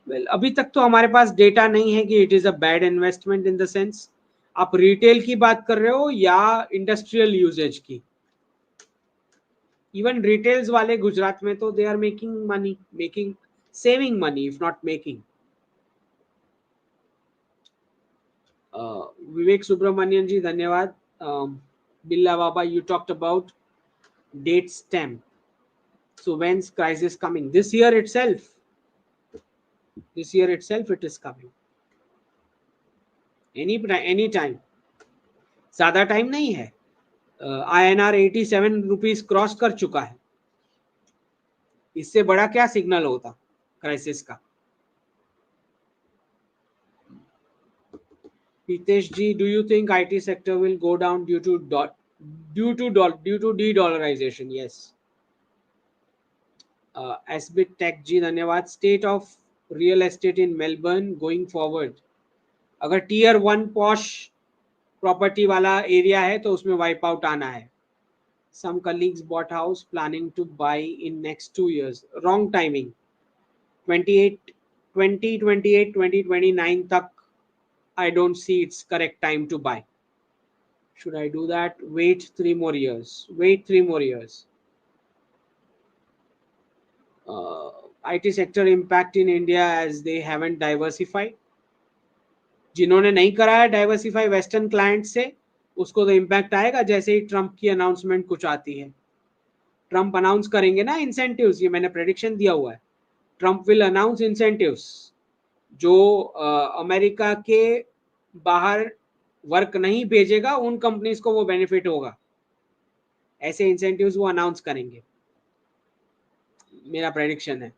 Well, अभी तक तो हमारे पास डेटा नहीं है कि it is a bad investment in the sense, आप retail की बात कर रहे हो या इंडस्ट्रियल यूजेज की? इवन रिटेल्स वाले गुजरात में तो they are making money, making saving money if not making. Vivek Subramanian ji धन्यवाद। Billa Baba, you talked about date stamp, so when's crisis coming? This year itself, this year itself it is coming, any time, ज्यादा time नहीं है। INR 87 rupees cross कर चुका है, इससे बड़ा क्या सिग्नल होता क्राइसिस का? Hitesh ji, do you think IT sector will go down due to de-dollarization? Yes. SBIT Tech जी धन्यवाद। State of real estate in Melbourne going forward, अगर टीयर 1 पॉश प्रॉपर्टी वाला एरिया है तो उसमें वाइप आउट आना है। Some colleagues bought house planning to buy in next 2 years. Wrong timing. 2029 तक I don't see it's correct time to buy. Should I do that? Wait 3 more years. Wait 3 more years. IT sector impact in India as they haven't diversified. जिन्होंने नहीं कराया diversify western client से, उसको तो impact आएगा जैसे ही Trump की announcement कुछ आती है। ट्रम्प अनाउंस करेंगे ना इंसेंटिव्स, ये मैंने प्रेडिक्शन दिया हुआ है, ट्रम्प विल अनाउंस इंसेंटिव्स, जो अमेरिका के बाहर वर्क नहीं भेजेगा उन कंपनीज को वो बेनिफिट होगा, ऐसे इंसेंटिव्स वो अनाउंस करेंगे, मेरा प्रेडिक्शन है।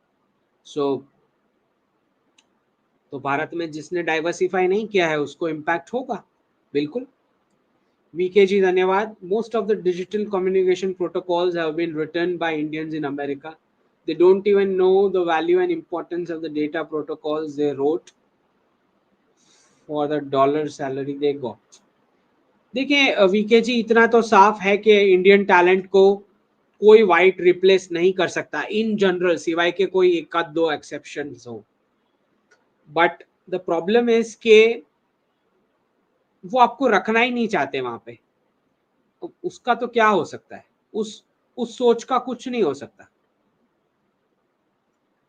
तो भारत में जिसने डाइवर्सिफाई नहीं किया है उसको इम्पैक्ट होगा, बिल्कुल। वीके जी धन्यवाद। Most of the digital communication protocols have been written by Indians in America, they don't even know the value and importance of the data protocols they wrote for the dollar salary they got. देखिए VK जी, इतना तो साफ है कि Indian talent को कोई white replace नहीं कर सकता इन जनरल, सिवाय के कोई एक आध दो एक्सेप्शंस हो, बट द प्रॉब्लम इज के वो आपको रखना ही नहीं चाहते वहां पे। तो उसका तो क्या हो सकता है, उस सोच का कुछ नहीं हो सकता।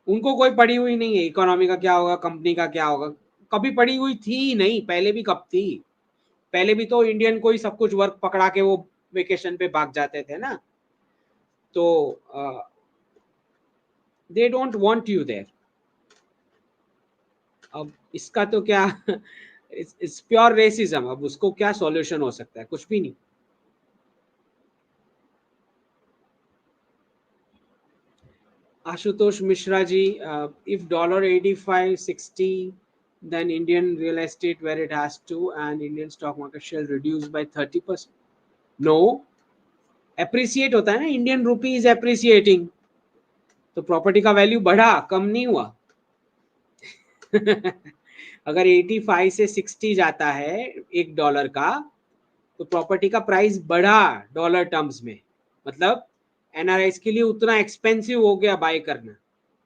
उनको कोई पड़ी हुई नहीं है इकोनॉमी का क्या होगा, कंपनी का क्या होगा, कभी पड़ी हुई थी ही नहीं, पहले भी कब थी? पहले भी तो इंडियन को ही सब कुछ वर्क पकड़ा के वो वेकेशन पे भाग जाते थे ना। तो they don't want you there. अब इसका तो क्या इट्स प्योर रेसिज्म। अब उसको क्या सॉल्यूशन हो सकता है? कुछ भी नहीं। Ashutosh Mishra ji, if $85.60 then Indian real estate where it has to and Indian stock market shall reduce by 30%. No, appreciate होता है ना, इंडियन रुपी इज एप्रिसिएटिंग, तो प्रॉपर्टी का वैल्यू बढ़ा, कम नहीं हुआ। अगर 85 से 60 जाता है $1 का, तो प्रॉपर्टी का प्राइस बढ़ा डॉलर टर्म्स में। मतलब एनआरआईज के लिए उतना एक्सपेंसिव हो गया बाय करना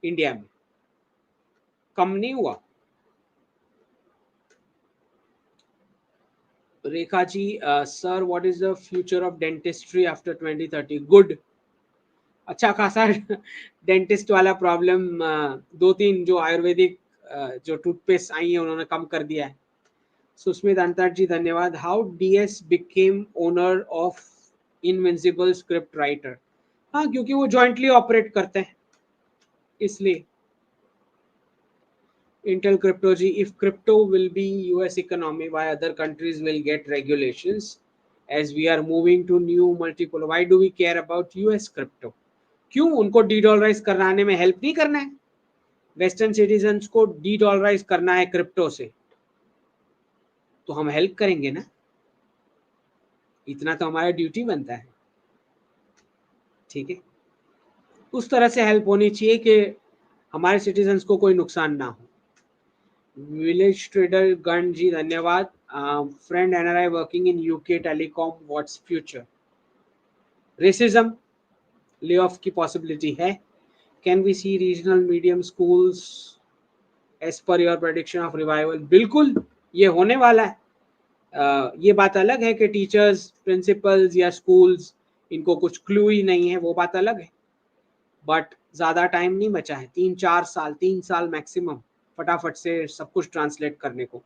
इंडिया में, कम नहीं हुआ। Rekha ji, sir what is the future of dentistry after 2030? Good, अच्छा खासा डेंटिस्ट वाला प्रॉब्लम, दो तीन जो आयुर्वेदिक जो टूथपेस्ट आई है उन्होंने कम कर दिया है। सुस्मित अंतर जी धन्यवाद। How DS became owner of invincible script writer? हाँ, क्योंकि वो जॉइंटली ऑपरेट करते हैं इसलिए। Intel Crypto ji, if crypto will be US economy, why other countries will get regulations as we are moving to new multipolar? Why do we care about US crypto? क्यों उनको D dollarise कराने में help नहीं करना है? Western citizens को D dollarise करना है क्रिप्टो से, तो हम हेल्प करेंगे ना, इतना तो हमारा ड्यूटी बनता है। ठीक है, उस तरह से हेल्प होनी चाहिए कि हमारे सिटीजन्स को कोई नुकसान ना हो। विलेज ट्रेडर गण जी धन्यवाद। Friend NRI working in UK telecom, what's future? Racism, lay off की पॉसिबिलिटी है। Can we see regional medium schools as per your prediction of revival? बिल्कुल, ये होने वाला है। ये बात अलग है कि टीचर्स, प्रिंसिपल्स या स्कूल्स इनको कुछ क्लू ही नहीं है, वो बात अलग है। बट ज़्यादा टाइम नहीं बचा है, 3-4 साल, 3 साल मैक्सिमम, फटाफट से सब कुछ ट्रांसलेट करने को।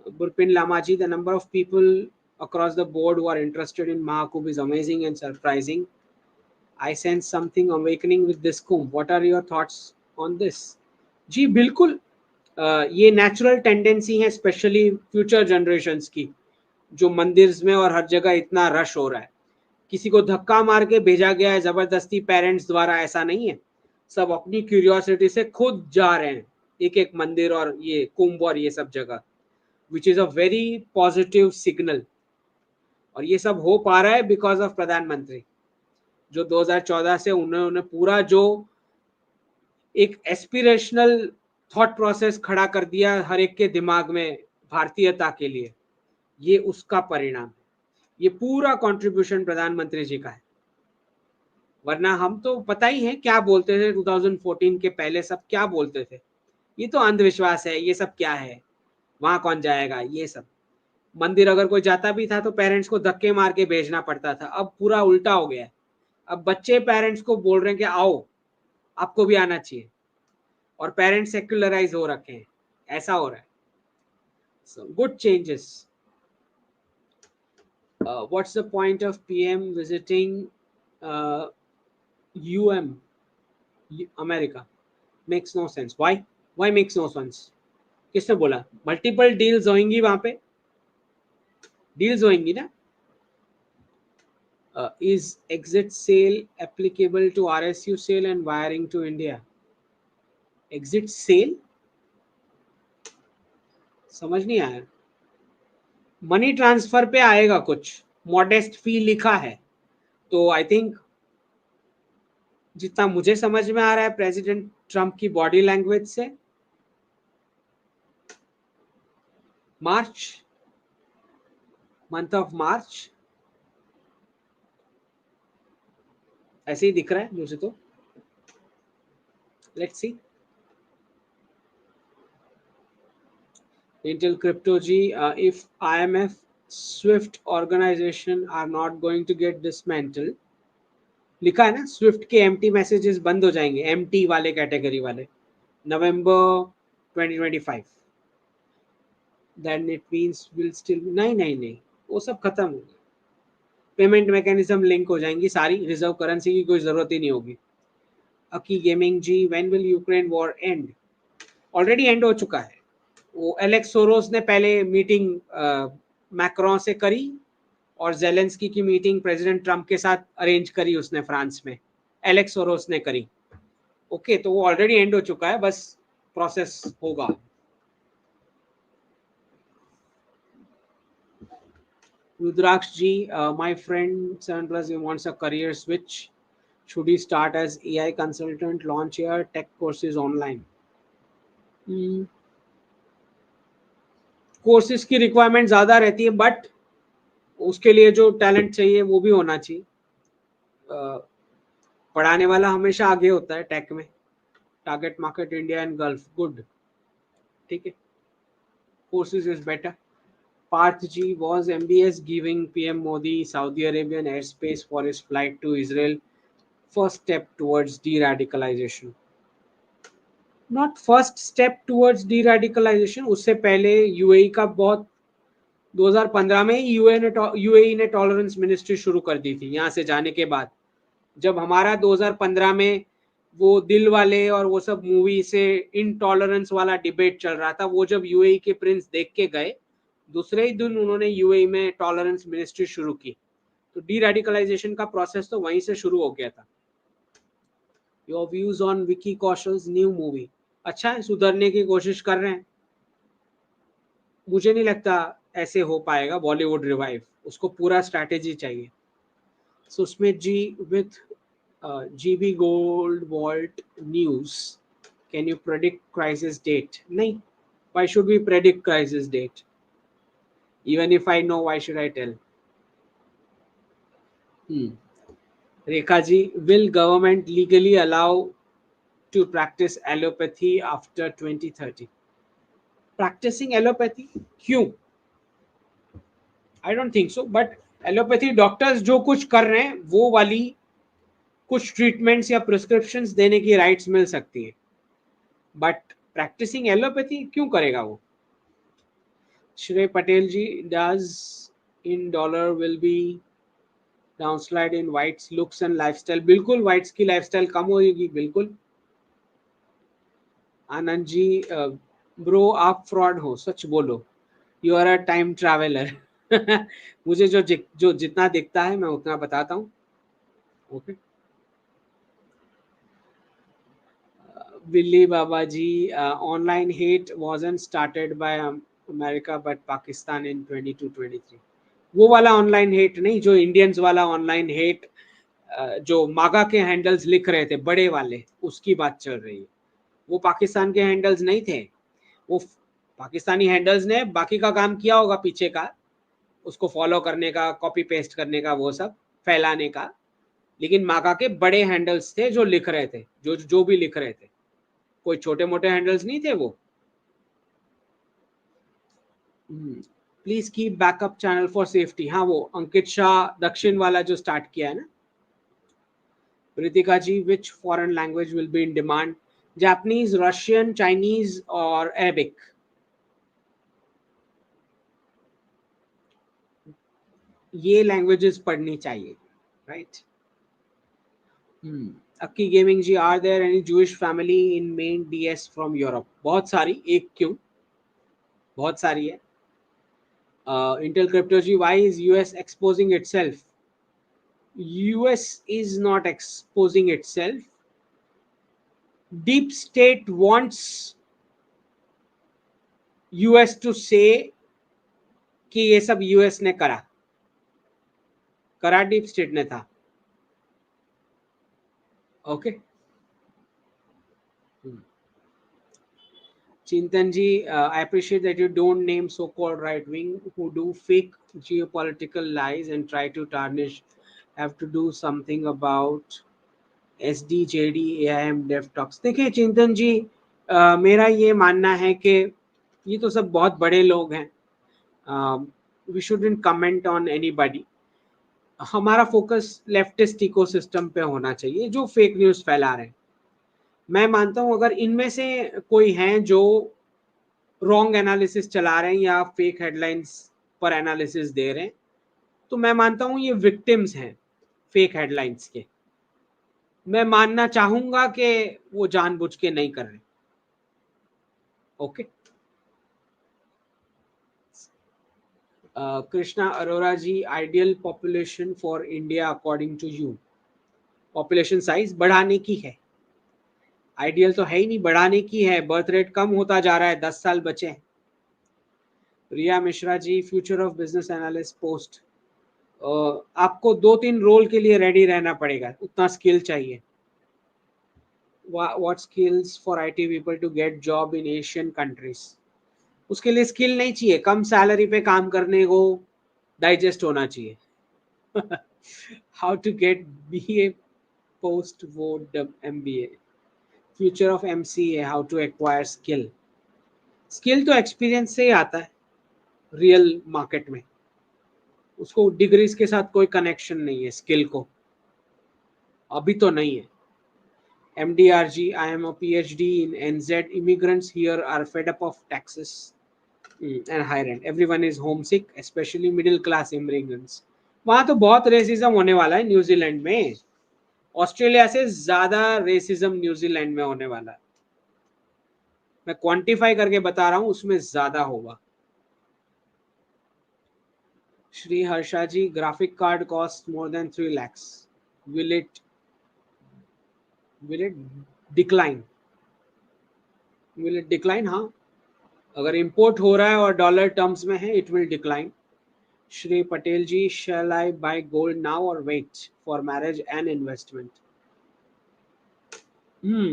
Burpin Lamaji, the number of people across the board who are interested in Mahakumbh is amazing and surprising. I sense something awakening with this Kumbh. What are your thoughts on this? जी बिल्कुल, ये natural tendency है specially future generations की, जो मंदिर्स में और हर जगह इतना rush हो रहा है। किसी को धक्का मार के भेजा गया है जबरदस्ती पेरेंट्स द्वारा, ऐसा नहीं है। सब अपनी क्यूरियोसिटी से खुद जा रहे हैं एक एक मंदिर और ये कुंभ और ये सब जगह, which is a very positive signal। और ये सब हो पा रहा है बिकॉज ऑफ प्रधानमंत्री, जो 2014 से उन्होंने पूरा जो एक एस्पिरेशनल थॉट प्रोसेस खड़ा कर दिया हर एक के दिमाग में भारतीयता के लिए, ये उसका परिणाम है। ये पूरा कंट्रीब्यूशन प्रधानमंत्री जी का है। वरना हम तो पता ही है क्या बोलते थे 2014 के पहले, सब क्या बोलते थे, ये तो अंधविश्वास है, ये सब क्या है, वहां कौन जाएगा, ये सब। मंदिर अगर कोई जाता भी था तो पेरेंट्स को धक्के मार के भेजना पड़ता था। अब पूरा उल्टा हो गया है, अब बच्चे पेरेंट्स को बोल रहे हैं कि आओ, आपको भी आना चाहिए, और पेरेंट्स सेक्युलराइज हो रखे हैं, ऐसा हो रहा है। So good changes. What's the point of PM visiting um America? Makes no sense. Why makes no sense? किसने बोला? मल्टीपल डील्स होंगी वहां पे, डील्स होंगी ना। Is exit sale applicable to RSU sale and wiring to India? Exit sale समझ नहीं आया। मनी ट्रांसफर पे आएगा कुछ, मॉडेस्ट फी लिखा है, तो आई थिंक जितना मुझे समझ में आ रहा है प्रेसिडेंट ट्रंप की बॉडी लैंग्वेज से, मार्च, मंथ ऑफ मार्च, ऐसे ही दिख रहा है मुझे तो। Let's see. Intel Crypto G, if IMF, SWIFT organization are not going to get dismantled, लिखा है ना स्विफ्ट के एम्प्टी मैसेजेस बंद हो जाएंगे, एम्प्टी वाले कैटेगरी वाले, November 2025, then it means will still, नहीं नहीं नहीं, वो सब खत्म हो गया, पेमेंट मैकेनिज्म लिंक हो जाएंगी सारी, रिजर्व करेंसी की कोई जरूरत ही नहीं होगी। Aki gaming ji, when will Ukraine war end? Already end हो चुका है। वो एलेक्स सोरोस ने पहले मीटिंग मैक्रोन से करी और जेलेंस्की की मीटिंग प्रेसिडेंट ट्रंप के साथ अरेंज करी उसने फ्रांस में, एलेक्स सोरोस ने करी। ओके, तो वो ऑलरेडी एंड हो चुका है, बस प्रोसेस होगा। रुद्राक्ष जी, my friend 7+ wants a career switch. Should he start as AI consultant, launch your tech courses online? Courses की रिक्वायरमेंट ज्यादा रहती है, बट उसके लिए जो टैलेंट चाहिए वो भी होना चाहिए। पढ़ाने वाला हमेशा आगे होता है टेक में। Target market India and Gulf, good, ठीक है, courses is better. Parth ji, was MBS giving PM Modi Saudi Arabian airspace for his flight to Israel first step towards de-radicalization? Not first step towards de-radicalization, उससे पहले UAE का बहुत 2015 में UAE ने tolerance ministry शुरू कर दी थी यहाँ से जाने के बाद। जब हमारा 2015 में वो दिल वाले और वो सब मूवी से इनटॉलरेंस वाला डिबेट चल रहा था, वो जब यूएई के प्रिंस देख के गए, दूसरे ही दिन उन्होंने यूएई में टॉलरेंस मिनिस्ट्री शुरू की। तो डी रेडिकलाइजेशन का प्रोसेस तो वहीं से शुरू हो गया था। Your views on Vicky Kaushal's new movie? अच्छा है, सुधरने की कोशिश कर रहे हैं। मुझे नहीं लगता ऐसे हो पाएगा बॉलीवुड रिवाइव, उसको पूरा स्ट्रैटेजी चाहिए। सुस्मित जी, with GB Gold Vault News, can you predict crisis date? नहीं, why should we predict crisis date? Even if I know, why should I tell? Rekha ji, will government legally allow to practice allopathy after 2030? Practicing allopathy? क्यों? I don't think so, but allopathy doctors जो कुछ कर रहे हैं वो वाली कुछ treatments या प्रिस्क्रिप्शंस देने की राइट्स मिल सकती है, बट प्रैक्टिसिंग एलोपैथी क्यों करेगा वो? Shreya Patel ji, does in dollar will be downslide in whites looks and lifestyle? बिल्कुल, वाइट्स की लाइफस्टाइल कम होगी, बिल्कुल। आनंद जी, ब्रो आप फ्रॉड हो, सच बोलो, you are a time traveller. मुझे जो जितना दिखता है मैं उतना बताता हूँ, okay. Billy Babaji, online hate wasn't started by America but Pakistan in 22-23. वो वाला ऑनलाइन हेट नहीं, जो इंडियंस वाला ऑनलाइन हेट, जो मागा के हैंडल्स लिख रहे थे बड़े वाले, उसकी बात चल रही है। वो पाकिस्तान के हैंडल्स नहीं थे, वो पाकिस्तानी हैंडल्स ने बाकी का काम किया होगा पीछे का, उसको फॉलो करने का, कॉपी पेस्ट करने का, वो सब फैलाने का, लेकिन मागा के बड़े हैंडल्स थे जो लिख रहे थे, जो भी लिख रहे थे, कोई छोटे मोटे हैंडल्स नहीं थे वो। Please keep backup channel for safety. हाँ, वो अंकित शाह दक्षिण वाला जो स्टार्ट किया है ना। Preetika ji, which foreign language will be in demand? Japanese, Russian, Chinese और अरेबिक। ये लैंग्वेजेस पढ़नी चाहिए, right? Akki gaming ji, are there any Jewish family in main DS from Europe? बहुत सारी, एक क्यों, बहुत सारी है। Intel Crypto G, why is US exposing itself? US is not exposing itself. Deep state wants US to say कि ये सब US ने करा डीप स्टेट ने था, okay. Chintan ji, I appreciate that you don't name so-called right wing who do fake geopolitical lies and try to tarnish. Have to do something about SDJD AIM Dev Talks. देखिए चिंतन जी, मेरा ये मानना है कि ये तो सब बहुत बड़े लोग हैं, we shouldn't comment on anybody. हमारा फोकस लेफ्टिस्ट इकोसिस्टम पे होना चाहिए जो फेक न्यूज़ फैला रहे हैं। मैं मानता हूं अगर इनमें से कोई हैं जो रॉन्ग एनालिसिस चला रहे हैं या फेक हेडलाइंस पर एनालिसिस दे रहे हैं, तो मैं मानता हूं ये विक्टिम्स हैं फेक हेडलाइंस के। मैं मानना चाहूंगा कि वो जानबूझ के नहीं कर रहे। Okay. Krishna Arora ji, ideal population for India according to you? Population size बढ़ाने की है। आइडियल तो है ही नहीं, बढ़ाने की है। बर्थ रेट कम होता जा रहा है, 10 साल बचे हैं। Riya Mishra ji, future of business analyst post. आपको 2-3 रोल के लिए रेडी रहना पड़ेगा, उतना स्किल चाहिए। What skills for IT people to get job in Asian countries? उसके लिए स्किल नहीं चाहिए, कम सैलरी पे काम करने को डाइजेस्ट होना चाहिए। How to get BA post vote MBA? Future of MCA, how to acquire skill? Skill तो एक्सपीरियंस से ही आता है रियल मार्केट में, उसको डिग्रीज के साथ कोई कनेक्शन नहीं है स्किल को, अभी तो नहीं है। MDRG, I am a PhD in NZ. Immigrants here are fed up of taxes and high rent. Everyone is homesick, especially middle class immigrants. वहां तो बहुत रेसिज्म होने वाला है न्यूजीलैंड में। ऑस्ट्रेलिया से ज्यादा रेसिज्म न्यूजीलैंड में होने वाला है। मैं क्वांटिफाई करके बता रहा हूं, उसमें ज्यादा होगा। Shri Harsha ji, graphic card cost more than 3 lakhs. Will it decline? Will it decline? हाँ, अगर इंपोर्ट हो रहा है और डॉलर टर्म्स में है, it will decline. Shri Patel ji, shall I buy gold now और wait for marriage and investment?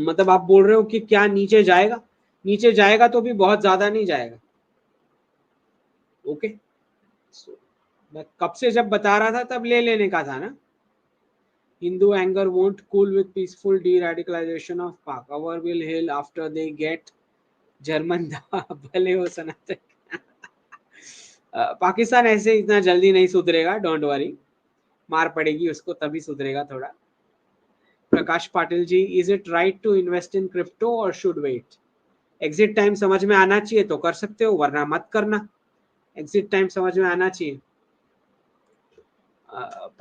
मतलब आप बोल रहे हो कि क्या नीचे जाएगा? नीचे जाएगा तो भी बहुत ज्यादा नहीं जाएगा। ओके। मैं कब से जब बता रहा था तब ले लेने का था ना। Hindu anger won't cool with peaceful de-radicalization of Pak. Our will heal after they get German भले हो सनातन। पाकिस्तान ऐसे इतना जल्दी नहीं सुधरेगा, डोंट वरी। मार पड़ेगी उसको तभी सुधरेगा थोड़ा। Prakash Patil ji, is it right to invest in crypto और शुड वेट? एग्जिट टाइम समझ में आना चाहिए तो कर सकते हो, वरना मत करना। एग्जिट टाइम समझ में आना चाहिए।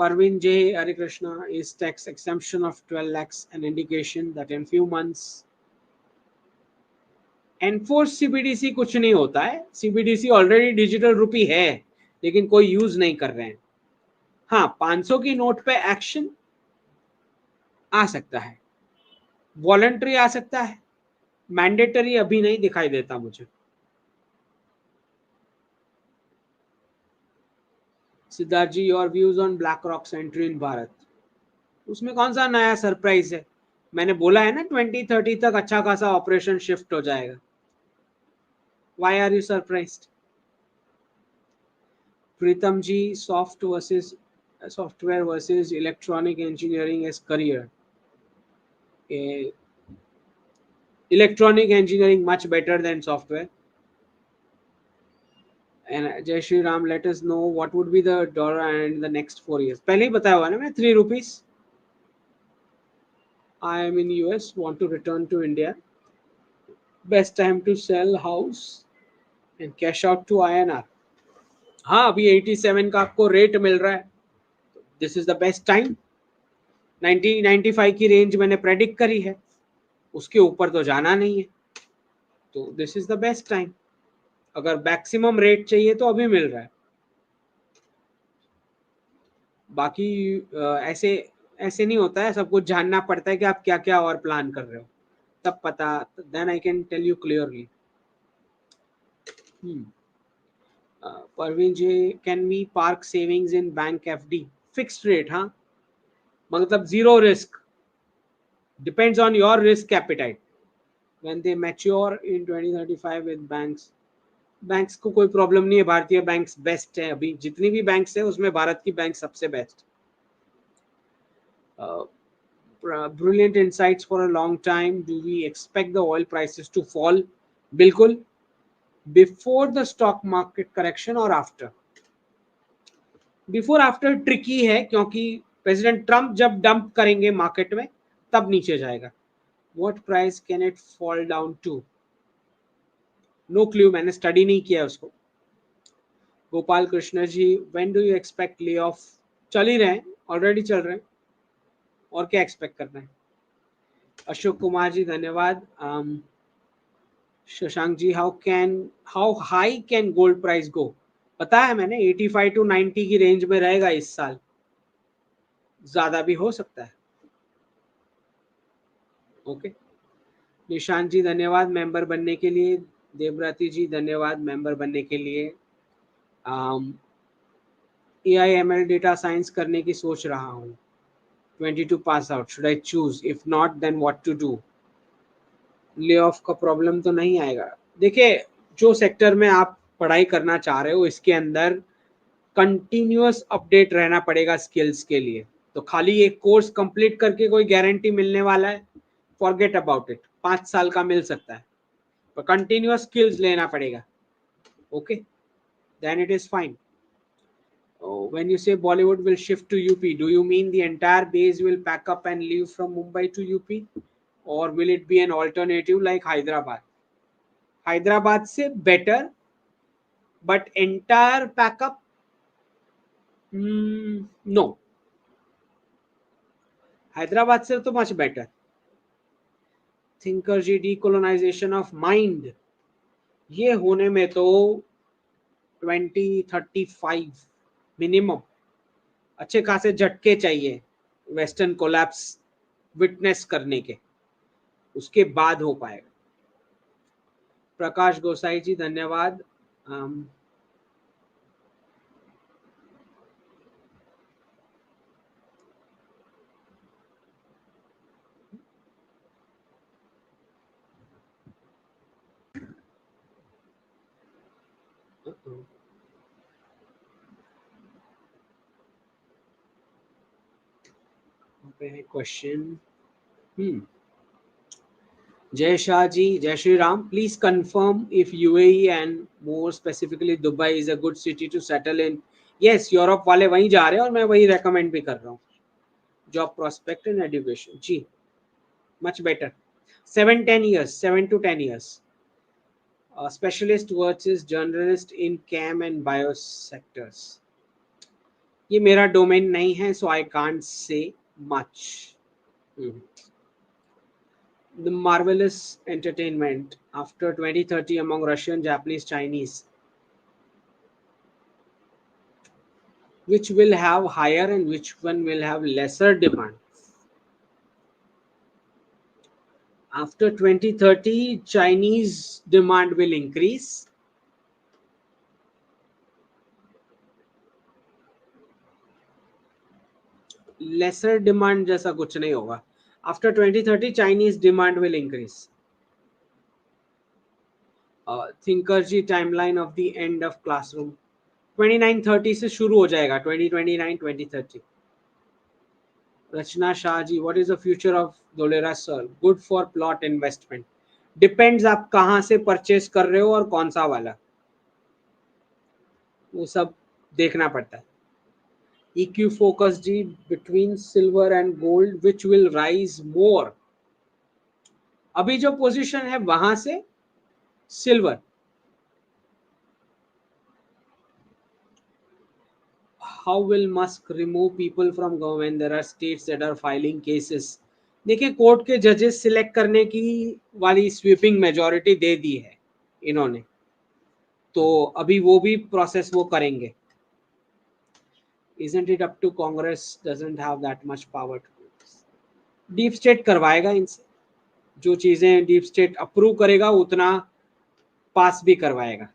Parveen J. Hare Krishna, is tax exemption of 12 lakhs an indication that in few months? Enforce CBDC कुछ नहीं होता है। सीबीडीसी ऑलरेडी डिजिटल रुपी है, लेकिन कोई यूज नहीं कर रहे हैं। हाँ, 500 की नोट पे एक्शन आ सकता है, वॉलंटरी आ सकता है, मैंडेटरी अभी नहीं दिखाई देता मुझे। Siddharth ji, your views on BlackRock's entry in Bharat? उसमें कौन सा नया सरप्राइज है? मैंने बोला है ना 2030 तक अच्छा खासा ऑपरेशन शिफ्ट हो जाएगा। Why are you surprised? Pritam ji, software versus electronic engineering as career? Electronic engineering much better than software. And Jai Shri Ram, let us know what would be the dollar and the next 4 years. पहले ही बताया हुआ ना मैं, 3 rupees. I am in US, want to return to India. Best time to sell house and cash out to INR. हाँ, अभी 87 का आपको rate मिल रहा है, this is the best time. 90-95 की रेंज मैंने प्रेडिक्ट करी है, उसके ऊपर तो जाना नहीं है, तो this is the best time. अगर मैक्सिमम रेट चाहिए तो अभी मिल रहा है। बाकी ऐसे ऐसे नहीं होता है, सब कुछ जानना पड़ता है कि आप क्या क्या और प्लान कर रहे हो, तब पता, then I can tell you clearly. Parveen ji, can we park savings in bank FD? Fixed rate, हाँ, मतलब zero risk, depends on your risk appetite. When they mature in 2035 with banks? Banks को कोई प्रॉब्लम नहीं है, भारतीय बैंक्स बेस्ट है। अभी जितनी भी बैंक्स है उसमें भारत की बैंक सबसे best. Brilliant insights for a long time. Do we expect the oil prices to fall? बिल्कुल, before the stock market correction और आफ्टर? बिफोर आफ्टर ट्रिकी है, क्योंकि प्रेसिडेंट ट्रम्प जब डंप करेंगे मार्केट में तब नीचे जाएगा. What price can it fall down to? No clue, मैंने स्टडी नहीं किया उसको. Gopal Krishna ji, when do you expect layoff? चल ही रहे हैं, ऑलरेडी चल रहे हैं, और क्या एक्सपेक्ट करना है. अशोक कुमार जी धन्यवाद. Shashank ji, how high can gold price go? पता है मैंने 85 टू 90 की रेंज में रहेगा इस साल, ज्यादा भी हो सकता है. ओके. निशांत जी धन्यवाद मेंबर बनने के लिए. देवव्रती जी धन्यवाद मेंबर बनने के लिए. AIML डेटा साइंस करने की सोच रहा हूँ. 22 pass out, should I choose? If not then what to do? Lay off का प्रॉब्लम तो नहीं आएगा. देखिए, जो सेक्टर में आप पढ़ाई करना चाह रहे हो इसके अंदर कंटिन्यूअस अपडेट रहना पड़ेगा स्किल्स के लिए. तो खाली एक कोर्स कंप्लीट करके कोई गारंटी मिलने वाला है? Forget about it. 5 साल का मिल सकता है, पर कंटिन्यूअस स्किल्स लेना पड़ेगा. Okay, then it is fine. When you say Bollywood will shift to UP, do you mean the entire base will pack up and leave from Mumbai to UP, or will it be an alternative like Hyderabad? Hyderabad से better, but entire pack up, no. Hyderabad से तो much better. Thinker ji, decolonisation of mind, ये होने में तो 2035 minimum अच्छे खासे झटके चाहिए वेस्टर्न कोलैप्स विटनेस करने के, उसके बाद हो पाएगा. प्रकाश गोसाई जी धन्यवाद. Question. Jay Shah ji, Jai Shri Ram, please confirm if UAE and more specifically Dubai is a good city to settle in. Yes, Europe वाले वहीं जा रहे हैं और मैं वही recommend भी कर रहा हूँ. Job prospect and education, ji, much better. 7-10 years, 7 to 10 years. Specialist versus journalist in chem and bio sectors. ये मेरा डोमेन नहीं है, so I can't say much. The marvelous entertainment after 2030 among Russian, Japanese, Chinese, which will have higher and which one will have lesser demand? After 2030, Chinese demand will increase. Lesser demand जैसा कुछ नहीं होगा. After 2030, Chinese demand will increase. Thinker ji, timeline of the end of classroom 2930 से शुरू हो जाएगा. 2029, 2030. Rachna Shah ji, what is the future of Dholera sir? Good for plot investment. Depends आप कहाँ से परचेस कर रहे हो और कौन सा वाला, वो सब देखना पड़ता है. EQ focus ji, between silver and gold which will rise more? अभी जो पोजीशन है वहां से silver. How will Musk remove people from government? There are states that are filing cases. देखिए, कोर्ट के जजेस सिलेक्ट करने की वाली स्वीपिंग मेजॉरिटी दे दी है इन्होंने, तो अभी वो भी प्रोसेस वो करेंगे. Isn't it up to Congress? Doesn't have that much power to do this. Deep state करवाएगा इनसे, जो चीजें डीप स्टेट अप्रूव करेगा उतना पास भी करवाएगा.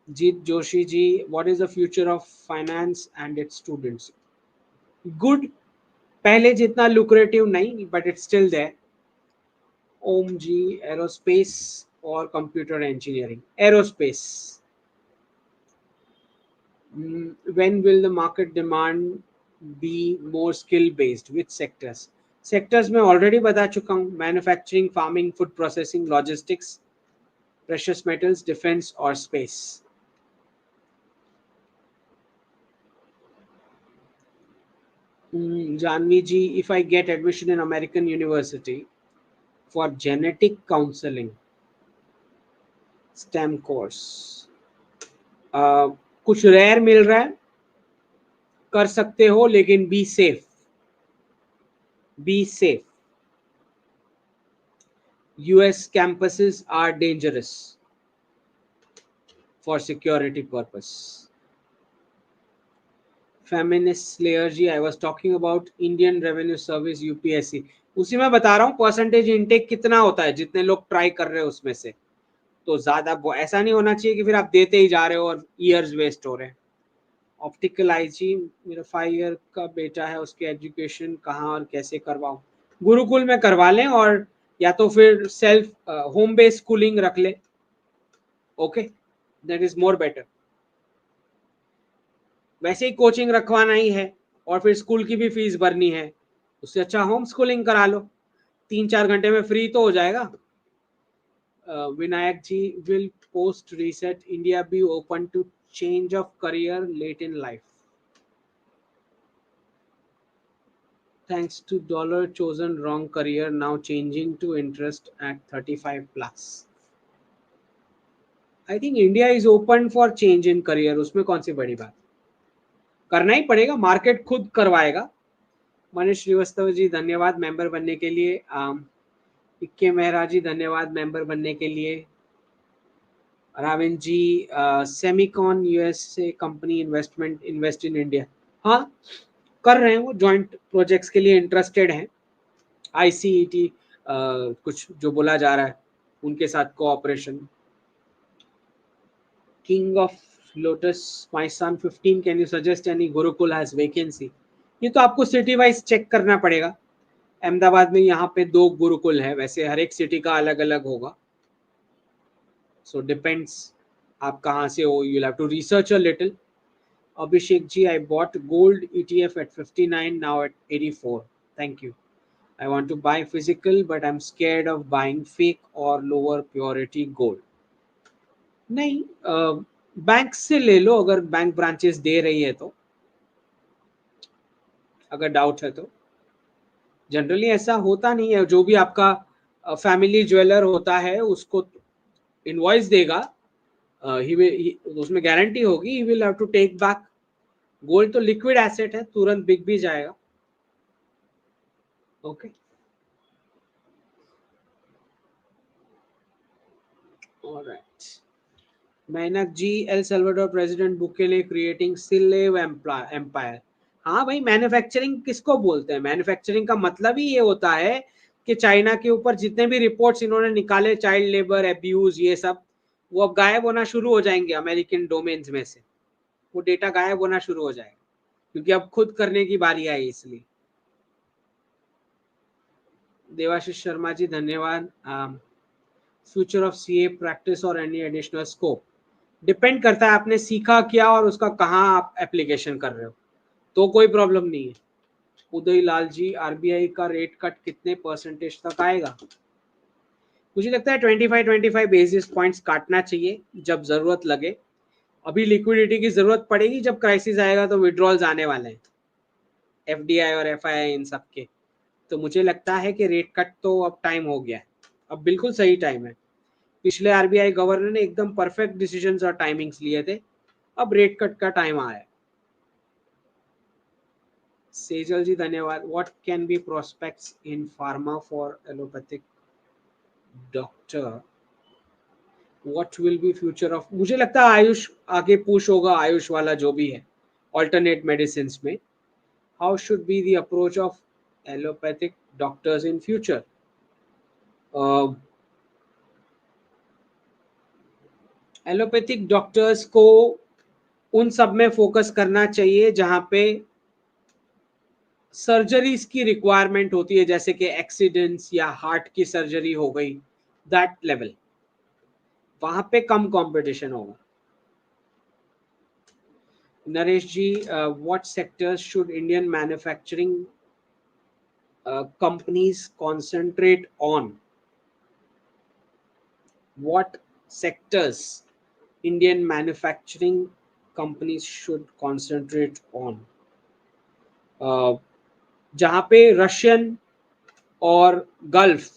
Jeet Joshi ji, what is the future of finance and its students? Good, पहले जितना लुक्रेटिव नहीं, but it's still there. Om ji, aerospace और computer engineering. Aerospace. When will the market demand be more skill based? Which sectors? Sectors में already बता चुका हूँ. Manufacturing, farming, food processing, logistics. precious metals, defense or space? Janvi ji, if I get admission in American University for genetic counseling STEM course, कुछ rare मिल रहा है, कर सकते हो, लेकिन be safe, be safe. US campuses are dangerous for security purpose. Feminist Slayer ji, I was talking about Indian Revenue Service UPSC. उसी में बता रहा हूँ परसेंटेज इनटेक कितना होता है, जितने लोग ट्राई कर रहे हैं उसमें से. तो ज्यादा ऐसा नहीं होना चाहिए कि फिर आप देते ही जा रहे हो और ईयर्स वेस्ट हो रहे हैं. ऑप्टिकल आईजी, मेरा 5 ईयर का बेटा है, उसके एजुकेशन कहाँ और कैसे करवाऊँ? गुरुकुल में करवा लें, और या तो फिर सेल्फ होम बेस्ड स्कूलिंग रख ले. Okay, that is more better. वैसे ही कोचिंग रखवाना ही है और फिर स्कूल की भी फीस भरनी है, उससे अच्छा होम स्कूलिंग करा लो, 3-4 घंटे में फ्री तो हो जाएगा. Vinayak ji, will post reset India be open to change of career late in life? Thanks to dollar chosen wrong career, now changing to interest at 35 plus. I think India is open for change in career. उसमें कौन सी बड़ी बात, करना ही पड़ेगा, market खुद करवाएगा. मनीष श्रीवास्तव जी, धन्यवाद मेंबर बनने के लिए. इक्के मेहरा जी, धन्यवाद मेंबर बनने के लिए. Ravin ji, semicon USA company invest in India. हाँ, कर रहे हैं, वो जॉइंट प्रोजेक्ट्स के लिए इंटरेस्टेड हैं. आईसीईटी कुछ जो बोला जा रहा है उनके साथ cooperation. King of lotus, my son 15, can you suggest any Gurukul has vacancy? ये तो आपको सिटी वाइज चेक करना पड़ेगा. अहमदाबाद में यहाँ पे 2 गुरुकुल है, वैसे हर एक सिटी का अलग अलग होगा. सो डिपेंड्स आप कहाँ से हो, you have to research a little. Abhishek ji, I bought gold ETF at 59, now at 84. Thank you. I want to buy physical, but I'm scared of buying fake or lower purity gold. नहीं, bank से ले लो अगर bank branches दे रही है तो, अगर doubt है तो. जनरली ऐसा होता नहीं है, जो भी आपका फैमिली ज्वेलर होता है उसको इनवॉइस देगा, उसमें गारंटी होगी, he will have to take back. Gold तो लिक्विड एसेट है, तुरंत बिक भी जाएगा. Okay, alright. Mehnat ji, El Salvador president Bukele creating slave empire. हाँ भाई, मैन्युफैक्चरिंग किसको बोलते हैं? मैन्युफैक्चरिंग का मतलब ही ये होता है कि चाइना के ऊपर जितने भी रिपोर्ट्स इन्होंने निकाले, चाइल्ड लेबर, एब्यूज, ये सब, वो अब गायब होना शुरू हो जाएंगे अमेरिकन डोमेन्स में से. वो डेटा गायब होना शुरू हो जाएगा क्योंकि अब खुद करने की बारी आई, इसलिए. देवाशीष शर्मा जी, धन्यवाद. फ्यूचर ऑफ सीए प्रैक्टिस और एनी एडिशनल स्कोप? डिपेंड करता है आपने सीखा क्या और उसका कहाँ आप एप्लीकेशन कर रहे हो, तो कोई प्रॉब्लम नहीं है. उदय लाल जी, आरबीआई का रेट कट कितने परसेंटेज तक आएगा? मुझे लगता है 25 बेसिस पॉइंट्स काटना चाहिए जब जरूरत लगे. अभी लिक्विडिटी की जरूरत पड़ेगी, जब क्राइसिस आएगा तो विड्रॉल्स आने वाले हैं, एफडीआई और एफआईआई इन सब के. तो मुझे लगता है कि रेट कट तो अब टाइम हो गया है, अब बिल्कुल सही टाइम है. पिछले आरबीआई गवर्नर ने एकदम परफेक्ट डिसीजंस और टाइमिंग्स लिए थे, अब रेट कट का टाइम आया. सेजल जी, धन्यवाद. What can be prospects in pharma for allopathic doctor? What will be future of? मुझे लगता है आयुष आगे पुश होगा, आयुष वाला जो भी है ऑल्टरनेट मेडिसिन में. How should be the approach of allopathic doctors in future? Allopathic doctors को उन सब में फोकस करना चाहिए जहां पे सर्जरीज की रिक्वायरमेंट होती है, जैसे कि एक्सीडेंट्स या हार्ट की सर्जरी हो गई, दैट लेवल, वहां पे कम कंपटीशन होगा. Naresh ji, what sectors should Indian manufacturing companies concentrate on? What sectors Indian manufacturing companies should concentrate on? जहाँ पे रशियन और गल्फ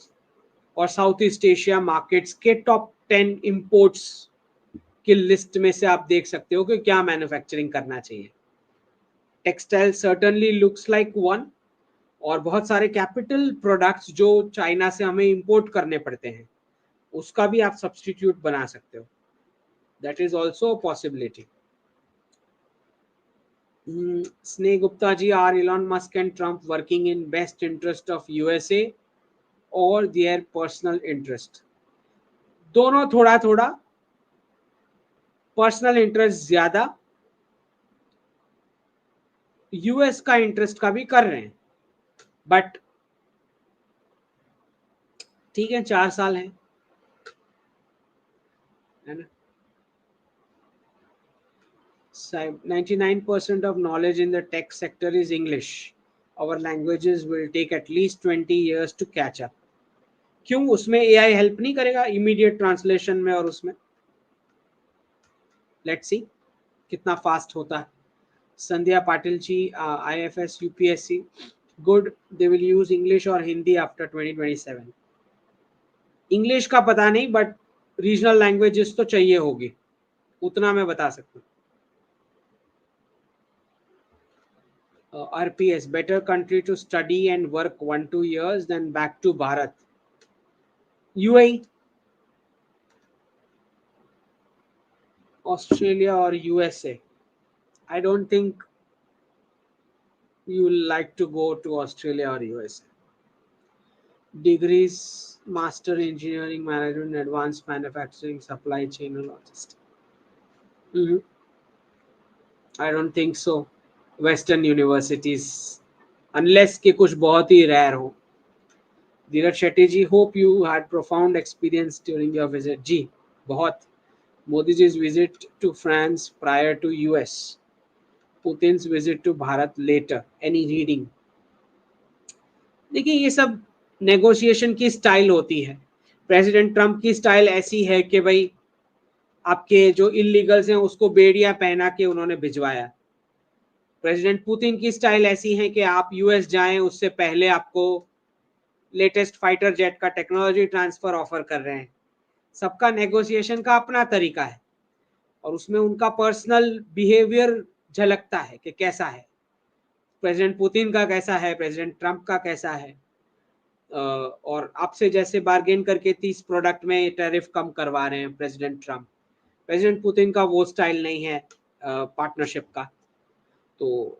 और साउथ ईस्ट एशिया मार्केट्स के टॉप 10 इंपोर्ट्स की लिस्ट में से आप देख सकते हो कि क्या मैन्युफैक्चरिंग करना चाहिए. Textile certainly looks like one, और बहुत सारे कैपिटल प्रोडक्ट्स जो चाइना से हमें इंपोर्ट करने पड़ते हैं उसका भी आप सब्स्टिट्यूट बना सकते हो. That is also a possibility. Sneh Gupta ji, are Elon Musk and Trump working in best interest of USA और देयर पर्सनल इंटरेस्ट? दोनों थोड़ा थोड़ा. पर्सनल इंटरेस्ट ज्यादा, यूएस का इंटरेस्ट का भी कर रहे हैं, बट ठीक है 4 साल है ना. 99% of knowledge in the tech sector is English. Our languages will take at least 20 years to catch up. क्यों उसमें AI हेल्प नहीं करेगा इमीडिएट ट्रांसलेशन में? और उसमें लेट्स सी कितना फास्ट होता है. संध्या Patil ji, IFS UPSC good, they will use English और हिंदी आफ्टर 2027. इंग्लिश का पता नहीं, बट रीजनल लैंग्वेजेस तो चाहिए होगी, उतना मैं बता सकता हूँ. RPS, better country to study and work 1-2 years then back to Bharat. UAE, Australia or USA? I don't think you will like to go to Australia or USA. Degrees, Master Engineering Management, Advanced Manufacturing, Supply Chain and Logistics. I don't think so. Western universities, unless के कुछ बहुत ही rare हो. धीरज शेट्टी जी, hope you had profound experience during your visit. जी बहुत. Modi ji's visit to France prior to US. Putin's visit to Bharat later. Any reading? देखिए ये सब negotiation की style होती है. प्रेसिडेंट ट्रम्प की स्टाइल ऐसी है कि भाई आपके जो इलीगल्स हैं उसको बेड़ियां पहना के उन्होंने भिजवाया. प्रेसिडेंट पुतिन की स्टाइल ऐसी है कि आप यूएस जाएं उससे पहले आपको लेटेस्ट फाइटर जेट का टेक्नोलॉजी ट्रांसफर ऑफर कर रहे हैं. सबका नेगोशिएशन का अपना तरीका है और उसमें उनका पर्सनल बिहेवियर झलकता है कि कैसा है. प्रेसिडेंट पुतिन का कैसा है, प्रेसिडेंट ट्रम्प का कैसा है. और आपसे जैसे बार्गेन करके 30 प्रोडक्ट में टैरिफ कम करवा रहे हैं प्रेसिडेंट ट्रम्प. प्रेसिडेंट पुतिन का वो स्टाइल नहीं है पार्टनरशिप का. तो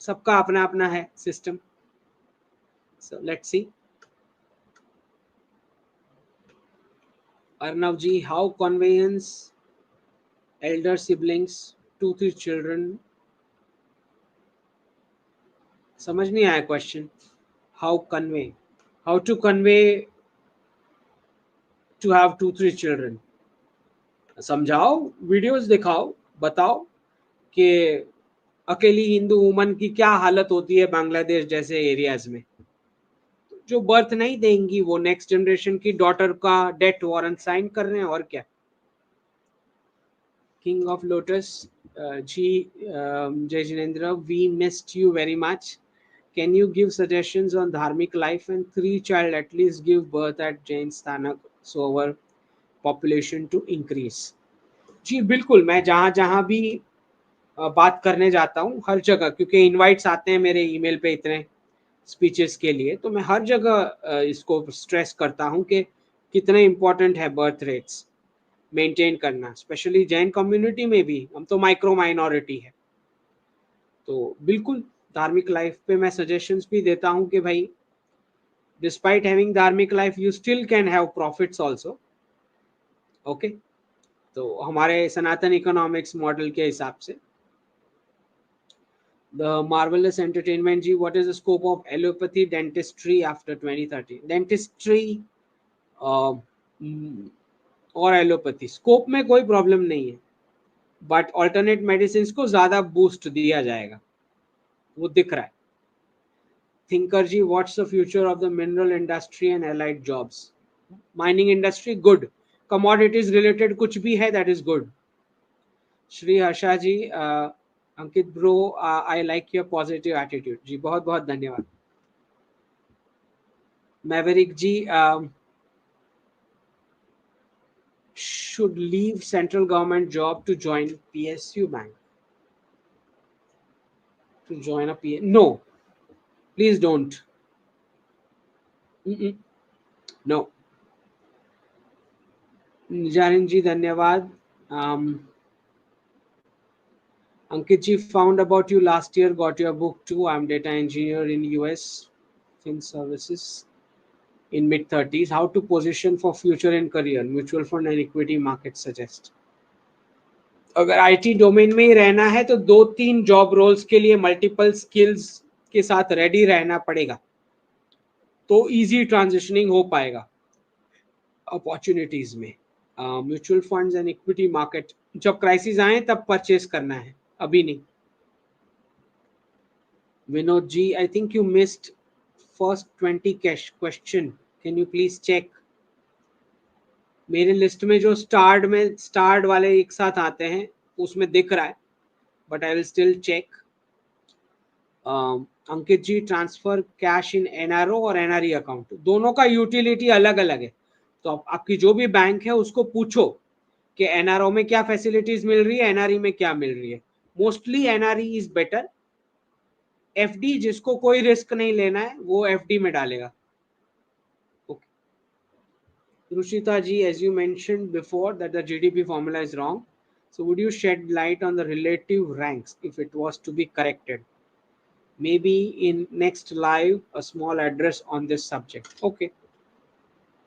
सबका अपना अपना है system. So let's see. Arnav ji, how convince elder siblings 2-3 children? समझ नहीं आया question. How to convey to have 2-3 children. समझाओ, वीडियोस दिखाओ, बताओ कि अकेली हिंदू वुमन की क्या हालत होती है बांग्लादेश जैसे एरियाज में. जो बर्थ नहीं देंगी वो नेक्स्ट जनरेशन की डॉटर का डेथ वारंट साइन कर रहे हैं, और क्या. King of lotus ji, Jai Jinendra, we missed you very much. Can you give suggestions on dharmic life and 3 child at least give birth at Jain Sthanak so our population to increase? जी बिल्कुल, मैं जहाँ जहाँ भी बात करने जाता हूँ हर जगह, क्योंकि इनवाइट्स आते हैं मेरे ईमेल पे इतने स्पीचेस के लिए, तो मैं हर जगह इसको स्ट्रेस करता हूँ कि कितना इम्पोर्टेंट है बर्थ रेट्स मेंटेन करना. स्पेशली जैन कम्युनिटी में भी हम तो माइक्रो माइनॉरिटी है. तो बिल्कुल धार्मिक लाइफ पे मैं सजेशंस भी देता हूं कि भाई डिस्पाइट हैविंग धार्मिक life you still can have profits also. Okay, तो हमारे सनातन इकोनॉमिक्स मॉडल के हिसाब से. The marvellous entertainment ji, what is the scope of allopathy dentistry after 2030? Dentistry और एलोपैथी स्कोप में कोई प्रॉब्लम नहीं है, बट ऑल्टरनेट मेडिसिन को ज्यादा बूस्ट दिया जाएगा, वो दिख रहा है. Thinker ji, what's the future of the mineral industry and allied jobs? Mining industry good, commodities related कुछ भी है that is good. Shri Harsha ji, Ankit bro, I like your positive attitude ji, बहुत बहुत धन्यवाद। Maverick ji, should leave central government job to join PSU bank. To join a PSU? No, please don't. No. Jarin ji, धन्यवाद। Ankit ji, found about you last year, got your book too. I'm data engineer in US, fin services, in mid-30s. How to position for future and career? Mutual fund and equity market suggest. अगर IT domain में ही रहना है तो 2-3 job roles के लिए multiple skills के साथ ready रहना पड़ेगा, तो इजी ट्रांजिशनिंग हो पाएगा अपॉर्चुनिटीज में। Mutual funds and equity market जब क्राइसिस आए तब परचेस करना है, अभी नहीं। Vinod ji, I think you missed first 20 cash question, can you please check? मेरे लिस्ट में जो स्टार्ट वाले एक साथ आते हैं उसमें दिख रहा है, but I will still check. Ankit ji, transfer cash in NRO और एनआरई अकाउंट, दोनों का यूटिलिटी अलग अलग है। तो आपकी जो भी बैंक है उसको पूछो कि एनआरओ में क्या फैसिलिटीज मिल रही है, एनआरई में क्या मिल रही है। Mostly NRE is better. FD जिसको कोई रिस्क नहीं लेना है वो एफडी में डालेगा। Rushita ji, as you mentioned before that the GDP formula is wrong, so would you shed light on the relative ranks if it was to be corrected? Maybe in next live a small address on this subject. Okay,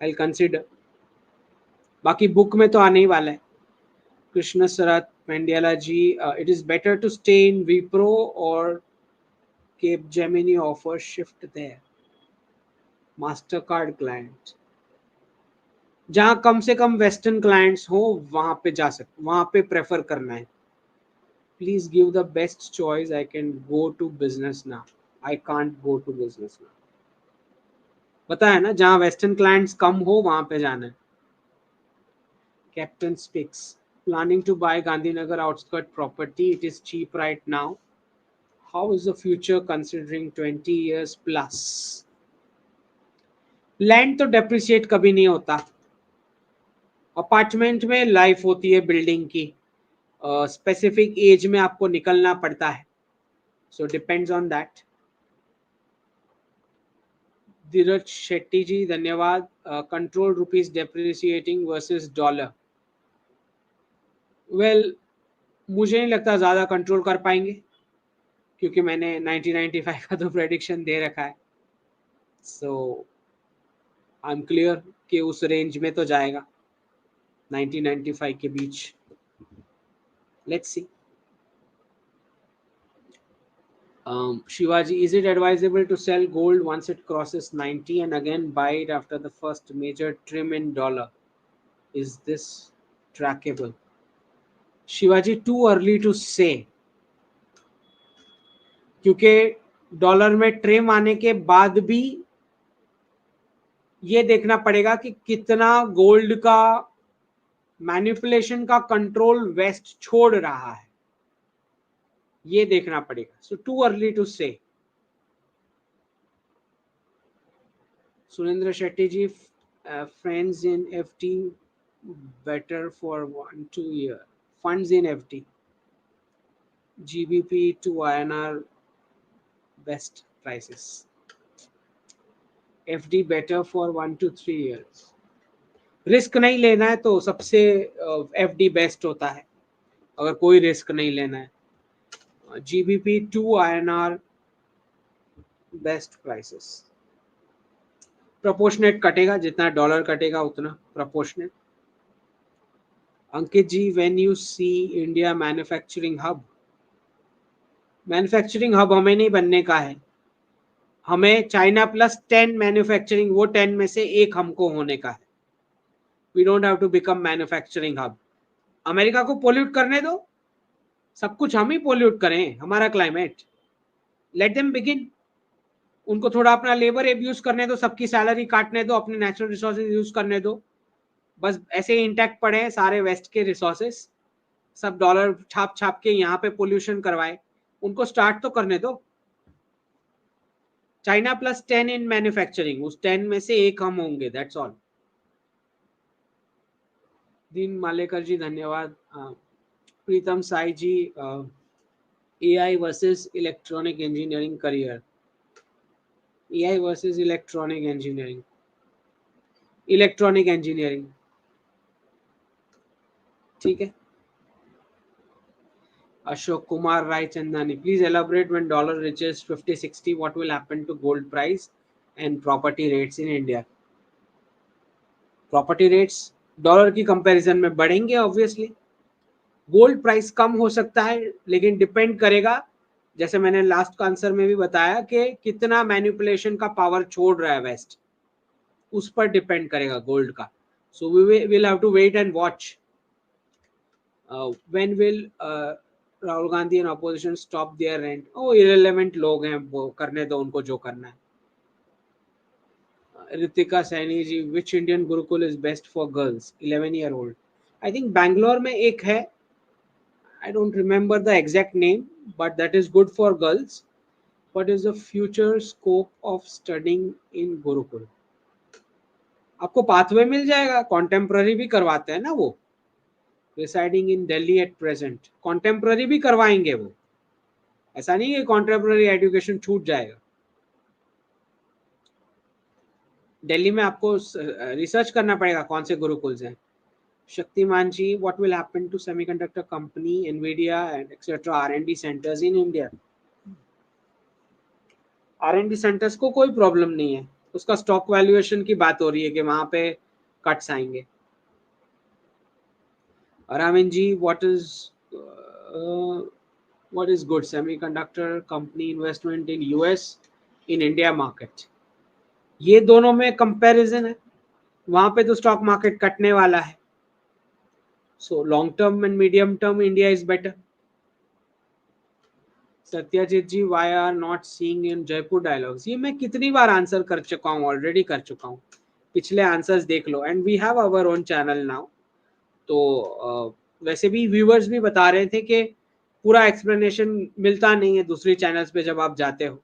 I'll consider. बाकी book में तो आने ही वाला है। कृष्ण शरत पेंडियाला जी, it is better to stay in Wipro or Capgemini offer shift there. Mastercard client, जहां कम से कम western clients हो वहां पे जा सकते, वहां पे प्रेफर करना है। Please give the best choice, I can go to business now, I can't go to business now. पता है ना, जहां वेस्टर्न क्लाइंट्स कम हो वहां पे जाना है। कैप्टन स्पिक्स, planning to buy Gandhinagar outskirt property, it is cheap right now, how is the future considering 20 years plus? Land तो डेप्रिसिएट कभी नहीं होता, अपार्टमेंट में लाइफ होती है बिल्डिंग की, स्पेसिफिक एज में आपको निकलना पड़ता है, सो डिपेंड्स ऑन दैट। धीरज शेट्टी जी, धन्यवाद। Control rupees depreciating versus dollar, well मुझे नहीं लगता ज्यादा कंट्रोल कर पाएंगे, क्योंकि मैंने 1995 का तो प्रेडिक्शन दे रखा है, सो आई एम क्लियर कि उस रेंज में तो जाएगा 1995 के बीच। Let's see. Shivaji, is it advisable to sell gold once it crosses 90 and again buy it after the first major trim in dollar? Is this trackable? Shivaji, too early to say, क्योंकि dollar में trim आने के बाद भी ये देखना पड़ेगा कि कितना गोल्ड का मैनिपुलेशन का कंट्रोल वेस्ट छोड़ रहा है, ये देखना पड़ेगा। सो टू अर्ली टू से। सुरेंद्र शेट्टी जी, friends in FT better for 1-2 year. Funds in FT, GBP to INR best prices. FD better for 1 to 3 years. Risk नहीं लेना है तो सबसे FD बेस्ट होता है, अगर कोई रिस्क नहीं लेना है। GBP to INR best prices. Proportionate कटेगा, जितना डॉलर कटेगा उतना proportionate. Ankit ji, when you see India manufacturing hub, manufacturing hub हमें नहीं बनने का है, हमें चाइना प्लस 10 मैन्युफैक्चरिंग, वो 10 में से एक हमको होने का है। We don't have to become manufacturing hub. America को पोल्यूट करने दो, सब कुछ हम ही पोल्यूट करें, हमारा क्लाइमेट, लेट देम बिगिन। उनको थोड़ा अपना लेबर एब्यूज करने दो, सबकी सैलरी काटने दो, अपने नेचुरल रिसोर्सेज यूज करने दो, बस ऐसे इंटैक्ट पड़े हैं सारे वेस्ट के रिसोर्सेस, सब डॉलर छाप छाप के यहाँ पे पोल्यूशन करवाए, उनको स्टार्ट तो करने दो। चाइना प्लस 10 इन मैन्युफैक्चरिंग, उस 10 में से एक हम होंगे, दैट्स ऑल। दीन मालेकर जी धन्यवाद। Pritam Sai ji, AI versus electronic engineering career, AI versus electronic engineering, electronic engineering, ठीक है। Ashok Kumar Rai Chandani, please elaborate when dollar reaches 50-60, what will happen to gold price and property rates in India? Property rates dollar की comparison में बढ़ेंगे obviously. Gold price कम हो सकता है, लेकिन depend करेगा, जैसे मैंने लास्ट आंसर में भी बताया, कि कितना मैनिपुलेशन का पावर छोड़ रहा है वेस्ट, उस पर डिपेंड करेगा गोल्ड का। So we will have to wait and watch. When will Rahul Gandhi and opposition stop their rant? Oh irrelevant लोग हैं, वो करने दो उनको जो करना है। Ritika Saini ji, which Indian gurukul is best for girls 11-year-old? I think Bangalore में एक है, I don't remember the exact name, but that is good for girls. What is the future scope of studying in Gurukul? आपको पाथवे मिल जाएगा, contemporary भी करवाते हैं ना वो। Residing in Delhi at present, contemporary भी करवाएंगे वो, ऐसा नहीं है कॉन्टेम्प्ररी एजुकेशन छूट जाएगा। दिल्ली में आपको रिसर्च करना पड़ेगा कौन से गुरुकुल्स हैं। शक्तिमान जी, what will happen to semiconductor company, Nvidia and etc. R&D centers in India? R&D centres को कोई प्रॉब्लम नहीं है, उसका स्टॉक वैल्यूएशन की बात हो रही है कि वहां पे कट्स आएंगे। अराविंद जी, what is good semiconductor company investment in US in India market? ये दोनों में कंपैरिजन है, वहां पे तो स्टॉक मार्केट कटने वाला है। So long term and medium term India is better. Satyajit ji, why are not seeing in Jaipur dialogues? ये मैं कितनी बार आंसर कर चुका हूँ, ऑलरेडी कर चुका हूँ, पिछले आंसर्स देख लो। And we have our own channel now. तो वैसे भी व्यूअर्स भी बता रहे थे कि पूरा एक्सप्लेनेशन मिलता नहीं है दूसरी चैनल्स पे जब आप जाते हो।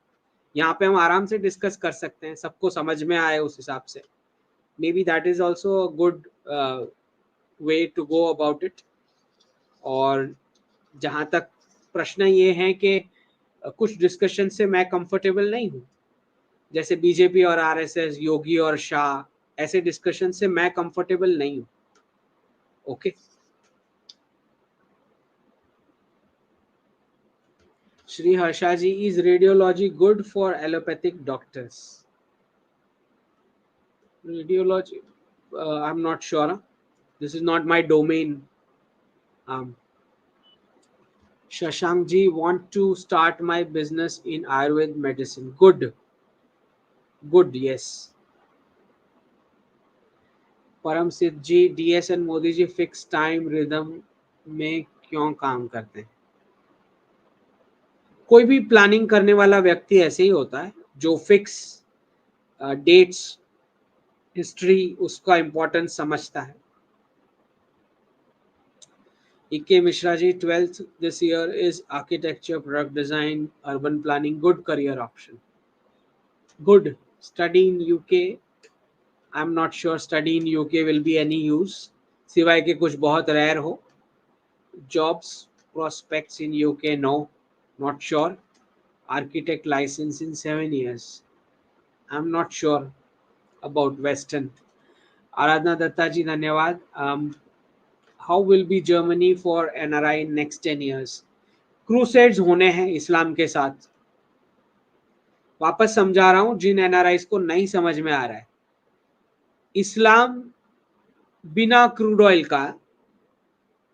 यहाँ पे हम आराम से डिस्कस कर सकते हैं, सबको समझ में आए उस हिसाब से। Maybe that is also a good way to go about it. और जहाँ तक प्रश्न ये है कि कुछ डिस्कशन से मैं कंफर्टेबल नहीं हूँ, जैसे बीजेपी और आरएसएस, योगी और शाह, ऐसे डिस्कशन से मैं कंफर्टेबल नहीं हूँ। Okay Shri Harsha ji, is radiology good for allopathic doctors? Radiology, I am not sure, this is not my domain. Shashank ji, want to start my business in Ayurved medicine. Good, good, yes. Param Siddh ji, DS and Modi ji fix time rhythm में क्यों काम करते हैं? कोई भी planning करने वाला व्यक्ति ऐसे ही होता है, जो फिक्स डेट्स, हिस्ट्री, उसका इंपॉर्टेंस समझता है। इके Mishra ji, 12th this year is architecture, product design, urban planning, good career option. Good, study in UK. I am not sure study in UK will be any use, सिवाय के कुछ बहुत rare हो। Jobs prospects in UK, no, not sure. Architect license in 7 years, I'm not sure about Western. Aradhana Datta ji, धन्यवाद। How will be Germany for NRI in next 10 years? Crusades होने हैं इस्लाम के साथ। वापस समझा रहा हूं जिन NRIs को नहीं समझ में आ रहा है, इस्लाम बिना क्रूड ऑयल का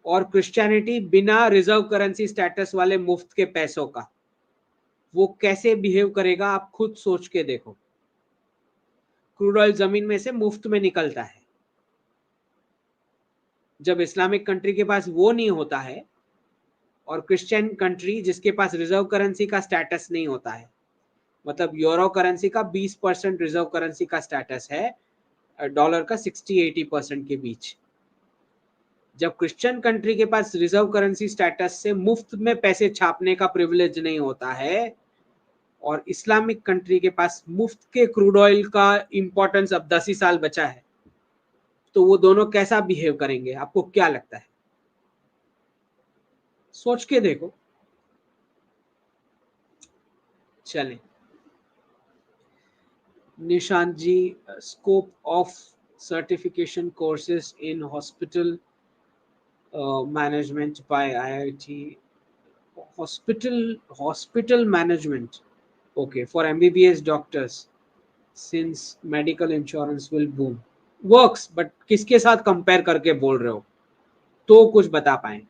और क्रिश्चियनिटी बिना रिजर्व करेंसी स्टेटस वाले मुफ्त के पैसों का, वो कैसे बिहेव करेगा आप खुद सोच के देखो। क्रूड ऑयल जमीन में से मुफ्त में निकलता है, जब इस्लामिक कंट्री के पास वो नहीं होता है और क्रिश्चियन कंट्री जिसके पास रिजर्व करेंसी का स्टेटस नहीं होता है, मतलब यूरो करेंसी का 20% रिजर्व करेंसी का स्टेटस है, डॉलर का 60-80% के बीच। जब क्रिश्चियन कंट्री के पास रिजर्व करेंसी स्टेटस से मुफ्त में पैसे छापने का प्रिविलेज नहीं होता है और इस्लामिक कंट्री के पास मुफ्त के क्रूड ऑयल का इंपॉर्टेंस अब 10 ही साल बचा है, तो वो दोनों कैसा बिहेव करेंगे? आपको क्या लगता है? सोच के देखो। चलें Nishant ji, scope of certification courses in hospital management by IIT, hospital management, okay, for MBBS doctors, since medical insurance will boom, works, but किसके साथ कंपेयर करके बोल रहे हो? तो कुछ बता पाए।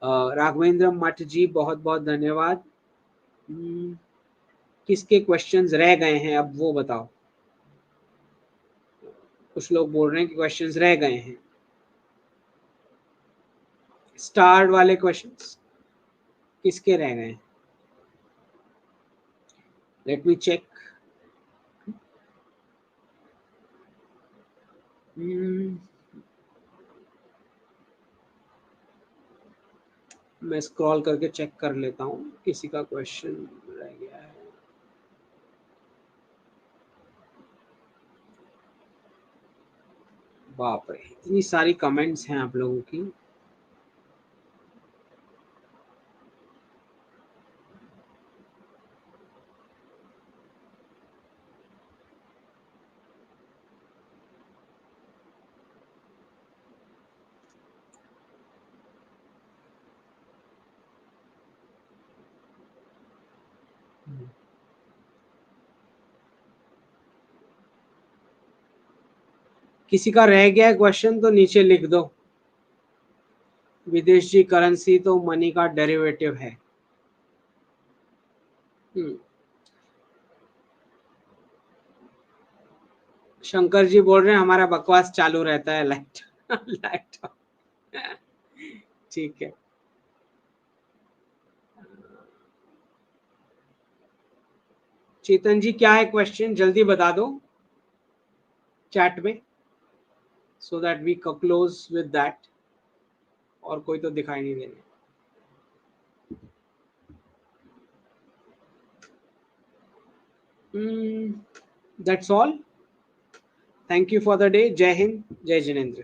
राघवेंद्र मठ जी, बहुत बहुत धन्यवाद। किसके क्वेश्चंस रह गए हैं अब वो बताओ। कुछ लोग बोल रहे हैं कि क्वेश्चंस रह गए हैं। स्टार वाले क्वेश्चंस किसके रह गए हैं? Let me check. मैं स्क्रॉल करके चेक कर लेता हूँ किसी का क्वेश्चन रह गया है। बाप रे, इतनी सारी कमेंट्स हैं आप लोगों की। किसी का रह गया क्वेश्चन तो नीचे लिख दो। विदेशी करेंसी तो मनी का डेरिवेटिव है। शंकर जी बोल रहे हैं हमारा बकवास चालू रहता है लाइट लाइट। ठीक है। चेतन जी, क्या है क्वेश्चन? जल्दी बता दो चैट में, so that we close with that. और कोई तो दिखाई नहीं देने। That's all. Thank you for the day. Jai Hind, जय जिनेंद्र।